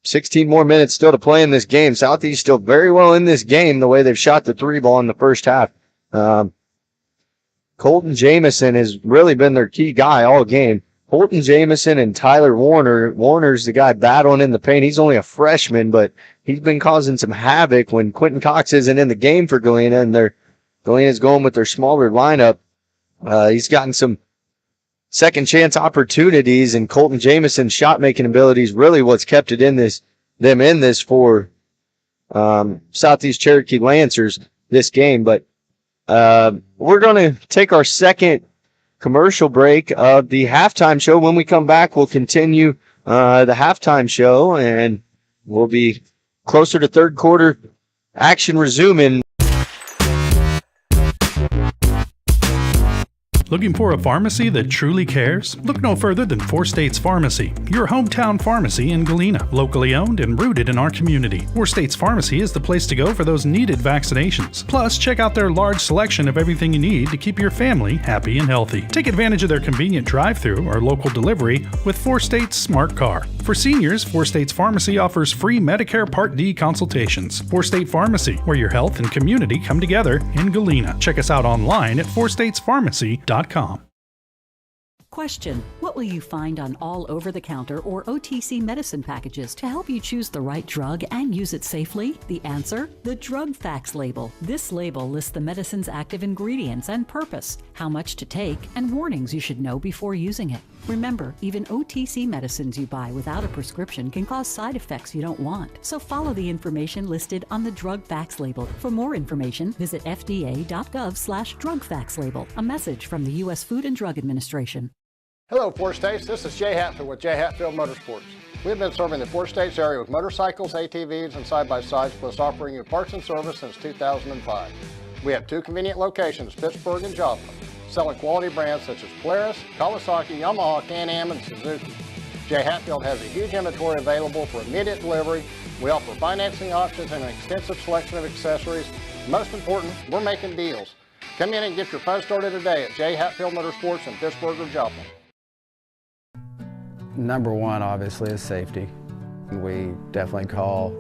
16 more minutes still to play in this game. Southeast still very well in this game the way they've shot the three ball in the first half. Colton Jamison has really been their key guy all game. Colton Jamison and Tyler Warner. Warner's the guy battling in the paint. He's only a freshman, but he's been causing some havoc when Quentin Cox isn't in the game for Galena, and Galena's going with their smaller lineup. He's gotten some second chance opportunities, and Colton Jamison's shot making ability is really what's kept it in this for Southeast Cherokee Lancers this game. But we're going to take our second commercial break of the halftime show. When we come back, we'll continue the halftime show, and we'll be closer to third quarter action resuming. Looking for a pharmacy that truly cares? Look no further than Four States Pharmacy, your hometown pharmacy in Galena, locally owned and rooted in our community. Four States Pharmacy is the place to go for those needed vaccinations. Plus, check out their large selection of everything you need to keep your family happy and healthy. Take advantage of their convenient drive-thru or local delivery with Four States Smart Car. For seniors, Four States Pharmacy offers free Medicare Part D consultations. Four State Pharmacy, where your health and community come together in Galena. Check us out online at fourstatespharmacy.com. Question: what will you find on all over-the-counter or OTC medicine packages to help you choose the right drug and use it safely? The answer: the drug facts label. This label lists the medicine's active ingredients and purpose, how much to take, and warnings you should know before using it. Remember, even OTC medicines you buy without a prescription can cause side effects you don't want. So follow the information listed on the drug facts label. For more information, visit fda.gov/drug facts label. A message from the U.S. Food and Drug Administration. Hello, Four States. This is Jay Hatfield with Jay Hatfield Motorsports. We've been serving the Four States area with motorcycles, ATVs, and side-by-sides, plus offering you parts and service since 2005. We have two convenient locations, Pittsburgh and Joplin, selling quality brands such as Polaris, Kawasaki, Yamaha, Can-Am, and Suzuki. Jay Hatfield has a huge inventory available for immediate delivery. We offer financing options and an extensive selection of accessories. Most important, we're making deals. Come in and get your phone started today at Jay Hatfield Motorsports in Pittsburgh or Joplin. Number one, obviously, is safety. We definitely call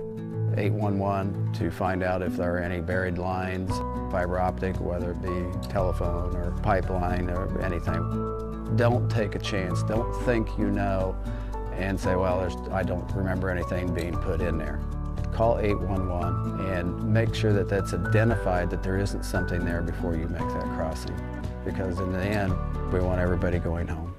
811 to find out if there are any buried lines, fiber optic, whether it be telephone or pipeline or anything. Don't take a chance. Don't think you know and say, well, I don't remember anything being put in there. Call 811 and make sure that that's identified, that there isn't something there before you make that crossing. Because in the end, we want everybody going home.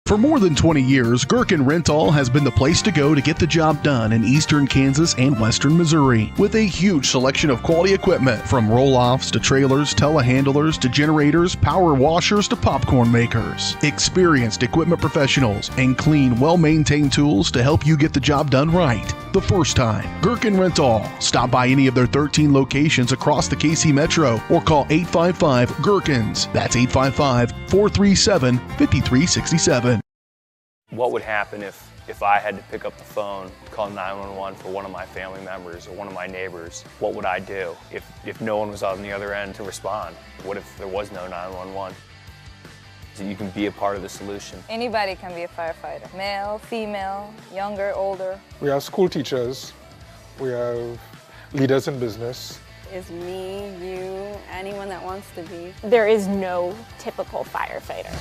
For more than 20 years, Gherkin Rental has been the place to go to get the job done in eastern Kansas and western Missouri. With a huge selection of quality equipment, from roll-offs to trailers, telehandlers to generators, power washers to popcorn makers. Experienced equipment professionals and clean, well-maintained tools to help you get the job done right the first time. Gherkin Rental. Stop by any of their 13 locations across the KC Metro or call 855-GHERKINS. That's 855-437-5367. What would happen if I had to pick up the phone, call 911 for one of my family members or one of my neighbors? What would I do if no one was on the other end to respond? What if there was no 911? So you can be a part of the solution. Anybody can be a firefighter. Male, female, younger, older. We have school teachers. We have leaders in business. Is me, you, anyone that wants to be. There is no typical firefighter.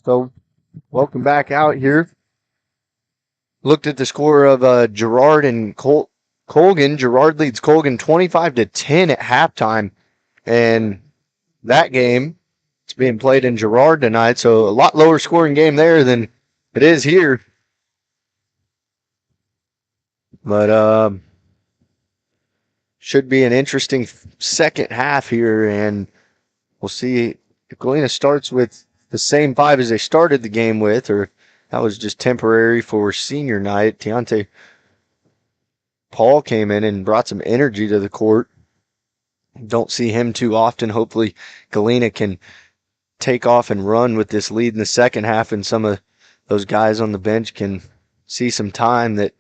So, welcome back out here. Looked at the score of Girard and Colgan. Girard leads Colgan 25-10 at halftime. And that game, it's being played in Girard tonight, so a lot lower scoring game there than it is here. But Should be an interesting second half here, and we'll see if Galena starts with the same five as they started the game with, or that was just temporary for senior night. Deontay Paul came in and brought some energy to the court. Don't see him too often. Hopefully Galena can take off and run with this lead in the second half, and some of those guys on the bench can see some time that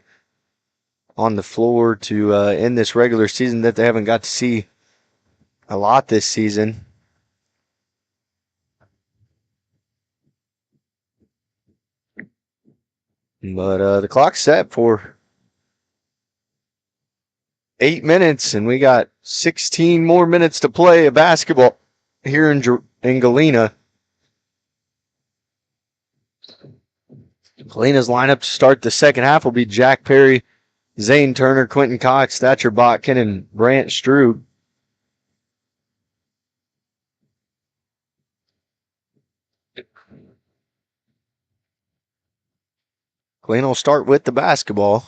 on the floor to end this regular season that they haven't got to see a lot this season. But the clock's set for 8 minutes, and we got 16 more minutes to play of basketball here in Galena. Galena's lineup to start the second half will be Jack Perry, Zane Turner, Quentin Cox, Thatcher Botkin, and Brant Stroop. Galena will start with the basketball.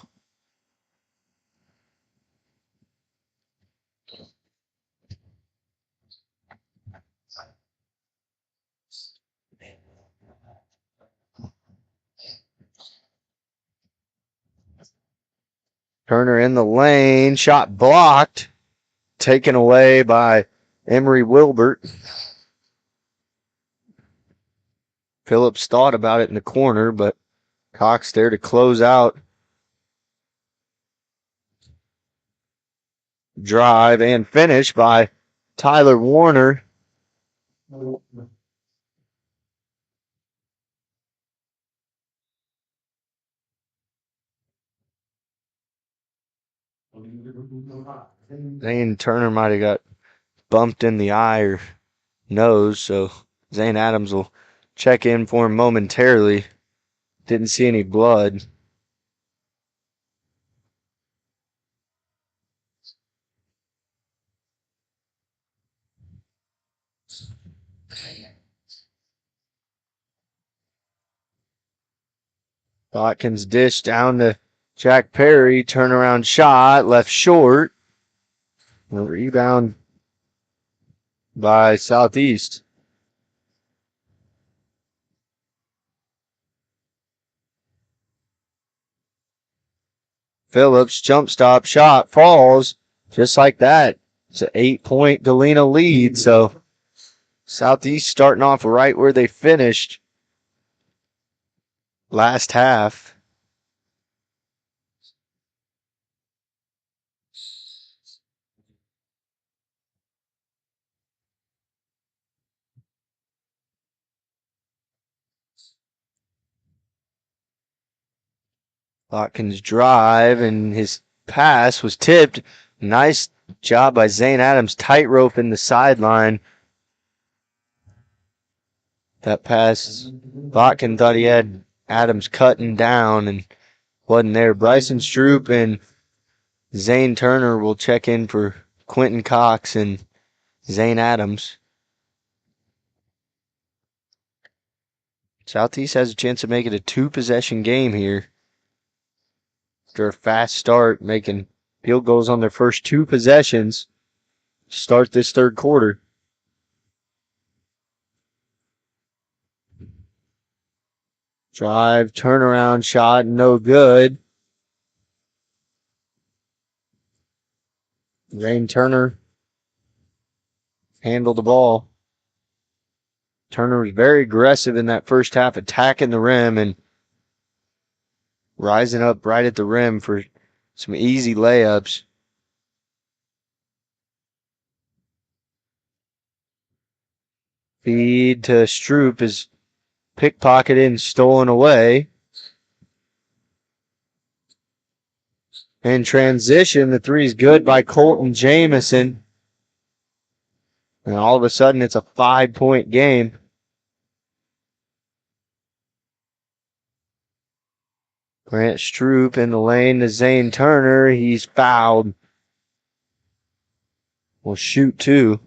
Turner in the lane, shot blocked, taken away by Emery Wilbert. Phillips thought about it in the corner, but Cox there to close out. Drive and finish by Tyler Warner. Zane Turner might have got bumped in the eye or nose, so Zane Adams will check in for him momentarily. Didn't see any blood. Watkins dish down to Jack Perry. Turnaround shot, left short. A rebound by Southeast. Phillips, jump stop shot, falls. Just like that. It's an 8-point Galena lead. So Southeast starting off right where they finished last half. Watkins drive, and his pass was tipped. Nice job by Zane Adams, tightrope in the sideline. That pass, Watkins thought he had Adams cutting down and wasn't there. Bryson Stroop and Zane Turner will check in for Quentin Cox and Zane Adams. Southeast has a chance to make it a 2-possession game here. After a fast start, making field goals on their first 2 possessions to start this third quarter. Drive, turnaround shot, no good. Zane Turner handled the ball. Turner was very aggressive in that first half, attacking the rim and rising up right at the rim for some easy layups. Feed to Stroop is pickpocketed and stolen away. In transition, the three is good by Colton Jamison. And all of a sudden, it's a 5-point game. Grant Stroop in the lane to Zane Turner. He's fouled. Will shoot 2.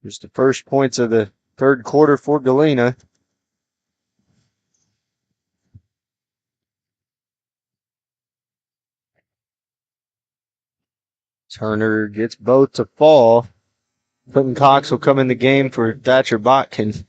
Here's the first points of the third quarter for Galena. Turner gets both to fall. Clinton Cox will come in the game for Thatcher Botkin.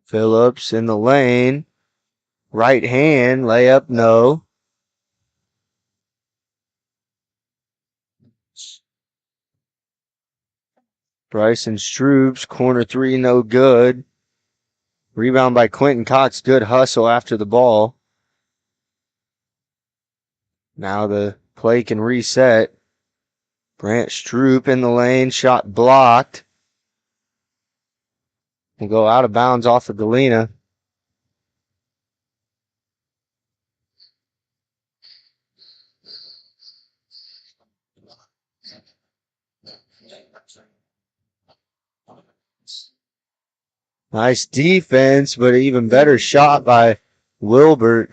Phillips in the lane. Right hand, layup, no. Bryson Stroops, corner three, no good. Rebound by Quentin Cox, good hustle after the ball. Now the play can reset. Brant Stroop in the lane, shot blocked. Will go out of bounds off of Galena. Nice defense, but an even better shot by Wilbert.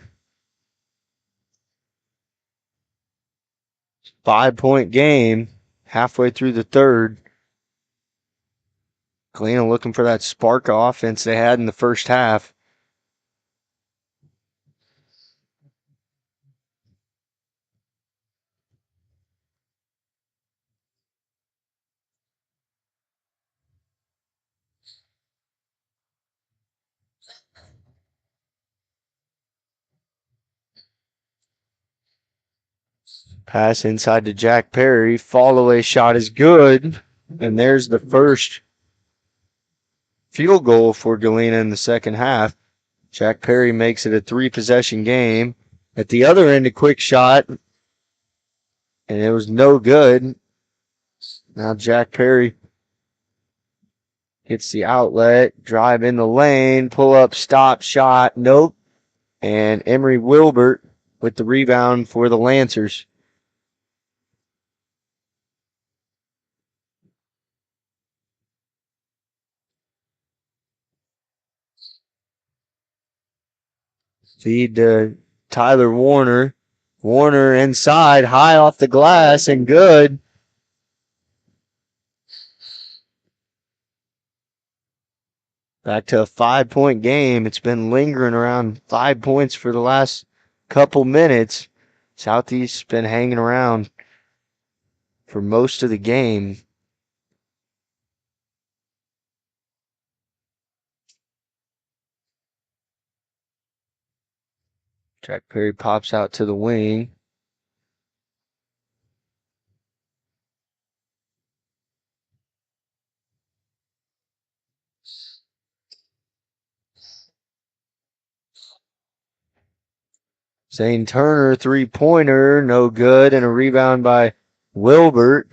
5-point game, halfway through the third. Galena looking for that spark of offense they had in the first half. Pass inside to Jack Perry. Fall away shot is good. And there's the first field goal for Galena in the second half. Jack Perry makes it a 3-possession game. At the other end, a quick shot. And it was no good. Now Jack Perry gets the outlet. Drive in the lane. Pull up, stop, shot. Nope. And Emery Wilbert with the rebound for the Lancers. Feed to Tyler Warner. Warner inside, high off the glass, and good. Back to a 5-point game. It's been lingering around 5 points for the last couple minutes. Southeast's been hanging around for most of the game. Jack Perry pops out to the wing. Zane Turner, three-pointer, no good, and a rebound by Wilbert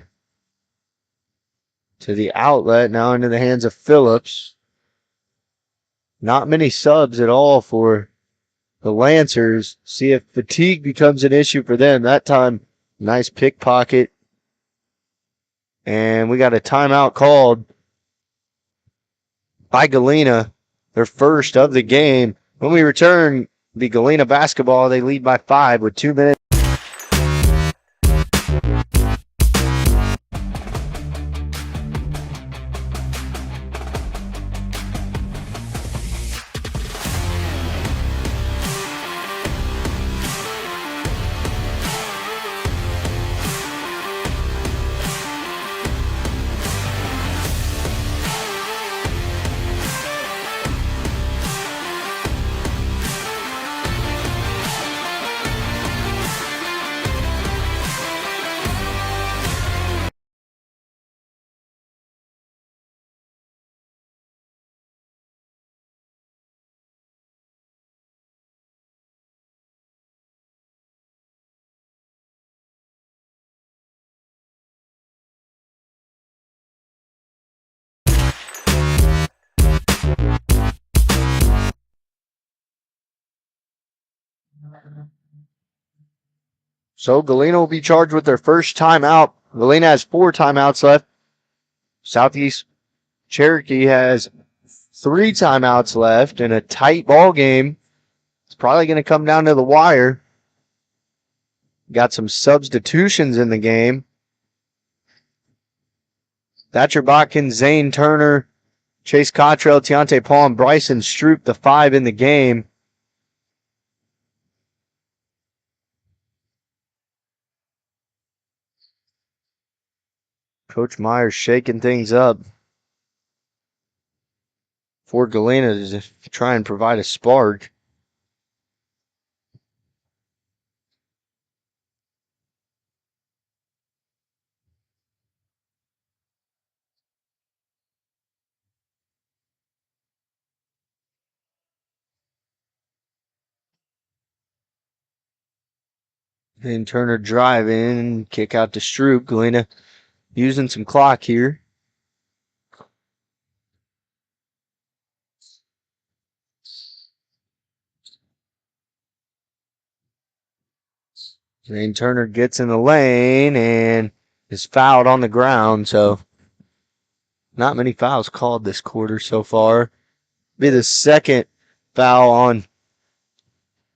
to the outlet, now into the hands of Phillips. Not many subs at all for the Lancers. See if fatigue becomes an issue for them. That time, nice pickpocket. And we got a timeout called by Galena, their first of the game. When we return, the Galena basketball, they lead by 5 with 2 minutes. So Galena will be charged with their first timeout. Galena has 4 timeouts left. Southeast Cherokee has 3 timeouts left in a tight ball game. It's probably going to come down to the wire. Got some substitutions in the game. Thatcher Botkin, Zane Turner, Chase Cottrell, Tiante Paul, and Bryson Stroop, the 5 in the game. Coach Myers shaking things up for Galena to try and provide a spark. Then Turner driving, kick out to Stroop. Galena using some clock here. Zane Turner gets in the lane and is fouled on the ground. So not many fouls called this quarter so far. Be the second foul on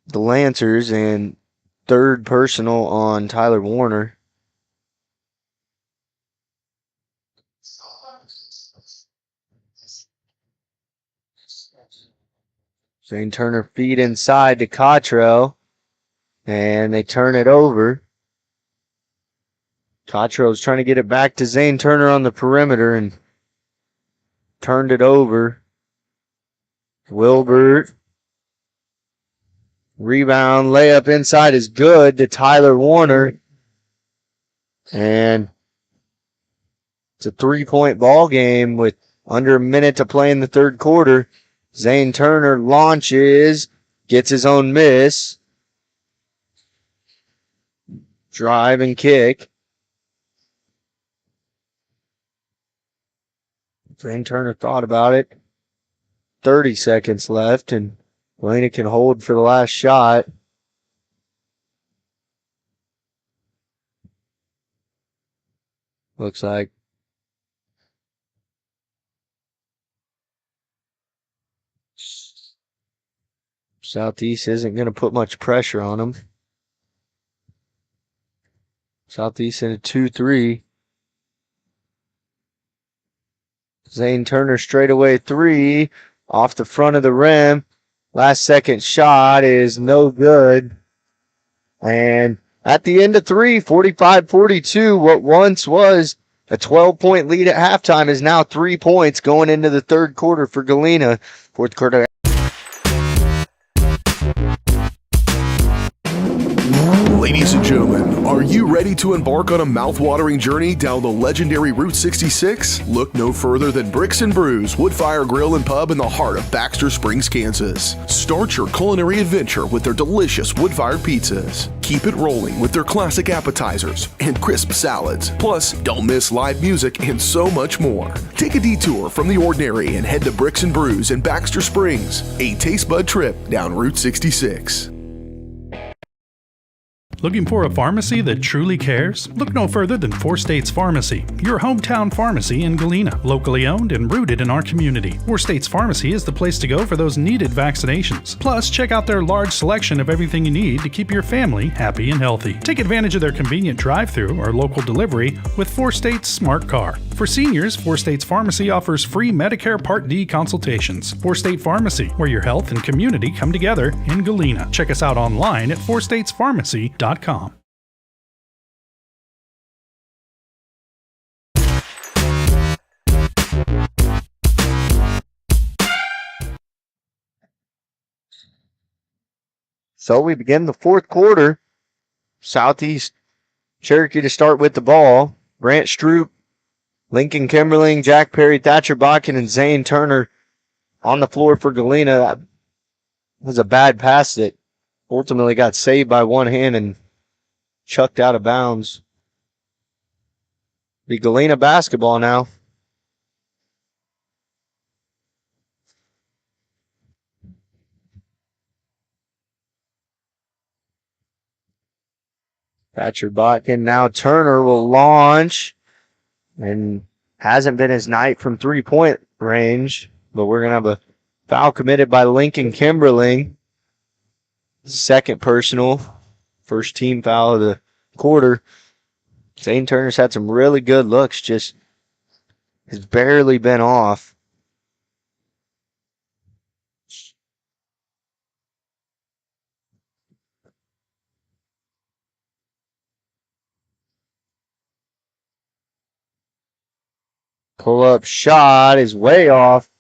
the Lancers and third personal on Tyler Warner. Zane Turner feed inside to Cottrell, and they turn it over. Cottrell's trying to get it back to Zane Turner on the perimeter and turned it over. Wilbert. Rebound, layup inside is good to Tyler Warner. And it's a 3-point ball game with under a minute to play in the third quarter. Zane Turner launches, gets his own miss. Drive and kick. Zane Turner thought about it. 30 seconds left, and Galena can hold for the last shot. Looks like Southeast isn't going to put much pressure on them. Southeast in a 2-3. Zane Turner straightaway 3 off the front of the rim. Last second shot is no good. And at the end of 3, 45-42, what once was a 12-point lead at halftime is now 3 points going into the third quarter for Galena. Fourth quarter. Ladies and gentlemen, are you ready to embark on a mouth-watering journey down the legendary Route 66? Look no further than Bricks and Brews Woodfire Grill and Pub in the heart of Baxter Springs, Kansas. Start your culinary adventure with their delicious wood-fired pizzas. Keep it rolling with their classic appetizers and crisp salads. Plus, don't miss live music and so much more. Take a detour from the ordinary and head to Bricks and Brews in Baxter Springs, a taste bud trip down Route 66. Looking for a pharmacy that truly cares? Look no further than 4 States Pharmacy, your hometown pharmacy in Galena. Locally owned and rooted in our community, 4 States Pharmacy is the place to go for those needed vaccinations. Plus, check out their large selection of everything you need to keep your family happy and healthy. Take advantage of their convenient drive-thru or local delivery with 4 States Smart Car. For seniors, 4 States Pharmacy offers free Medicare Part D consultations. 4 State Pharmacy, where your health and community come together in Galena. Check us out online at 4statespharmacy.com. So we begin the fourth quarter. Southeast Cherokee to start with the ball. Brant Stroop, Lincoln Kimberling, Jack Perry, Thatcher Botkin, and Zane Turner on the floor for Galena. That was a bad pass that ultimately got saved by one hand and chucked out of bounds. Be Galena basketball now. Thatcher Botkin. Now Turner will launch. And hasn't been his night from 3-point range. But we're going to have a foul committed by Lincoln Kimberling. Second personal. First team foul of the quarter. Zane Turner's had some really good looks. Just has barely been off. Pull-up shot is way off.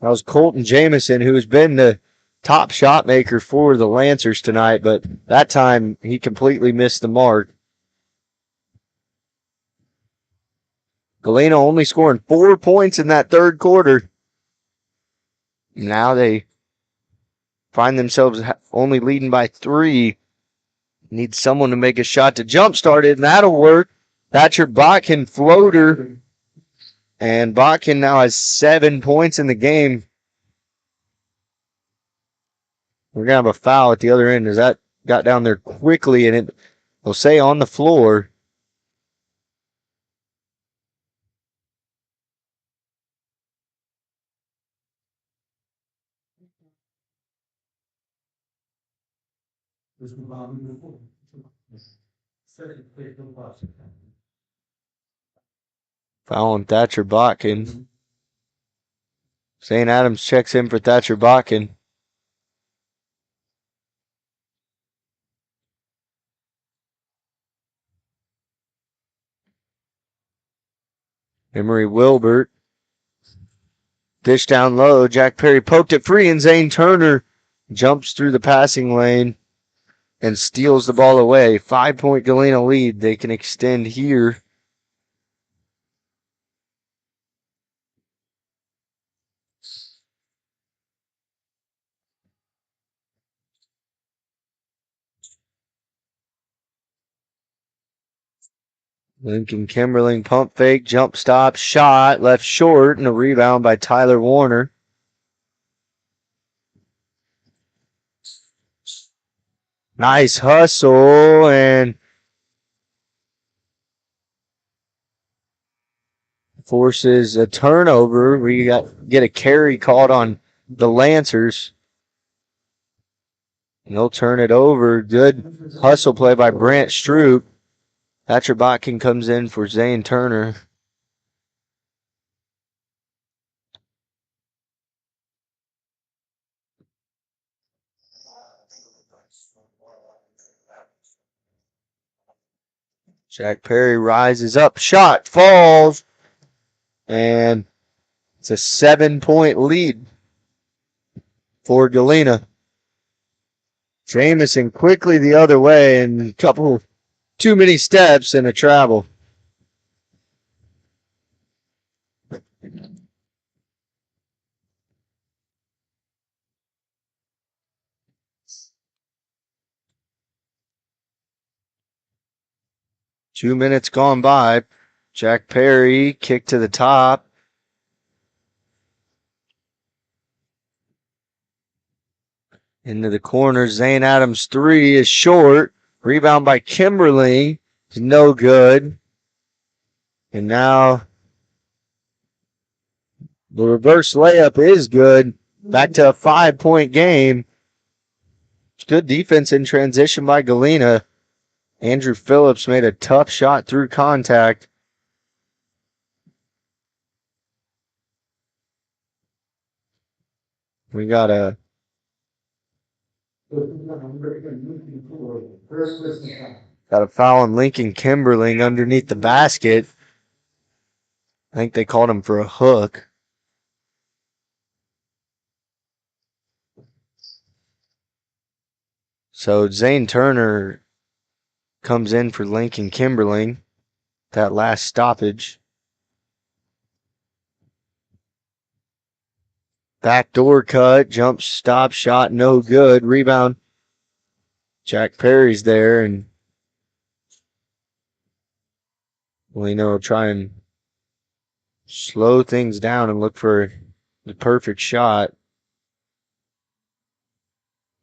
That was Colton Jamison, who has been the top shot maker for the Lancers tonight, but that time he completely missed the mark. Galena only scoring 4 points in that third quarter. Now they find themselves only leading by 3. Need someone to make a shot to jumpstart it, and that'll work. Thatcher Botkin floater. And Botkin now has 7 points in the game. We're going to have a foul at the other end as that got down there quickly, and it will say on the floor. Fouling Thatcher Botkin. St. Adams checks in for Thatcher Botkin. Emery Wilbert. Dish down low. Jack Perry poked it free, and Zane Turner jumps through the passing lane and steals the ball away. 5-point Galena lead. They can extend here. Lincoln Kimberling pump fake, jump stop, shot, left short, and a rebound by Tyler Warner. Nice hustle, and forces a turnover. We get a carry called on the Lancers. And they'll turn it over. Good hustle play by Brant Stroop. Thatcher Botkin comes in for Zane Turner. Jack Perry rises up, shot falls, and it's a 7-point lead for Galena. Jamison quickly the other way, and too many steps and a travel. Two minutes gone by. Jack Perry kick to the top. Into the corner. Zane Adams 3 is short. Rebound by Kimberly. Is no good. And now the reverse layup is good. Back to a 5-point game. Good defense in transition by Galena. Andrew Phillips made a tough shot through contact. We got a foul on Lincoln Kimberling underneath the basket. I think they called him for a hook. So Zane Turner comes in for Lincoln Kimberling. That last stoppage. Backdoor cut, jump stop, shot, no good. Rebound. Jack Perry's there, and Galena will try and slow things down and look for the perfect shot.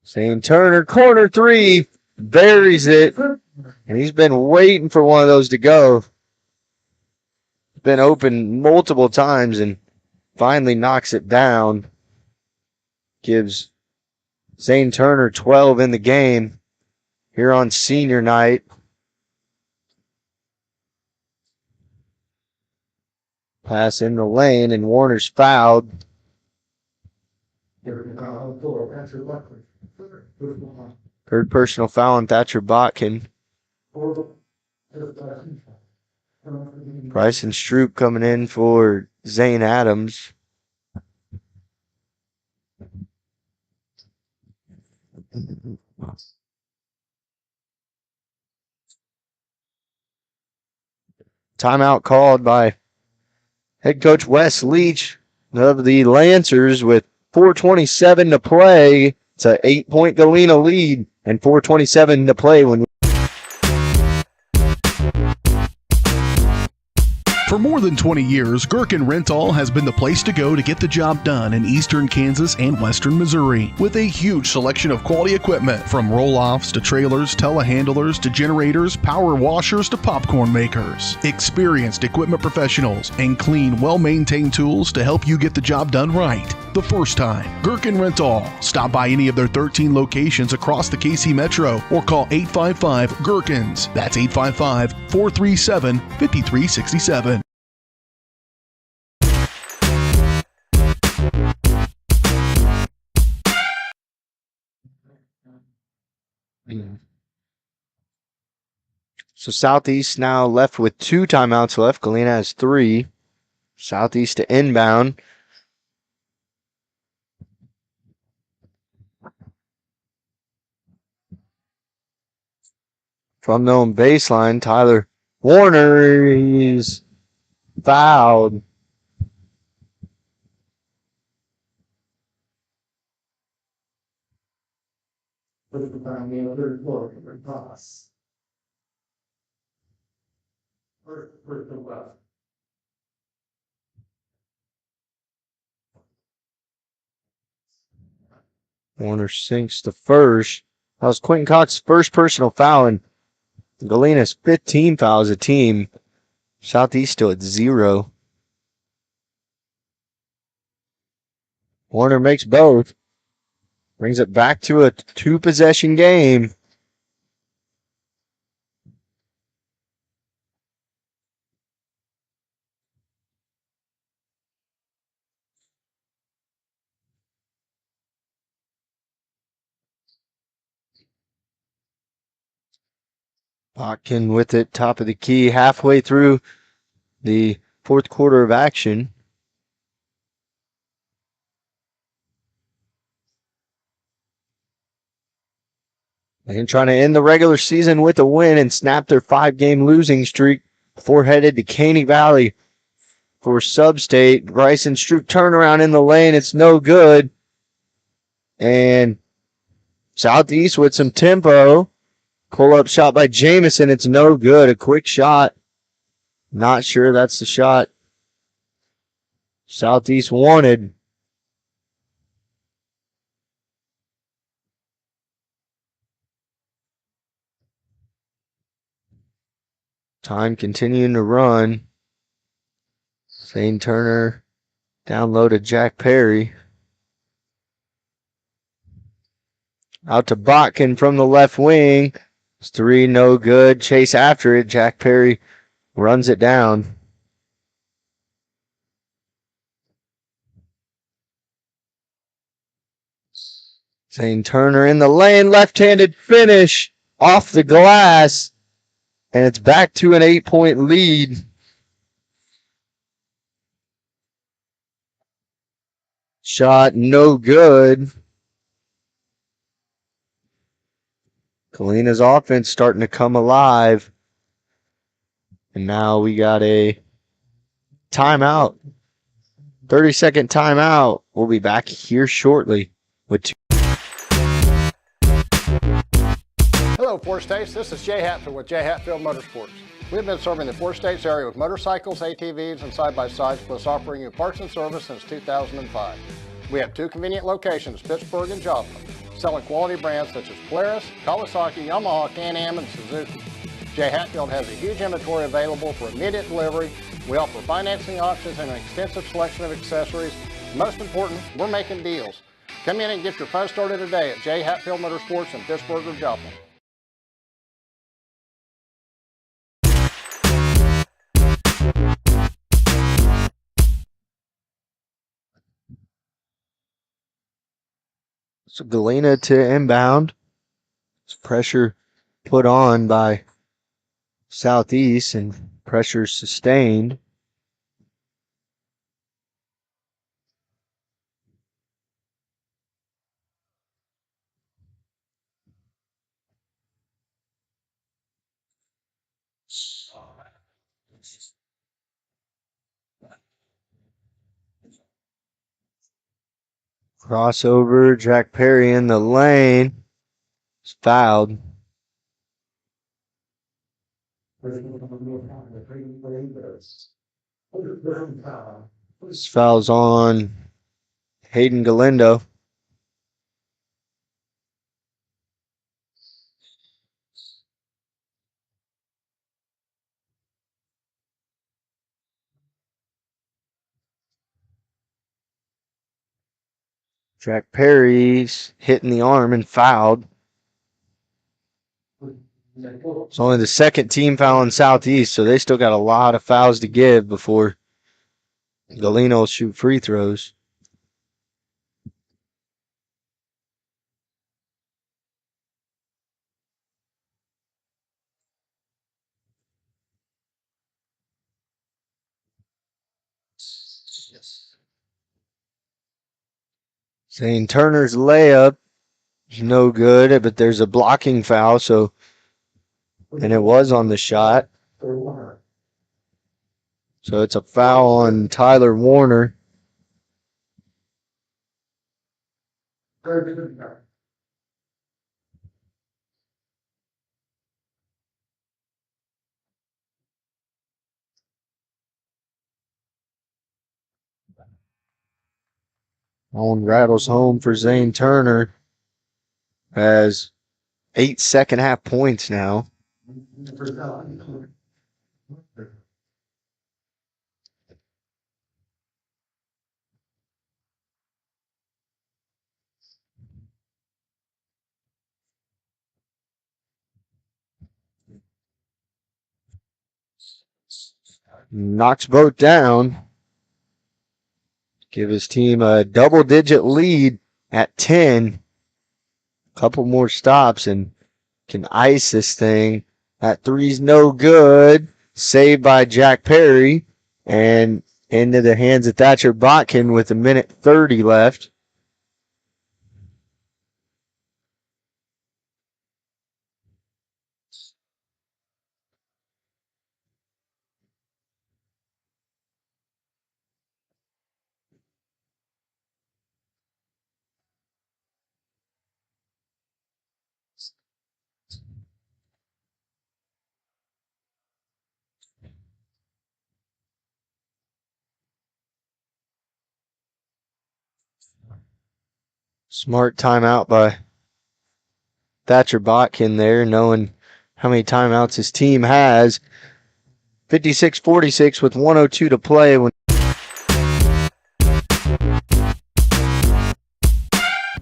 Zane Turner, corner 3. buries it, and he's been waiting for one of those to go. Been open multiple times and finally knocks it down. Gives Zane Turner 12 in the game here on senior night. Pass in the lane, and Warner's fouled. Third personal foul on Thatcher Botkin. Bryson Stroop coming in for Zane Adams. Timeout called by head coach Wes Leach of the Lancers with 4:27 to play. It's an 8-point Galena lead and 4:27 to play when For more than 20 years, Gherkin Rental has been the place to go to get the job done in eastern Kansas and western Missouri. With a huge selection of quality equipment, from roll-offs to trailers, telehandlers to generators, power washers to popcorn makers. Experienced equipment professionals and clean, well-maintained tools to help you get the job done right the first time. Gherkin Rental. Stop by any of their 13 locations across the KC Metro or call 855-GHERKINS. That's 855-437-5367. So Southeast now left with 2 timeouts left. Galena has 3. Southeast to inbound. From the own baseline, Tyler Warner is fouled. Warner sinks the first. That was Quentin Cox's first personal foul, and Galena's 15 fouls a team. Southeast still at 0. Warner makes both. Brings it back to a 2-possession game. Botkin with it, top of the key, halfway through the fourth quarter of action. And trying to end the regular season with a win and snap their 5-game losing streak before headed to Caney Valley for Sub-State. Bryson Stroop turnaround in the lane. It's no good. And Southeast with some tempo. Pull-up shot by Jamison. It's no good. A quick shot. Not sure that's the shot Southeast wanted. Time continuing to run. Zane Turner down low to Jack Perry. Out to Botkin from the left wing. It's 3, no good. Chase after it. Jack Perry runs it down. Zane Turner in the lane. Left-handed finish off the glass. And it's back to an 8-point lead. Shot no good. Galena's offense starting to come alive. And now we got a timeout. 30-second timeout. We'll be back here shortly with 2. Hello, Four States. This is Jay Hatfield with Jay Hatfield Motorsports. We've been serving the Four States area with motorcycles, ATVs, and side-by-sides, plus offering you parts and service since 2005. We have 2 convenient locations, Pittsburgh and Joplin. selling quality brands such as Polaris, Kawasaki, Yamaha, Can-Am, and Suzuki. J. Hatfield has a huge inventory available for immediate delivery. We offer financing options and an extensive selection of accessories. Most important, we're making deals. Come in and get your fun started today at J. Hatfield Motorsports in Pittsburgh or Joplin. So Galena to inbound. Pressure put on by Southeast and pressure sustained. Crossover, Jack Perry in the lane. It's fouled. This foul's on Hayden Galindo. Jack Perry's hitting the arm and fouled. It's only the second team foul in Southeast, so they still got a lot of fouls to give before Galena will shoot free throws. Zane Turner's layup is no good, but there's a blocking foul, so and it was on the shot. So it's a foul on Tyler Warner. On rattles home for Zane Turner. Has 8 second half points now. Knocks both down. Give his team a double-digit lead at 10. Couple more stops and can ice this thing. That three's no good. Saved by Jack Perry. And into the hands of Thatcher Botkin with 1:30 left. Smart timeout by Thatcher Botkin there, knowing how many timeouts his team has. 56-46 with 1:02 to play.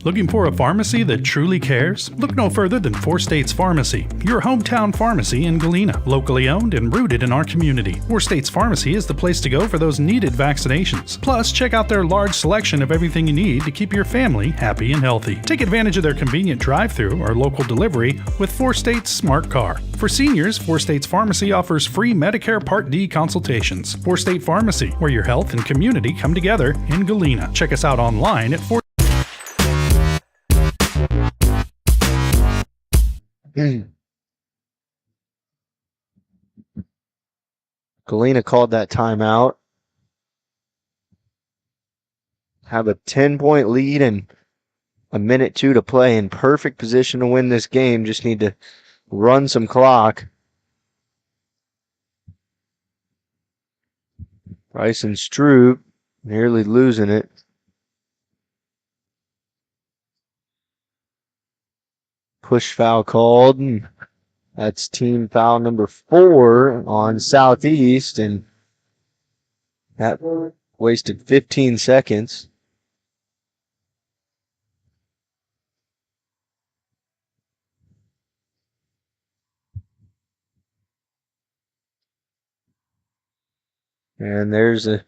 Looking for a pharmacy that truly cares? Look no further than Four States Pharmacy, your hometown pharmacy in Galena, locally owned and rooted in our community. Four States Pharmacy is the place to go for those needed vaccinations. Plus, check out their large selection of everything you need to keep your family happy and healthy. Take advantage of their convenient drive-thru or local delivery with Four States Smart Car. For seniors, Four States Pharmacy offers free Medicare Part D consultations. Four State Pharmacy, where your health and community come together in Galena. Check us out online at Galena called that timeout. Have a 10-point lead and 1:02 to play. In perfect position to win this game. Just need to run some clock. Bryson Stroop nearly losing it. Push foul called. And that's team foul number 4 on Southeast, and that wasted 15 seconds. And there's a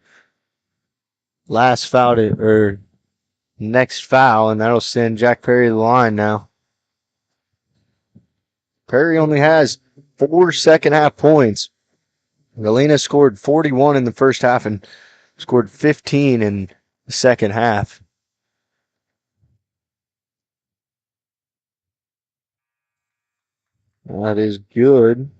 last foul or next foul, and that'll send Jack Perry to the line now. Perry only has 4 second half points. Galena scored 41 in the first half and scored 15 in the second half. That is good.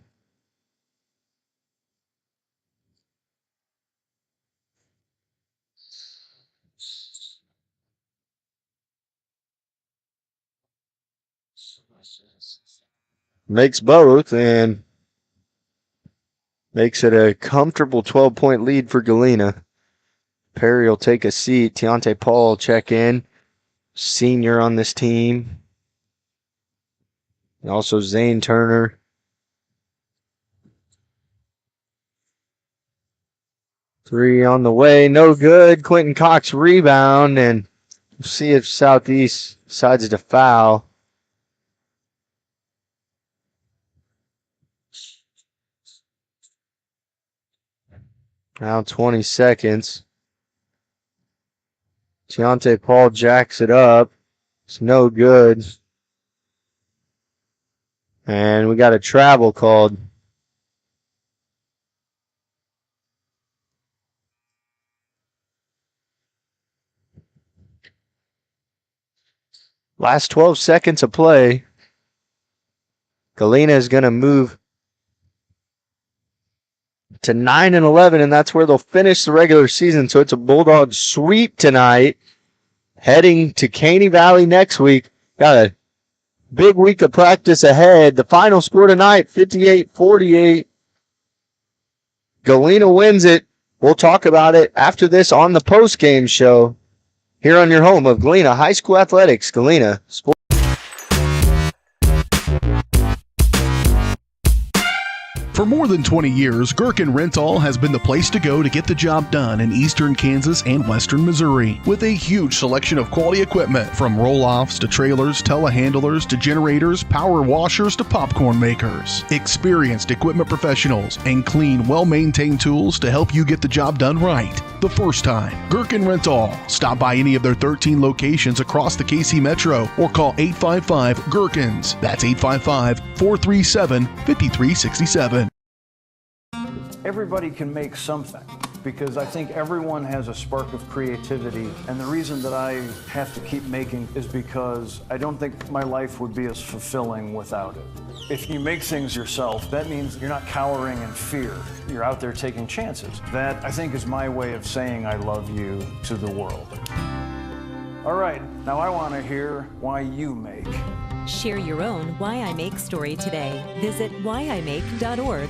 Makes both and makes it a comfortable 12-point lead for Galena. Perry will take a seat. Tiante Paul will check in. Senior on this team. And also Zane Turner. Three on the way. No good. Quentin Cox rebound, and we'll see if Southeast decides to foul. Now 20 seconds. Tiante Paul jacks it up. It's no good. And we got a travel called. Last 12 seconds of play. Galena is going to move to 9-11, and that's where they'll finish the regular season. So it's a Bulldogs sweep tonight. Heading to Caney Valley next week. Got a big week of practice ahead. The final score tonight, 58-48. Galena wins it. We'll talk about it after this on the post-game show here on your home of Galena High School Athletics, Galena Sports. For more than 20 years, Gherkin Rental has been the place to go to get the job done in eastern Kansas and western Missouri. With a huge selection of quality equipment, from roll-offs to trailers, telehandlers to generators, power washers to popcorn makers. Experienced equipment professionals and clean, well-maintained tools to help you get the job done right the first time. Gherkin Rental. Stop by any of their 13 locations across the KC Metro or call 855-GHERKINS. That's 855-437-5367. Everybody can make something, because I think everyone has a spark of creativity, and the reason that I have to keep making is because I don't think my life would be as fulfilling without it. If you make things yourself, that means you're not cowering in fear. You're out there taking chances. That, I think, is my way of saying I love you to the world. All right, now I want to hear why you make. Share your own Why I Make story today. Visit whyimake.org.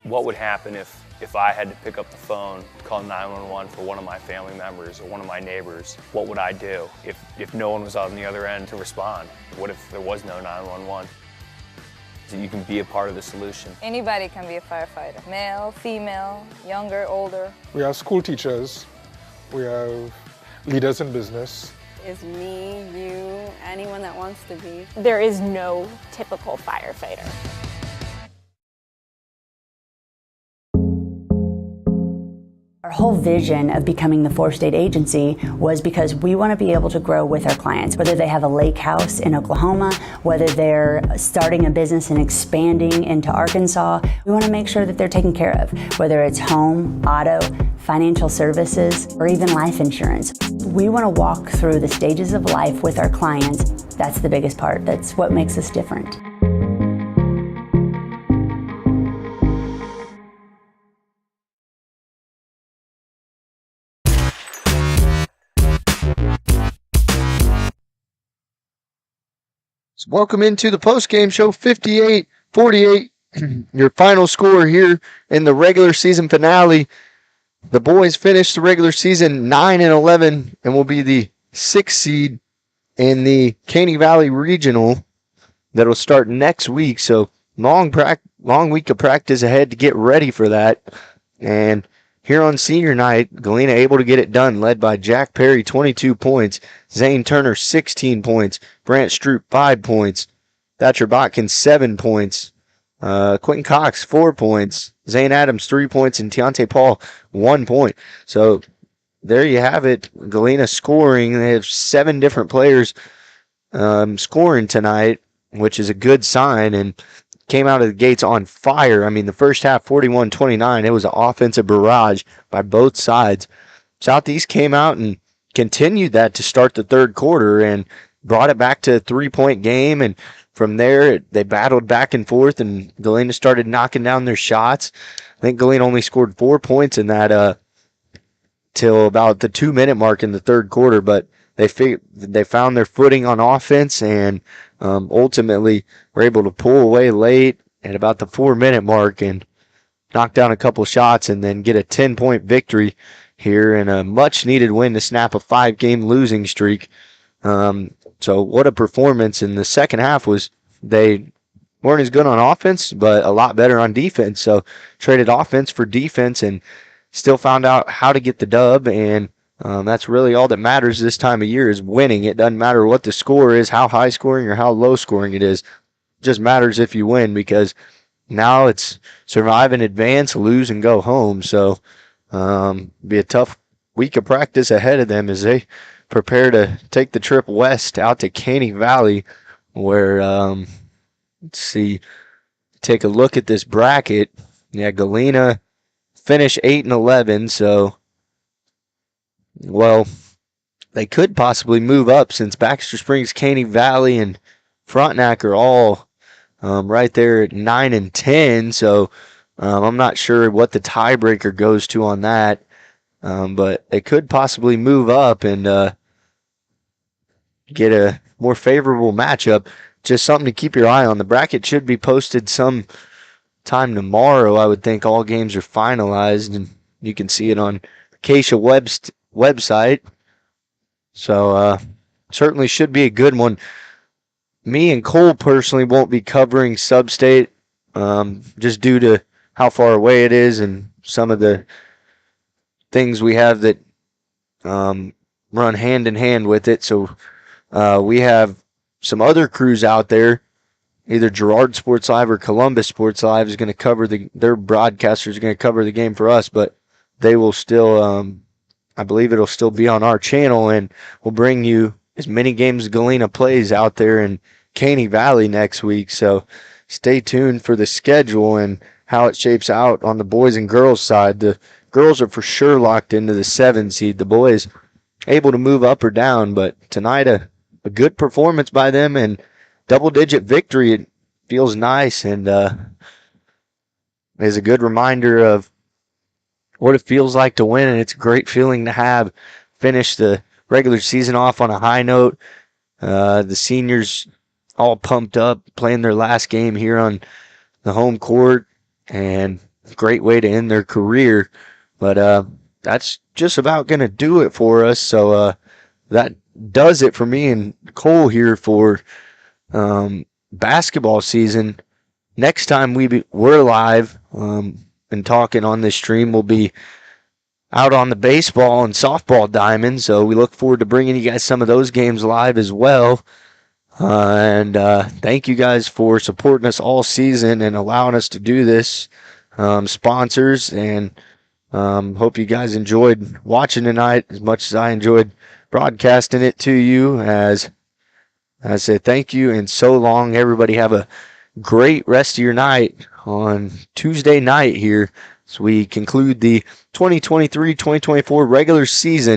What would happen if I had to pick up the phone, call 911 for one of my family members or one of my neighbors? What would I do if no one was on the other end to respond? What if there was no 911? So you can be a part of the solution. Anybody can be a firefighter. Male, female, younger, older. We have school teachers. We have leaders in business. Is me, you, anyone that wants to be. There is no typical firefighter. Our whole vision of becoming the 4-state agency was because we want to be able to grow with our clients, whether they have a lake house in Oklahoma, whether they're starting a business and expanding into Arkansas. We want to make sure that they're taken care of, whether it's home, auto, financial services, or even life insurance. We want to walk through the stages of life with our clients. That's the biggest part. That's what makes us different. Welcome into the post-game show, 58-48. Your final score here in the regular season finale. The boys finished the regular season 9-11 and will be the 6th seed in the Caney Valley Regional that'll start next week. So long week of practice ahead to get ready for that. And here on senior night, Galena able to get it done, led by Jack Perry, 22 points, Zane Turner, 16 points, Brant Stroop, 5 points, Thatcher Botkin, 7 points, Quentin Cox, 4 points, Zane Adams, 3 points, and Deontay Paul, 1 point. So there you have it. Galena scoring. They have 7 different players scoring tonight, which is a good sign, and came out of the gates on fire. I mean, the first half, 41-29, it was an offensive barrage by both sides. Southeast came out and continued that to start the third quarter and brought it back to a 3-point game, and from there, they battled back and forth, and Galena started knocking down their shots. I think Galena only scored 4 points in that till about the 2-minute mark in the third quarter, but they found their footing on offense and ultimately were able to pull away late at about the 4-minute mark and knock down a couple shots and then get a 10-point victory here in a much-needed win to snap a 5-game losing streak. So what a performance. In the second half was they weren't as good on offense, but a lot better on defense. So traded offense for defense and still found out how to get the dub, and that's really all that matters this time of year is winning. It doesn't matter what the score is, how high scoring or how low scoring it is. It just matters if you win, because now it's survive and advance, lose and go home. So be a tough week of practice ahead of them as they prepare to take the trip west out to Caney Valley, where let's see, take a look at this bracket. Yeah, Galena finish 8-11, so well, they could possibly move up since Baxter Springs, Caney Valley, and Frontenac are all right there at 9-10. So I'm not sure what the tiebreaker goes to on that, but they could possibly move up and get a more favorable matchup. Just something to keep your eye on. The bracket should be posted some time tomorrow. I would think all games are finalized, and you can see it on Acacia website. So certainly should be a good one. Me and Cole personally won't be covering Sub-State just due to how far away it is and some of the things we have that run hand in hand with it. So we have some other crews out there. Either Girard Sports Live or Columbus Sports Live is going to cover their broadcasters are going to cover the game for us, but they will still, I believe it'll still be on our channel, and we'll bring you as many games as Galena plays out there in Caney Valley next week. So stay tuned for the schedule and how it shapes out on the boys and girls side. The girls are for sure locked into the 7 seed. The boys able to move up or down, but tonight a good performance by them and double-digit victory. It feels nice and is a good reminder of what it feels like to win, and it's a great feeling to have finished the regular season off on a high note. The seniors all pumped up, playing their last game here on the home court, and great way to end their career. But that's just about going to do it for us. So that does it for me and Cole here for basketball season. Next time we're live and talking on this stream, we'll be out on the baseball and softball diamond. So we look forward to bringing you guys some of those games live as well. And thank you guys for supporting us all season and allowing us to do this. Sponsors, and hope you guys enjoyed watching tonight as much as I enjoyed broadcasting it to you. As I said, thank you and so long. Everybody have a great rest of your night on Tuesday night here as we conclude the 2023-2024 regular season.